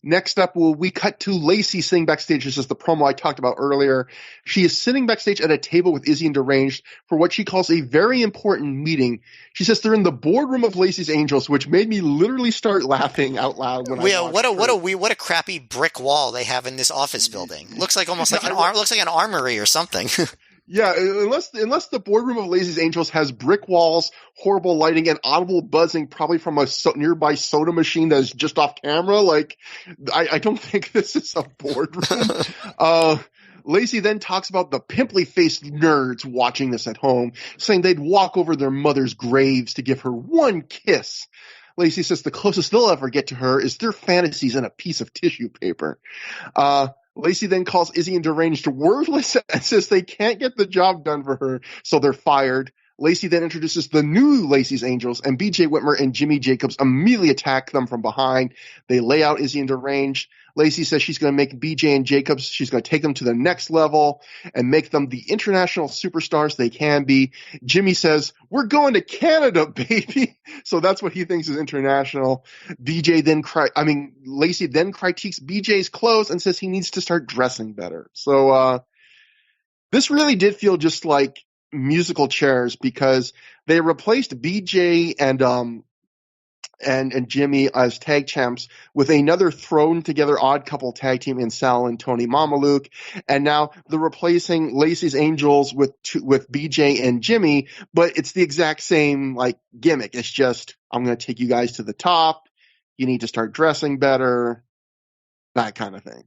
Next up, we cut to Lacey sitting backstage. This is the promo I talked about earlier. She is sitting backstage at a table with Izzy and Deranged for what she calls a very important meeting. She says they're in the boardroom of Lacey's Angels, which made me literally start laughing out loud when I watched what a crappy brick wall they have in this office building. Looks like almost like an armory or something. Yeah, unless the boardroom of Lacey's Angels has brick walls, horrible lighting, and audible buzzing, probably from a nearby soda machine that is just off camera. Like, I don't think this is a boardroom. Lacey then talks about the pimply-faced nerds watching this at home, saying they'd walk over their mother's graves to give her one kiss. Lacey says the closest they'll ever get to her is their fantasies in a piece of tissue paper. Lacey then calls Izzy and Deranged wordless and says they can't get the job done for her, so they're fired. Lacey then introduces the new Lacey's Angels, and BJ Whitmer and Jimmy Jacobs immediately attack them from behind. They lay out Izzy and Deranged. Lacey says she's going to make BJ and Jacobs, she's going to take them to the next level and make them the international superstars they can be. Jimmy says, we're going to Canada, baby. So that's what he thinks is international. Lacey then critiques BJ's clothes and says he needs to start dressing better. So this really did feel just like musical chairs because they replaced BJ and Jimmy as tag champs with another thrown together odd couple tag team in Sal and Tony Mamaluke. And now they're replacing Lacey's Angels with BJ and Jimmy, but it's the exact same like gimmick. It's just, I'm going to take you guys to the top. You need to start dressing better, that kind of thing.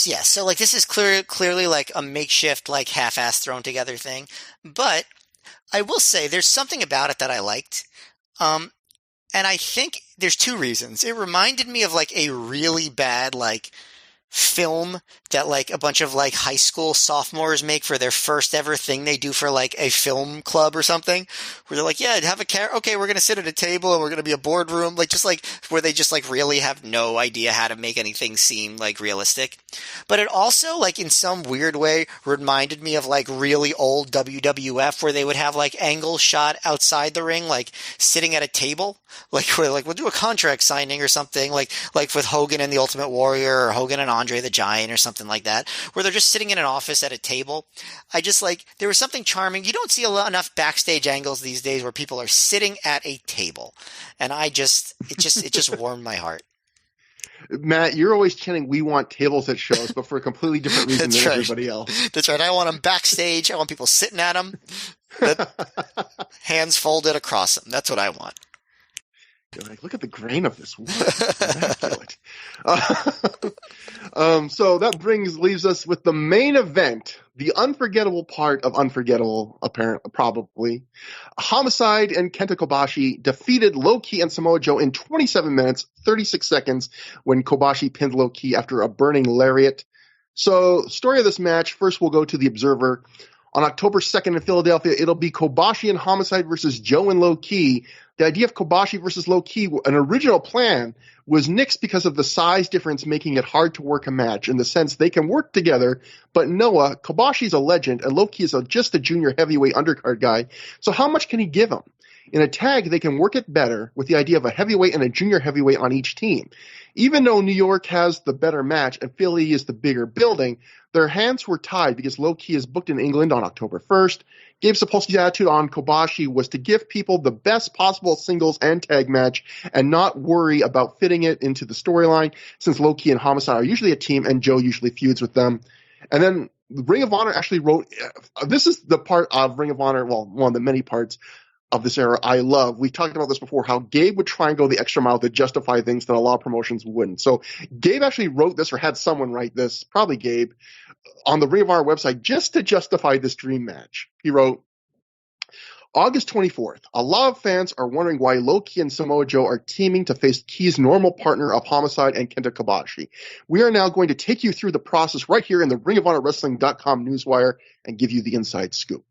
Yeah, so like this is clearly like a makeshift, like half-ass thrown together thing. But I will say there's something about it that I liked. And I think there's two reasons. It reminded me of like a really bad like film that like a bunch of like high school sophomores make for their first ever thing they do for like a film club or something, where they're like, yeah, have a okay, we're going to sit at a table and we're going to be a boardroom, like just like where they just like really have no idea how to make anything seem like realistic. But it also like in some weird way reminded me of like really old WWF where they would have like angle shot outside the ring, like sitting at a table, like where like we'll do a contract signing or something, like with Hogan and the Ultimate Warrior or Hogan and Andre the Giant or something like that, where they're just sitting in an office at a table. I just like, there was something charming. You don't see enough backstage angles these days where people are sitting at a table. And it just warmed my heart. Matt, you're always chanting, we want tables at shows, but for a completely different reason than everybody else. That's right. I want them backstage. I want people sitting at them, hands folded across them. That's what I want. You're like, look at the grain of this wood. Immaculate. So that leaves us with the main event, the unforgettable part of Unforgettable, probably. Homicide and Kenta Kobashi defeated Low-Ki and Samoa Joe in 27 minutes, 36 seconds when Kobashi pinned Low-Ki after a burning lariat. So, story of this match, first we'll go to the Observer. On October 2nd in Philadelphia, it'll be Kobashi and Homicide versus Joe and Low-Ki. The idea of Kobashi versus Low-Ki, an original plan, was nixed because of the size difference making it hard to work a match, in the sense they can work together, but Noah, Kobashi's a legend, and Low-Ki is just a junior heavyweight undercard guy, so how much can he give him? In a tag, they can work it better with the idea of a heavyweight and a junior heavyweight on each team. Even though New York has the better match and Philly is the bigger building, their hands were tied because Low-Ki is booked in England on October 1st. Gabe Sapolsky's attitude on Kobashi was to give people the best possible singles and tag match and not worry about fitting it into the storyline, since Low-Ki and Homicide are usually a team and Joe usually feuds with them. And then Ring of Honor actually wrote, this is the part of Ring of Honor, well, one of the many parts of this era I love. We've talked about this before, how Gabe would try and go the extra mile to justify things that a lot of promotions wouldn't. So Gabe actually wrote this, or had someone write this, probably Gabe, on the Ring of Honor website just to justify this dream match. He wrote, August 24th. A lot of fans are wondering why Low-Ki and Samoa Joe are teaming to face Ki's normal partner of Homicide and Kenta Kobashi. We are now going to take you through the process right here in the Ring of Honor Wrestling.com newswire and give you the inside scoop.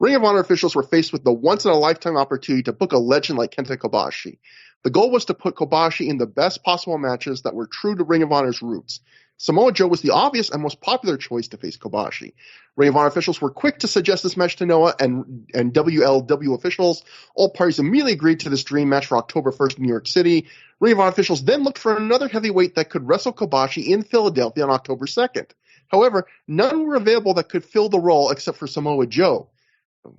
Ring of Honor officials were faced with the once-in-a-lifetime opportunity to book a legend like Kenta Kobashi. The goal was to put Kobashi in the best possible matches that were true to Ring of Honor's roots. Samoa Joe was the obvious and most popular choice to face Kobashi. Ring of Honor officials were quick to suggest this match to Noah and WLW officials. All parties immediately agreed to this dream match for October 1st in New York City. Ring of Honor officials then looked for another heavyweight that could wrestle Kobashi in Philadelphia on October 2nd. However, none were available that could fill the role except for Samoa Joe.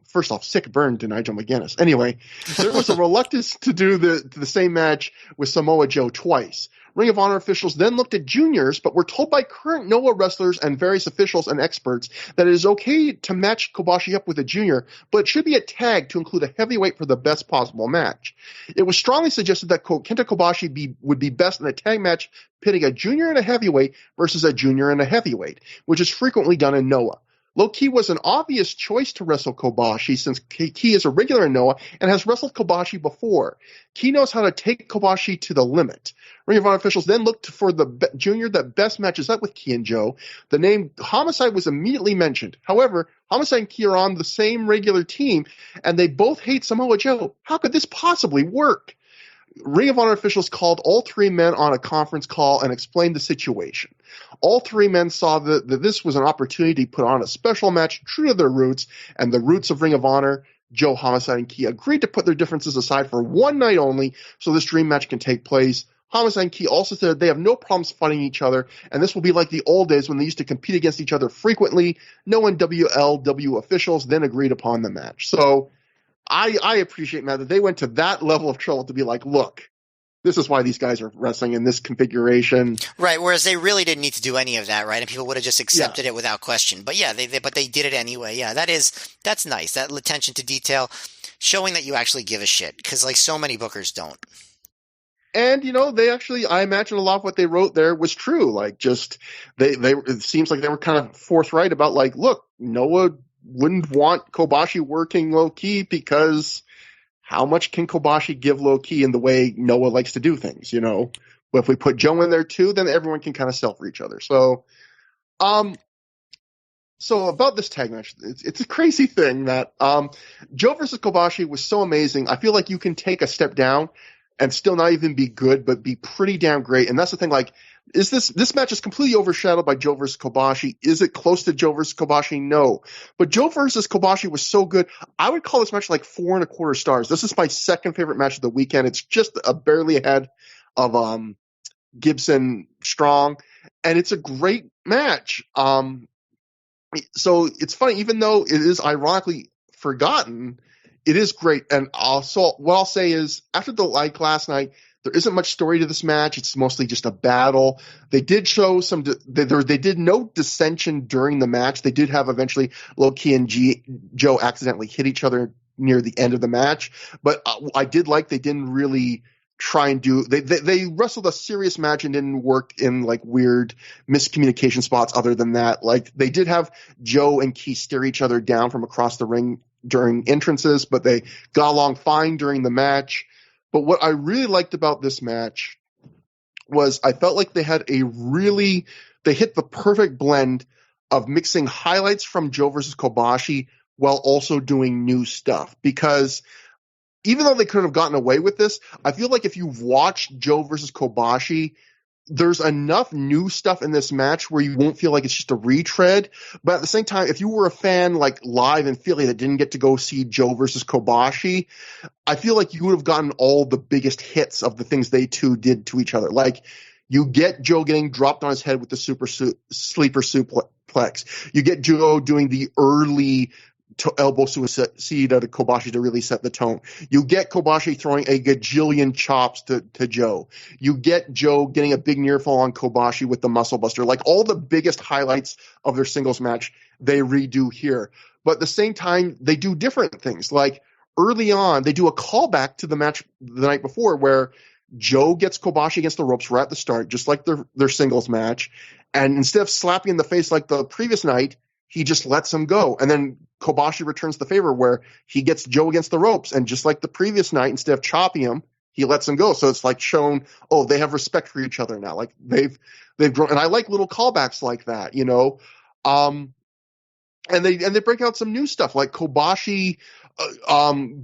First off, sick burn to Nigel McGuinness. Anyway, there was a reluctance to do the same match with Samoa Joe twice. Ring of Honor officials then looked at juniors, but were told by current Noah wrestlers and various officials and experts that it is okay to match Kobashi up with a junior, but it should be a tag to include a heavyweight for the best possible match. It was strongly suggested that Kenta Kobashi would be best in a tag match pitting a junior and a heavyweight versus a junior and a heavyweight, which is frequently done in Noah. Low-Ki was an obvious choice to wrestle Kobashi since Ki is a regular in Noah and has wrestled Kobashi before. Ki knows how to take Kobashi to the limit. Ring of Honor officials then looked for the junior that best matches up with Ki and Joe. The name Homicide was immediately mentioned. However, Homicide and Ki are on the same regular team, and they both hate Samoa Joe. How could this possibly work? Ring of Honor officials called all three men on a conference call and explained the situation. All three men saw that this was an opportunity to put on a special match true to their roots and the roots of Ring of Honor. Joe, Homicide, and Ki agreed to put their differences aside for one night only so this dream match can take place. Homicide and Ki also said they have no problems fighting each other, and this will be like the old days when they used to compete against each other frequently. No and WLW officials then agreed upon the match. So I appreciate, Matt, that they went to that level of trouble to be like, look, this is why these guys are wrestling in this configuration. Right, whereas they really didn't need to do any of that, right? And people would have just accepted it without question. But yeah, they did it anyway. Yeah, that's nice. That attention to detail, showing that you actually give a shit, because like so many bookers don't. And, they actually, I imagine a lot of what they wrote there was true. Like, just, it seems like they were kind of forthright about, like, look, Noah wouldn't want Kobashi working Low-Ki because how much can Kobashi give Low-Ki in the way Noah likes to do things, But if we put Joe in there too, then everyone can kind of sell for each other. So, so about this tag match, it's a crazy thing that Joe versus Kobashi was so amazing. I feel like you can take a step down and still not even be good, but be pretty damn great. And that's the thing, like, this match is completely overshadowed by Joe versus Kobashi. Is it close to Joe versus Kobashi? No. But Joe versus Kobashi was so good. I would call this match like 4.25 stars. This is my second favorite match of the weekend. It's just barely ahead of Gibson Strong, and it's a great match. So it's funny, even though it is ironically forgotten, it is great. And also, what I'll say is, after the like last night, there isn't much story to this match. It's mostly just a battle. They did show they did no dissension during the match. They did have eventually Low-Ki and Joe accidentally hit each other near the end of the match. But I did like they didn't really try and do, they wrestled a serious match and didn't work in like weird miscommunication spots other than that. Like, they did have Joe and Ki stare each other down from across the ring during entrances, but they got along fine during the match. But what I really liked about this match was I felt like they hit the perfect blend of mixing highlights from Joe versus Kobashi while also doing new stuff. Because even though they could have gotten away with this, I feel like if you've watched Joe versus Kobashi, there's enough new stuff in this match where you won't feel like it's just a retread. But at the same time, if you were a fan like live in Philly that didn't get to go see Joe versus Kobashi, I feel like you would have gotten all the biggest hits of the things they two did to each other. Like, you get Joe getting dropped on his head with the sleeper suplex. You get Joe doing the early elbow suicide to Kobashi to really set the tone. You get Kobashi throwing a gajillion chops to Joe. You get Joe getting a big near fall on Kobashi with the muscle buster. Like, all the biggest highlights of their singles match, they redo here. But at the same time, they do different things. Like, early on, they do a callback to the match the night before where Joe gets Kobashi against the ropes right at the start, just like their singles match. And instead of slapping in the face like the previous night, he just lets him go. And then Kobashi returns the favor where he gets Joe against the ropes. And just like the previous night, instead of chopping him, he lets him go. So it's like shown, oh, they have respect for each other now. Like they've grown. And I like little callbacks like that, you know. And they break out some new stuff, like Kobashi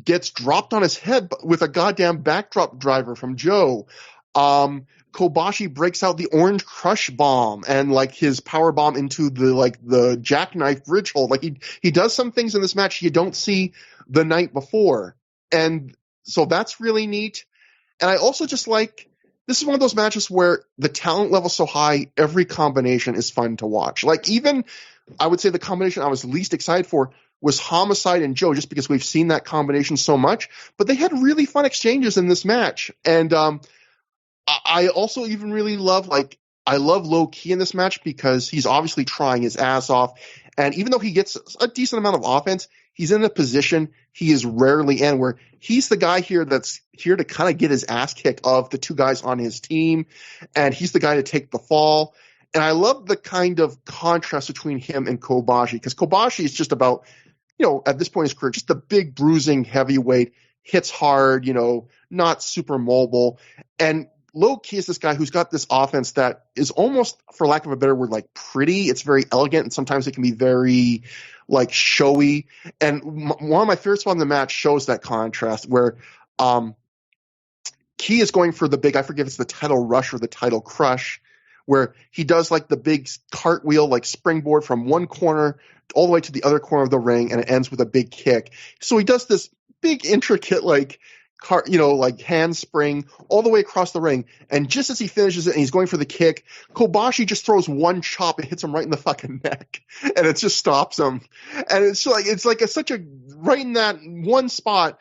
gets dropped on his head with a goddamn backdrop driver from Joe. Kobashi breaks out the orange crush bomb and like his power bomb into the jackknife bridge hold. Like he does some things in this match you don't see the night before. And so that's really neat. And I also just like, this is one of those matches where the talent level's so high, every combination is fun to watch. Like even, I would say the combination I was least excited for was Homicide and Joe, just because we've seen that combination so much. But they had really fun exchanges in this match. And I also even really love, I love Low Ki in this match because he's obviously trying his ass off. And even though he gets a decent amount of offense, he's in a position he is rarely in where he's the guy here that's here to kind of get his ass kicked of the two guys on his team. And he's the guy to take the fall. And I love the kind of contrast between him and Kobashi, because Kobashi is just about, at this point in his career, just the big bruising heavyweight, hits hard, not super mobile. And Low Ki is this guy who's got this offense that is almost, for lack of a better word, like pretty. It's very elegant, and sometimes it can be very showy. And one of my favorite spots in the match shows that contrast where Ki is going for the big, I forget if it's the title rush or the title crush, where he does the big cartwheel, springboard from one corner all the way to the other corner of the ring, and it ends with a big kick. So he does this big intricate handspring all the way across the ring. And just as he finishes it and he's going for the kick, Kobashi just throws one chop and hits him right in the fucking neck. And it just stops him. And it's such a, right in that one spot,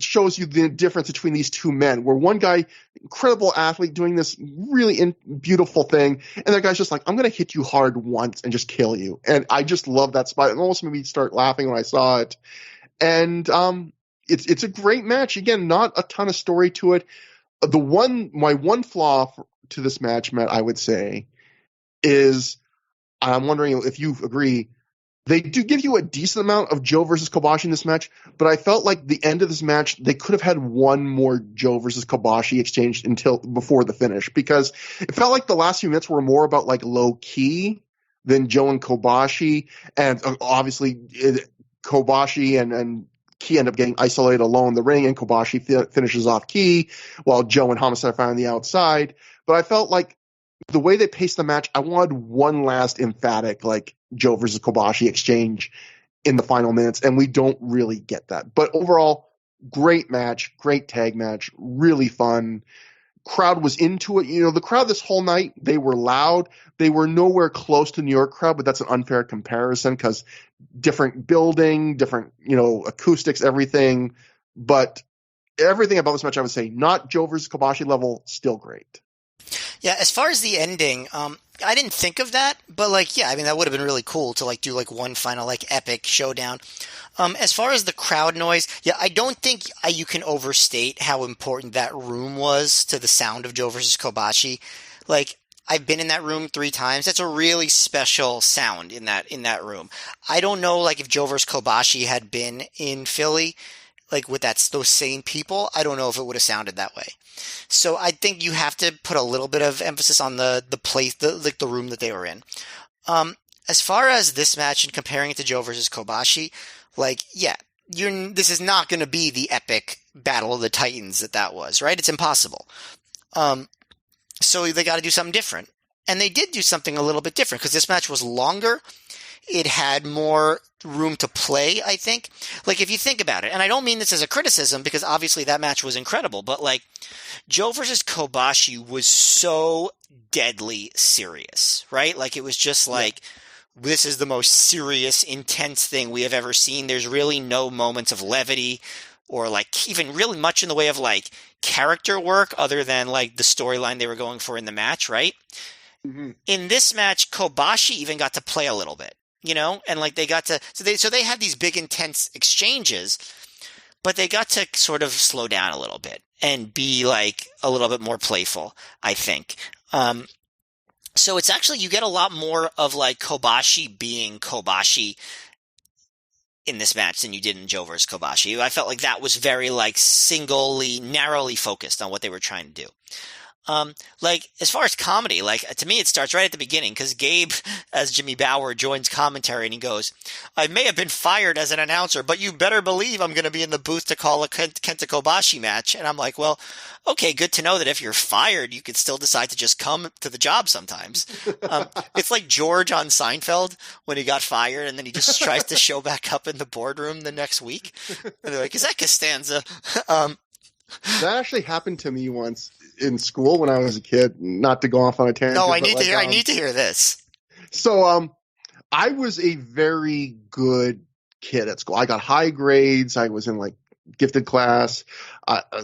shows you the difference between these two men, where one guy, incredible athlete, doing this really beautiful thing, and that guy's just like, I'm going to hit you hard once and just kill you. And I just love that spot. It almost made me start laughing when I saw it. And it's a great match. Again, not a ton of story to it. My one flaw to this match, Matt, I would say, is, I'm wondering if you agree, they do give you a decent amount of Joe versus Kobashi in this match, but I felt like the end of this match, they could have had one more Joe versus Kobashi exchange before the finish, because it felt like the last few minutes were more about Low Ki than Joe and Kobashi. And obviously Kobashi and Ki end up getting isolated alone in the ring, and Kobashi finishes off Ki while Joe and Homicide are on the outside. But I felt like the way they paced the match, I wanted one last emphatic Joe versus Kobashi exchange in the final minutes, and we don't really get that. But overall, great match, great tag match, really fun. Crowd was into it. The crowd this whole night, they were loud. They were nowhere close to New York crowd, but that's an unfair comparison because different building, different, acoustics, everything. But everything about this match, I would say, not Joe versus Kobashi level, still great. Yeah, as far as the ending, I didn't think of that, but that would have been really cool to do one final epic showdown. As far as the crowd noise, I don't think you can overstate how important that room was to the sound of Joe versus Kobashi. I've been in that room 3 times. That's a really special sound in that room. I don't know if Joe versus Kobashi had been in Philly, with those same people, I don't know if it would have sounded that way. So I think you have to put a little bit of emphasis on the place, the room that they were in. As far as this match and comparing it to Joe versus Kobashi, this is not going to be the epic Battle of the Titans that was, right? It's impossible. So they got to do something different. And they did do something a little bit different because this match was longer. It had more room to play, I think. If you think about it, and I don't mean this as a criticism because obviously that match was incredible, but Joe versus Kobashi was so deadly serious, right? It was just this is the most serious, intense thing we have ever seen. There's really no moments of levity or even really much in the way of character work other than the storyline they were going for in the match, right? Mm-hmm. In this match, Kobashi even got to play a little bit. And they got to, so they had these big intense exchanges, but they got to sort of slow down a little bit and be a little bit more playful, I think. So it's actually, you get a lot more of like Kobashi being Kobashi in this match than you did in Joe versus Kobashi. I felt like that was very like narrowly focused on what they were trying to do. Like as far as comedy, like to me, it starts right at the beginning because Gabe, as Jimmy Bauer, joins commentary and he goes, "I may have been fired as an announcer, but you better believe I'm going to be in the booth to call a Kenta Kobashi match." And I'm like, well, okay, good to know that if you're fired, you could still decide to just come to the job sometimes. It's like George on Seinfeld when he got fired and then he just tries to show back up in the boardroom the next week. And they're like, "Is that Costanza?" That actually happened to me once in school when I was a kid. Not to go off on a tangent. No, I need to hear this. So, I was a very good kid at school. I got high grades. I was in like gifted class.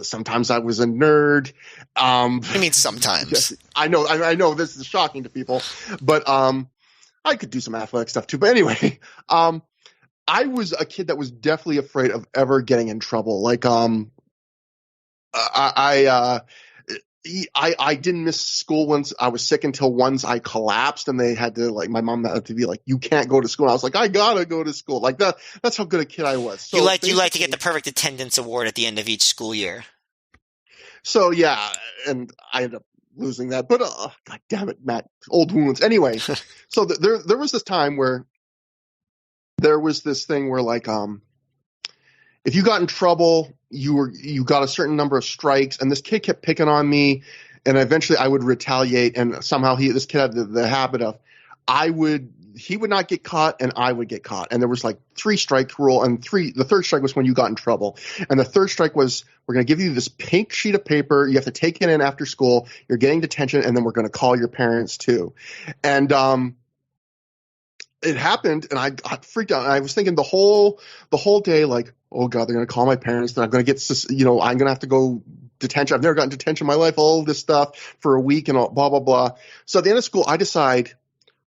Sometimes I was a nerd. I mean, sometimes. I know this is shocking to people, but I could do some athletic stuff too. But anyway, I was a kid that was definitely afraid of ever getting in trouble. Like, I didn't miss school once I was sick until once I collapsed and they had to like, my mom had to be like, "You can't go to school." And I was like, "I gotta go to school." Like that's how good a kid I was. So you like to get the perfect attendance award at the end of each school year. So yeah, and I ended up losing that, but God damn it, Matt, old wounds. Anyway, so there was this time where there was this thing where like, if you got in trouble, you got a certain number of strikes, and this kid kept picking on me, and eventually I would retaliate, and somehow this kid had the habit of he would not get caught and I would get caught. And there was like 3 strike rule, and the third strike was when you got in trouble. And the third strike was, we're going to give you this pink sheet of paper. You have to take it in after school. You're getting detention, and then we're going to call your parents too. And it happened, and I got freaked out. And I was thinking the whole day, like, oh God, they're going to call my parents. Then I'm going to get, I'm going to have to go detention. I've never gotten detention in my life. All this stuff for a week and all, blah blah blah. So at the end of school, I decide,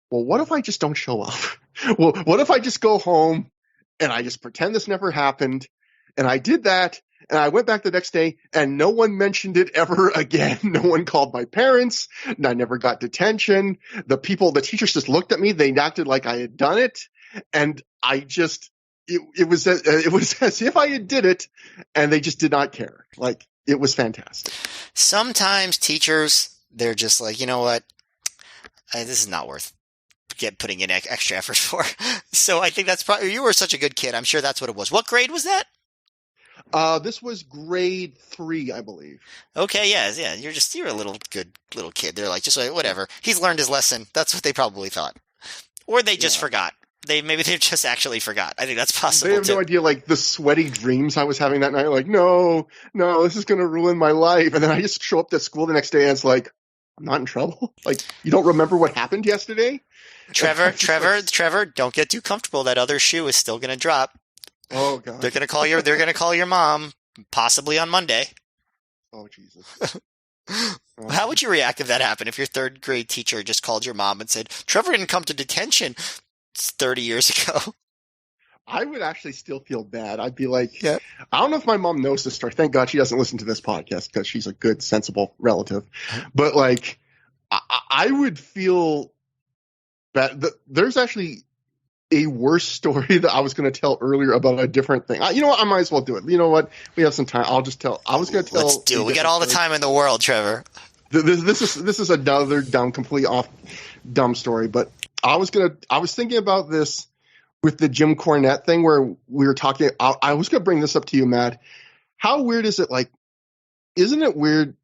well, what if I just don't show up? Well, what if I just go home and I just pretend this never happened? And I did that. And I went back the next day and no one mentioned it ever again. No one called my parents. And I never got detention. The teachers just looked at me. They acted like I had done it. And I just, it was as if I had did it, and they just did not care. Like, it was fantastic. Sometimes teachers, they're just like, you know what? This is not worth putting in extra effort for. So I think that's probably, you were such a good kid. I'm sure that's what it was. What grade was that? This was grade 3, I believe. Okay, yeah. You're a little kid. They're like, just like, whatever. He's learned his lesson. That's what they probably thought. Or they just forgot. Maybe they just actually forgot. I think that's possible. They have no idea, like, the sweaty dreams I was having that night. Like, no, this is going to ruin my life. And then I just show up to school the next day and it's like, I'm not in trouble. Like, you don't remember what happened yesterday? Trevor, don't get too comfortable. That other shoe is still going to drop. Oh God. They're going to call your mom possibly on Monday. Oh Jesus. How would you react if that happened? If your 3rd grade teacher just called your mom and said, "Trevor didn't come to detention 30 years ago." I would actually still feel bad. I'd be like, I don't know if my mom knows this story. Thank God she doesn't listen to this podcast because she's a good, sensible relative. But like, I would feel bad. There's actually a worse story that I was going to tell earlier about a different thing. You know what? I might as well do it. You know what? We have some time. I'll just tell. I was going to tell. Let's do it. We got all the time in the world, Trevor. This is another dumb story. But I was thinking about this with the Jim Cornette thing where we were talking. I was going to bring this up to you, Matt. How weird is it? Like, isn't it weird?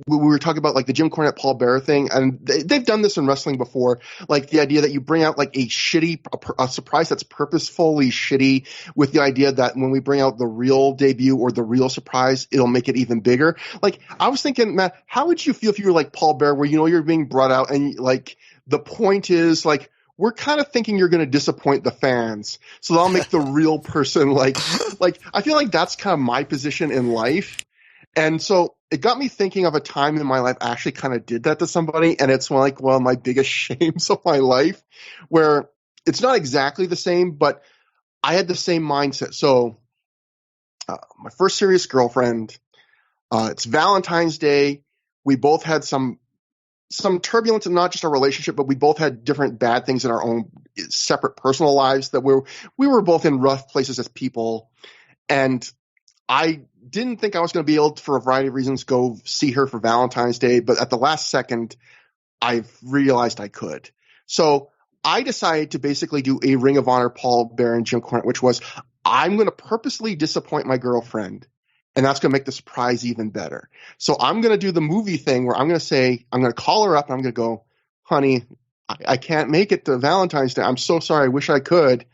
We were talking about like the Jim Cornette, Paul Bearer thing, and they've done this in wrestling before. Like the idea that you bring out like a surprise that's purposefully shitty, with the idea that when we bring out the real debut or the real surprise, it'll make it even bigger. Like I was thinking, Matt, how would you feel if you were like Paul Bearer, where you know you're being brought out and like the point is like, we're kind of thinking you're going to disappoint the fans, so they'll make the real person like I feel like that's kind of my position in life. And so it got me thinking of a time in my life I actually kind of did that to somebody, and it's like one of my biggest shames of my life, where it's not exactly the same, but I had the same mindset. So my first serious girlfriend, it's Valentine's Day. We both had some some turbulence in not just our relationship, but we both had different bad things in our own separate personal lives that we were both in rough places as people. And I didn't think I was going to be able to, for a variety of reasons, go see her for Valentine's Day. But at the last second, I realized I could. So I decided to basically do a Ring of Honor Paul Bearer and Jim Cornette, which was I'm going to purposely disappoint my girlfriend. And that's going to make the surprise even better. So I'm going to do the movie thing where I'm going to call her up and I'm going to go, honey, I can't make it to Valentine's Day. I'm so sorry. I wish I could.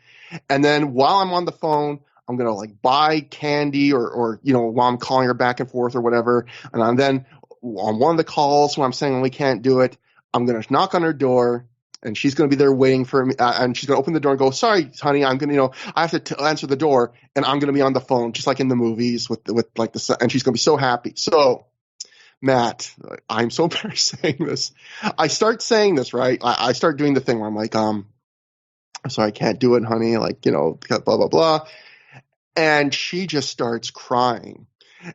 And then while I'm on the phone, I'm going to like buy candy or, while I'm calling her back and forth or whatever. And then on one of the calls when I'm saying we can't do it, I'm going to knock on her door. And she's going to be there waiting for me, and she's going to open the door and go, sorry, honey, I'm going to, I have to answer the door, and I'm going to be on the phone, just like in the movies with like the, and she's going to be so happy. So, Matt, I'm so embarrassed saying this. I start saying this, right? I start doing the thing where I'm like, I'm sorry, I can't do it, honey, like, blah, blah, blah. And she just starts crying.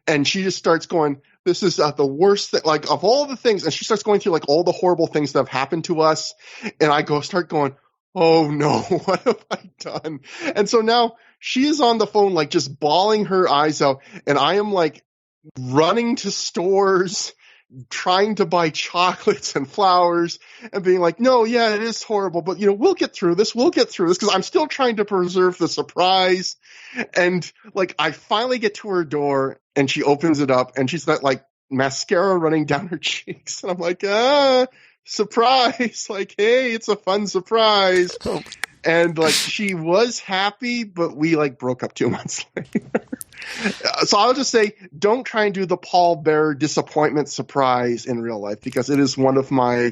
And she just starts going, this is the worst thing, like of all the things. And she starts going through like all the horrible things that have happened to us. And I start going, oh no, what have I done? And so now she is on the phone, like just bawling her eyes out. And I am like running to stores, trying to buy chocolates and flowers and being like, no, yeah, it is horrible, but we'll get through this. We'll get through this because I'm still trying to preserve the surprise. And like, I finally get to her door and she opens it up and she's got like mascara running down her cheeks. And I'm like, surprise. Like, hey, it's a fun surprise. Oh. And like, she was happy, but we like broke up 2 months later. So I'll just say, don't try and do the Paul Bearer disappointment surprise in real life because it is one of my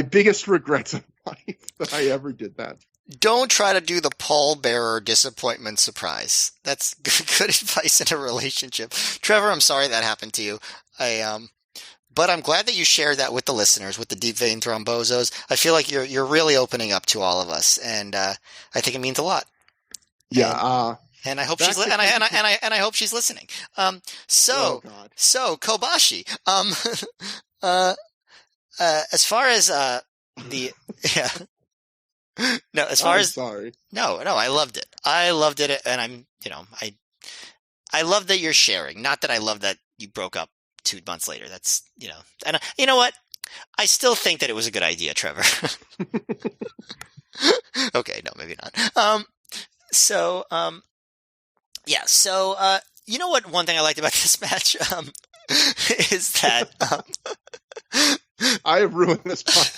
biggest regrets in life that I ever did that. Don't try to do the Paul Bearer disappointment surprise. That's good advice in a relationship. Trevor, I'm sorry that happened to you. But I'm glad that you shared that with the listeners, with the deep vein thrombozos. I feel like you're really opening up to all of us, and I think it means a lot. Yeah. And I hope I hope she's listening. So Kobashi. As far as the yeah. No, as far as sorry. No, I loved it. I loved it, and I'm I love that you're sharing. Not that I love that you broke up 2 months later. That's and you know what? I still think that it was a good idea, Trevor. Okay, no, maybe not. Yeah, so, you know what one thing I liked about this match is that... I have ruined this part.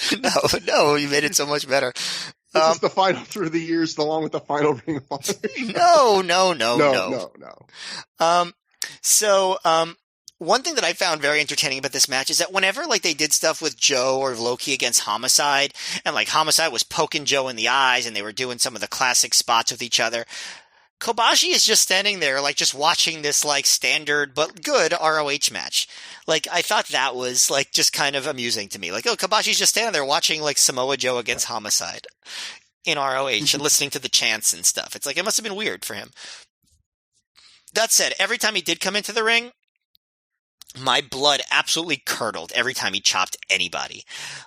No, you made it so much better. This is the final through the years along with the final Ring of Honor. No. One thing that I found very entertaining about this match is that whenever like they did stuff with Joe or Loki against Homicide, and like Homicide was poking Joe in the eyes and they were doing some of the classic spots with each other, Kobashi is just standing there, like, just watching this, like, standard but good ROH match. Like, I thought that was, like, just kind of amusing to me. Like, oh, Kobashi's just standing there watching, like, Samoa Joe against Homicide in ROH and listening to the chants and stuff. It's like, it must have been weird for him. That said, every time he did come into the ring, my blood absolutely curdled every time he chopped anybody.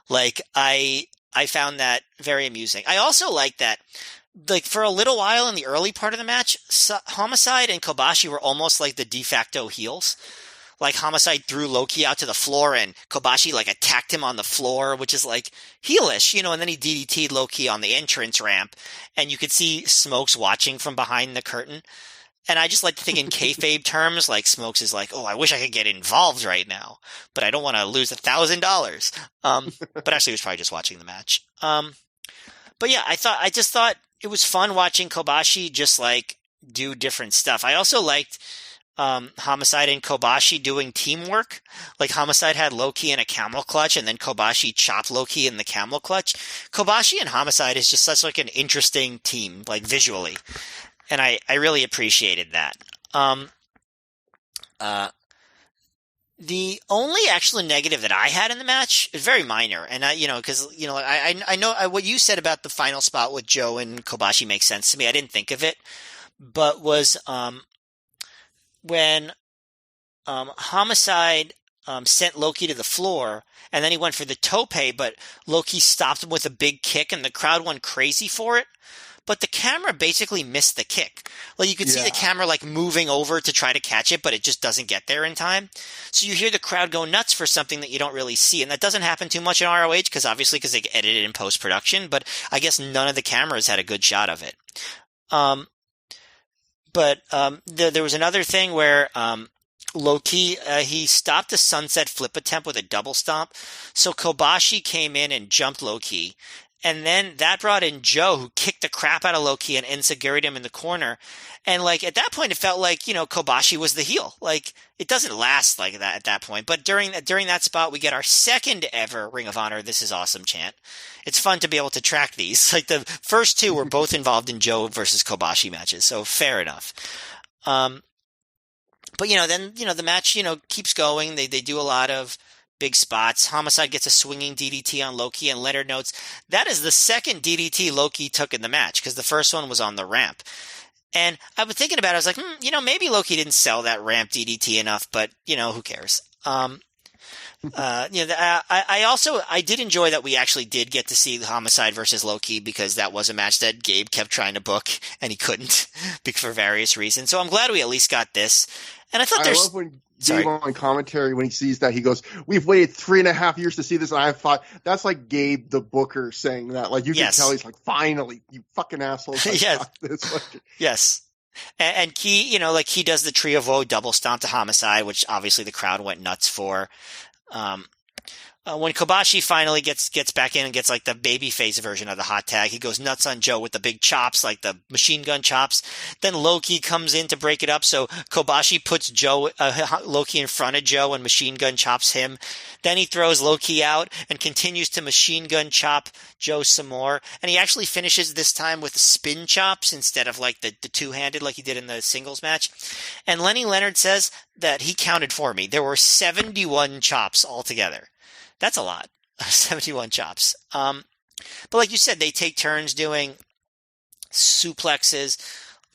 Like, I found that very amusing. I also like that, like, for a little while in the early part of the match, Homicide and Kobashi were almost like the de facto heels. Like, Homicide threw Loki out to the floor and Kobashi, like, attacked him on the floor, which is, like, heelish, and then he DDT'd Loki on the entrance ramp, and you could see Smokes watching from behind the curtain. And I just like to think in kayfabe terms, like, Smokes is like, oh, I wish I could get involved right now, but I don't want to lose $1,000. But actually, he was probably just watching the match. But yeah, I just thought it was fun watching Kobashi just, like, do different stuff. I also liked Homicide and Kobashi doing teamwork. Like, Homicide had Loki in a camel clutch, and then Kobashi chopped Loki in the camel clutch. Kobashi and Homicide is just such, like, an interesting team, like, visually. And I really appreciated that. The only actual negative that I had in the match is very minor, and I know what you said about the final spot with Joe and Kobashi makes sense to me. I didn't think of it, but was when Homicide sent Loki to the floor, and then he went for the tope, but Loki stopped him with a big kick, and the crowd went crazy for it. But the camera basically missed the kick. Like you could see the camera like moving over to try to catch it, but it just doesn't get there in time. So you hear the crowd go nuts for something that you don't really see. And that doesn't happen too much in ROH because they edit it in post-production, but I guess none of the cameras had a good shot of it. There was another thing where Loki, he stopped a sunset flip attempt with a double stomp. So Kobashi came in and jumped Loki. And then that brought in Joe, who kicked the crap out of Loki and enziguried him in the corner. And like at that point, it felt like, Kobashi was the heel. Like it doesn't last like that at that point. But during that spot, we get our second ever Ring of Honor "This is awesome" chant. It's fun to be able to track these. Like the first two were both involved in Joe versus Kobashi matches. So fair enough. But then the match, keeps going. They do a lot of big spots. Homicide gets a swinging DDT on Loki, and Leonard notes that is the second DDT Loki took in the match because the first one was on the ramp. And I was thinking about it. I was like, maybe Loki didn't sell that ramp DDT enough, but who cares? I did enjoy that we actually did get to see Homicide versus Loki because that was a match that Gabe kept trying to book and he couldn't for various reasons. So I'm glad we at least got this. And I thought I love when Gabe on commentary, when he sees that, he goes, "We've waited 3.5 years to see this." And I thought that's like Gabe, the booker, saying that. Like you can tell he's like, "Finally, you fucking assholes!" Yes. And he, he does the Tree of Woe double stomp to Homicide, which obviously the crowd went nuts for. When Kobashi finally gets back in and gets like the babyface version of the hot tag, he goes nuts on Joe with the big chops, like the machine gun chops. Then Loki comes in to break it up, so Kobashi puts Loki in front of Joe and machine gun chops him. Then he throws Loki out and continues to machine gun chop Joe some more. And he actually finishes this time with spin chops instead of like the two-handed like he did in the singles match. And Lenny Leonard says that he counted for me. There were 71 chops altogether. That's a lot. 71 chops. But like you said, they take turns doing suplexes.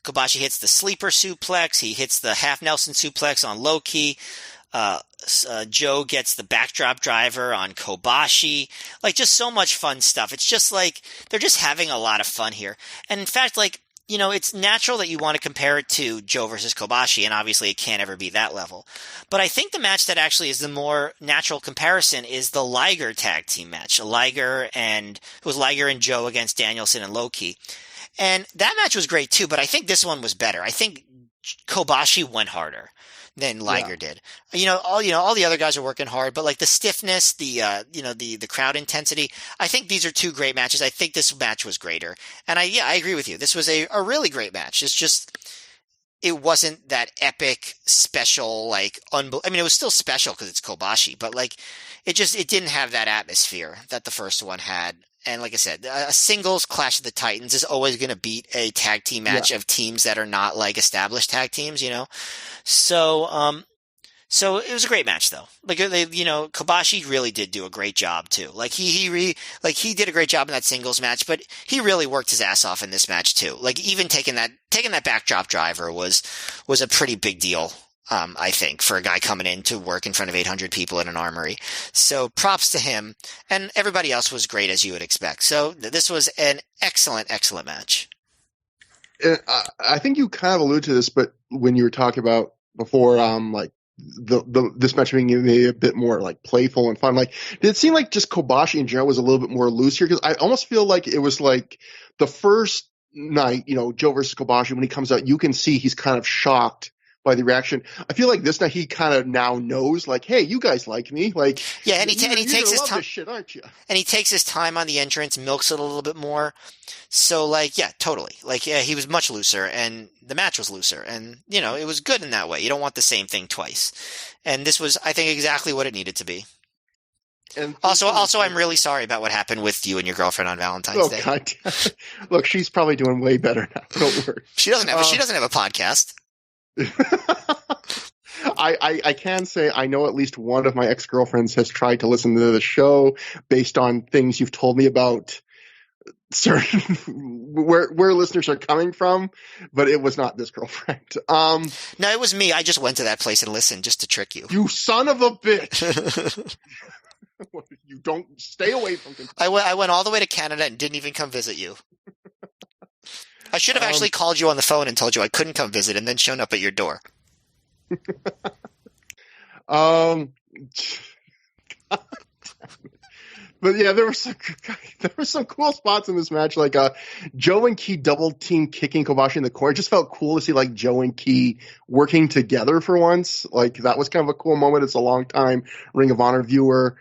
Kobashi hits the sleeper suplex. He hits the half Nelson suplex on Loki. Joe gets the backdrop driver on Kobashi. Like just so much fun stuff. It's just like they're just having a lot of fun here. And in fact, like, it's natural that you want to compare it to Joe versus Kobashi, and obviously it can't ever be that level. But I think the match that actually is the more natural comparison is the Liger tag team match. It was Liger and Joe against Danielson and Loki. And that match was great too, but I think this one was better. I think Kobashi went harder than Liger did. All the other guys are working hard, but like the stiffness, the crowd intensity, I think these are two great matches. I think this match was greater. And I agree with you. This was a really great match. It's just, it wasn't that epic, special, like, it was still special because it's Kobashi, but like, it didn't have that atmosphere that the first one had. And like I said, a singles Clash of the Titans is always going to beat a tag team match of teams that are not like established tag teams, So it was a great match though. Like Kobashi really did do a great job too. Like he did a great job in that singles match, but he really worked his ass off in this match too. Like even taking that backdrop driver was a pretty big deal. I think, for a guy coming in to work in front of 800 people in an armory. So props to him, and everybody else was great as you would expect. So this was an excellent, excellent match. I think you kind of alluded to this, but when you were talking about before, like this match being maybe a bit more like playful and fun, like did it seem like just Kobashi in general was a little bit more loose here? Because I almost feel like it was like the first night, Joe versus Kobashi, when he comes out, you can see he's kind of shocked by the reaction. I feel like this night he kind of now knows, like, hey, you guys like me, like, and he takes his time. Shit, aren't you? And he takes his time on the entrance, milks it a little bit more. So, like, yeah, totally. Like, yeah, he was much looser, and the match was looser, and it was good in that way. You don't want the same thing twice, and this was, I think, exactly what it needed to be. And also, I'm really sorry about what happened with you and your girlfriend on Valentine's Day. God. Look, she's probably doing way better now. Don't worry. She doesn't have a podcast. I can say I know at least one of my ex-girlfriends has tried to listen to the show based on things you've told me about certain where listeners are coming from, but it was not this girlfriend. No, it was me. I just went to that place and listened just to trick you. You son of a bitch! You don't stay away from Kentucky. I went all the way to Canada and didn't even come visit you. I should have actually called you on the phone and told you I couldn't come visit and then shown up at your door. But yeah, there were some cool spots in this match, like Joe and Key double team kicking Kobashi in the corner. It just felt cool to see like Joe and Key working together for once. Like that was kind of a cool moment. It's a long time Ring of Honor viewer.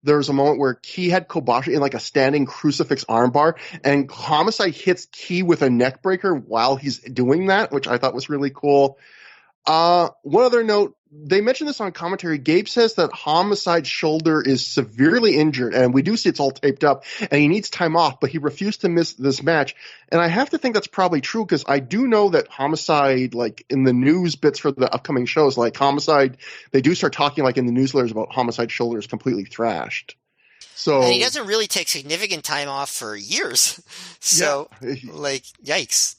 There was a moment where Key had Kobashi in like a standing crucifix armbar, and Homicide hits Key with a neck breaker while he's doing that, which I thought was really cool. One other note, they mentioned this on commentary. Gabe says that Homicide's shoulder is severely injured, and we do see it's all taped up, and he needs time off, but he refused to miss this match. And I have to think that's probably true, because I do know that Homicide, like in the news bits for the upcoming shows, like Homicide, they do start talking like in the newsletters about Homicide's shoulder is completely thrashed. So, and he doesn't really take significant time off for years. So, yeah. like, yikes.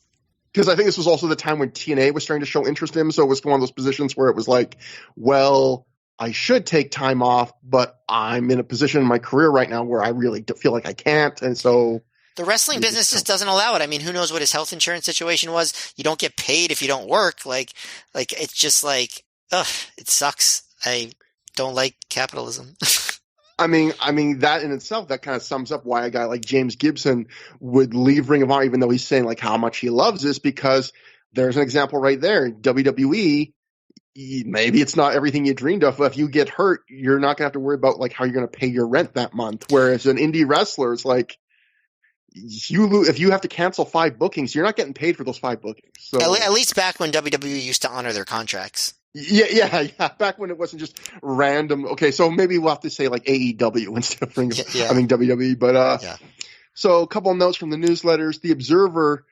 Because I think this was also the time when TNA was starting to show interest in him, so it was one of those positions where it was like, well, I should take time off, but I'm in a position in my career right now where I really feel like I can't, and so... The wrestling business just doesn't allow it. I mean, who knows what his health insurance situation was? You don't get paid if you don't work. Like it's just like, ugh, it sucks. I don't like capitalism. I mean, that in itself, that kind of sums up why a guy like James Gibson would leave Ring of Honor, even though he's saying like how much he loves this, because there's an example right there. WWE, maybe it's not everything you dreamed of, but if you get hurt, you're not going to have to worry about like how you're going to pay your rent that month. Whereas an indie wrestler, it's like, if you have to cancel 5 bookings, you're not getting paid for those 5 bookings. So, at least back when WWE used to honor their contracts. Yeah. Back when it wasn't just random. Okay, so maybe we'll have to say like AEW instead of WWE. But yeah. So a couple of notes from the newsletters. The Observer,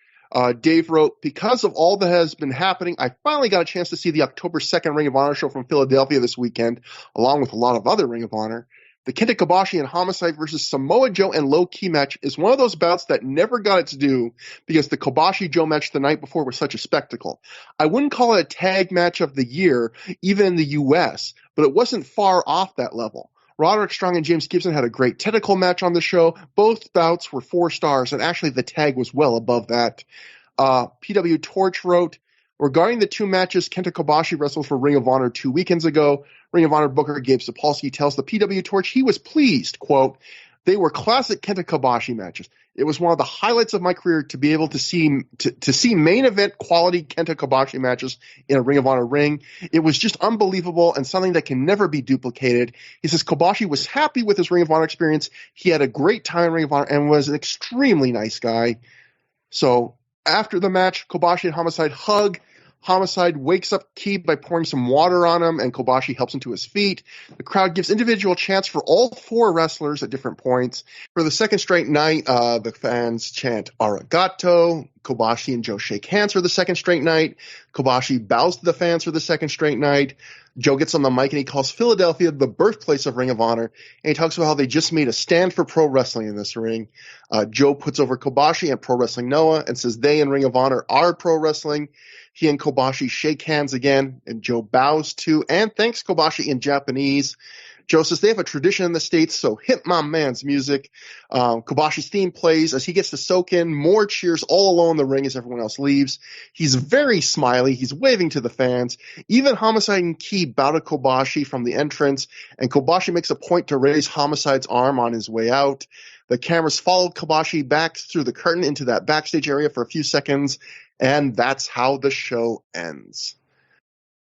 Dave wrote, because of all that has been happening, I finally got a chance to see the October 2nd Ring of Honor show from Philadelphia this weekend, along with a lot of other Ring of Honor. The Kenta Kobashi and Homicide versus Samoa Joe and Low Ki match is one of those bouts that never got its due because the Kobashi Joe match the night before was such a spectacle. I wouldn't call it a tag match of the year, even in the U.S., but it wasn't far off that level. Roderick Strong and James Gibson had a great technical match on the show. Both bouts were 4 stars, and actually the tag was well above that. PW Torch wrote, regarding the 2 matches Kenta Kobashi wrestled for Ring of Honor 2 weekends ago, Ring of Honor booker Gabe Sapolsky tells the PW Torch he was pleased, quote, they were classic Kenta Kobashi matches. It was one of the highlights of my career to be able to see main event quality Kenta Kobashi matches in a Ring of Honor ring. It was just unbelievable and something that can never be duplicated. He says Kobashi was happy with his Ring of Honor experience. He had a great time in Ring of Honor and was an extremely nice guy. So after the match, Kobashi and Homicide hug. Homicide wakes up Ki by pouring some water on him, and Kobashi helps him to his feet. The crowd gives individual chants for all 4 wrestlers at different points. For the second straight night, the fans chant Arigato. Kobashi and Joe shake hands for the second straight night. Kobashi bows to the fans for the second straight night. Joe gets on the mic and he calls Philadelphia the birthplace of Ring of Honor, and he talks about how they just made a stand for pro wrestling in this ring. Joe puts over Kobashi and Pro Wrestling Noah and says they and Ring of Honor are pro wrestling. He and Kobashi shake hands again, and Joe bows to and thanks Kobashi in Japanese. Joe says they have a tradition in the States, so hit my man's music. Kobashi's theme plays as he gets to soak in more cheers all alone in the ring as everyone else leaves. He's very smiley. He's waving to the fans. Even Homicide and Ki bow to Kobashi from the entrance, and Kobashi makes a point to raise Homicide's arm on his way out. The cameras followed Kobashi back through the curtain into that backstage area for a few seconds, and that's how the show ends.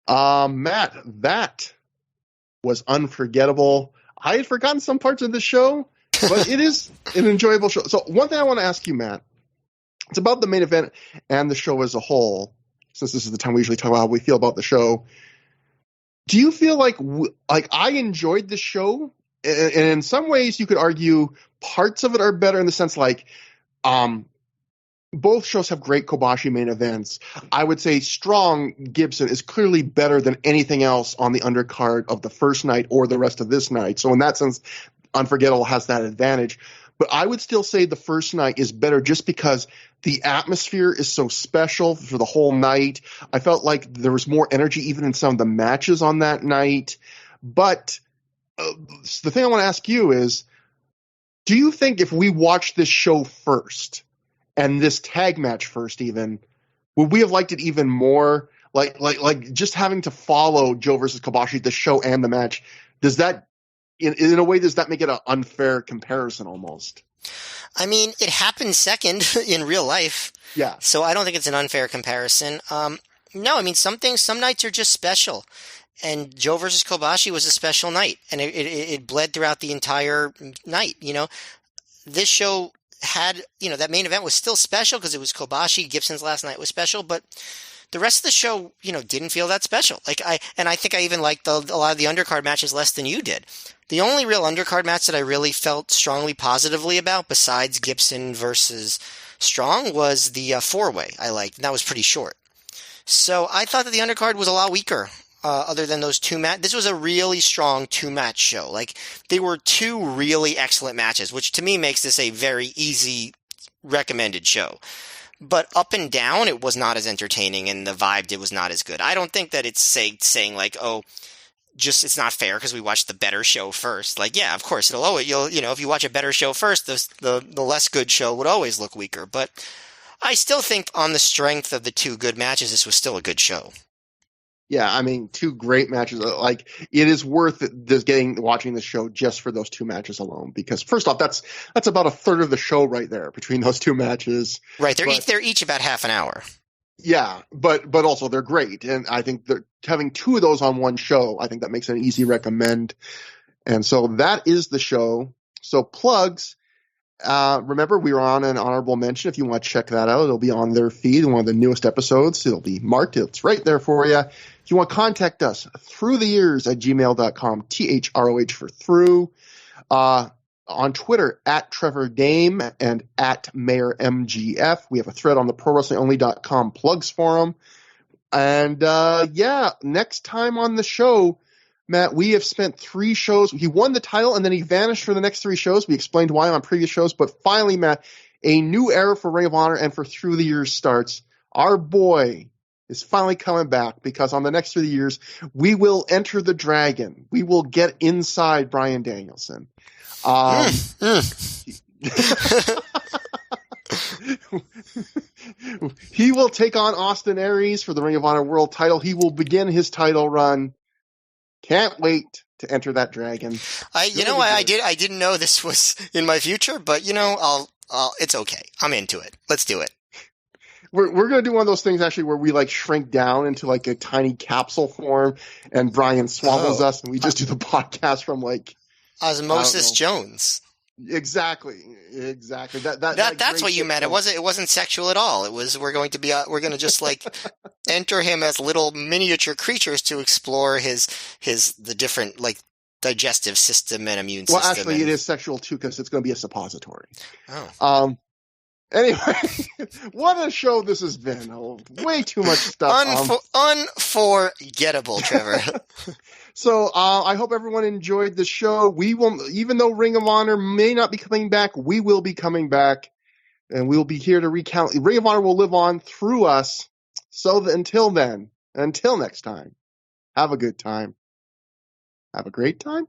Matt, that was Unforgettable. I had forgotten some parts of the show, but it is an enjoyable show. So one thing I want to ask you, Matt, it's about the main event and the show as a whole, since this is the time we usually talk about how we feel about the show. Do you feel like I enjoyed the show? And in some ways you could argue parts of it are better in the sense like both shows have great Kobashi main events. I would say Strong Gibson is clearly better than anything else on the undercard of the first night or the rest of this night. So in that sense, Unforgettable has that advantage. But I would still say the first night is better just because the atmosphere is so special for the whole night. I felt like there was more energy even in some of the matches on that night. But the thing I want to ask you is, do you think if we watched this show first and this tag match first even, would we have liked it even more? Like just having to follow Joe versus Kobashi, the show and the match, does that, in a way, does that make it an unfair comparison almost? I mean, it happened second in real life. Yeah. So I don't think it's an unfair comparison. No, I mean, some nights are just special. And Joe versus Kobashi was a special night. And it bled throughout the entire night, you know. This show had, you know, that main event was still special because it was Kobashi. Gibson's last night was special, but the rest of the show, you know, didn't feel that special. I think I even liked a lot of the undercard matches less than you did. The only real undercard match that I really felt strongly positively about, besides Gibson versus Strong, was the four-way I liked. And that was pretty short. So I thought that the undercard was a lot weaker. Other than those two matches, this was a really strong two-match show. Like, they were two really excellent matches, which to me makes this a very easy recommended show. But up and down, it was not as entertaining, and the vibe was not as good. I don't think that it's saying like, oh, just it's not fair because we watched the better show first. Like, yeah, of course, if you watch a better show first, the less good show would always look weaker. But I still think on the strength of the two good matches, this was still a good show. Yeah, I mean, two great matches. Like, it is worth watching the show just for those two matches alone. Because first off, that's about a third of the show right there between those two matches. Right, they're each about half an hour. Yeah, but also they're great, and I think that having two of those on one show, I think that makes it an easy recommend. And so that is the show. So plugs. Remember, we were on an honorable mention. If you want to check that out, it'll be on their feed. One of the newest episodes. It'll be marked. It's right there for you. If you want to contact us, ThROH@gmail.com, THROH for through. On Twitter, @Trevor Dame and @MayorMGF. We have a thread on the ProWrestlingOnly.com plugs forum. And next time on the show, Matt, we have spent 3 shows. He won the title, and then he vanished for the next 3 shows. We explained why on previous shows. But finally, Matt, a new era for Ring of Honor and for Through the Years starts. Our boy is finally coming back because on the next Through the Years, we will enter the dragon. We will get inside Bryan Danielson. He will take on Austin Aries for the Ring of Honor World title. He will begin his title run. Can't wait to enter that dragon. I didn't know this was in my future, but it's okay. I'm into it. Let's do it. We're gonna do one of those things actually where we like shrink down into like a tiny capsule form, and Brian swallows us, and we just do the podcast from like Osmosis Jones. Exactly. That's what you meant. It wasn't sexual at all. It was we're going to just like enter him as little miniature creatures to explore the different like digestive system and immune system. Well, actually, it is sexual too because it's going to be a suppository. Oh. Anyway, what a show this has been. Way too much stuff. Unforgettable, Trevor. So I hope everyone enjoyed the show. We will, even though Ring of Honor may not be coming back, we will be coming back, and we'll be here to recount. Ring of Honor will live on through us. So until next time, have a good time. Have a great time.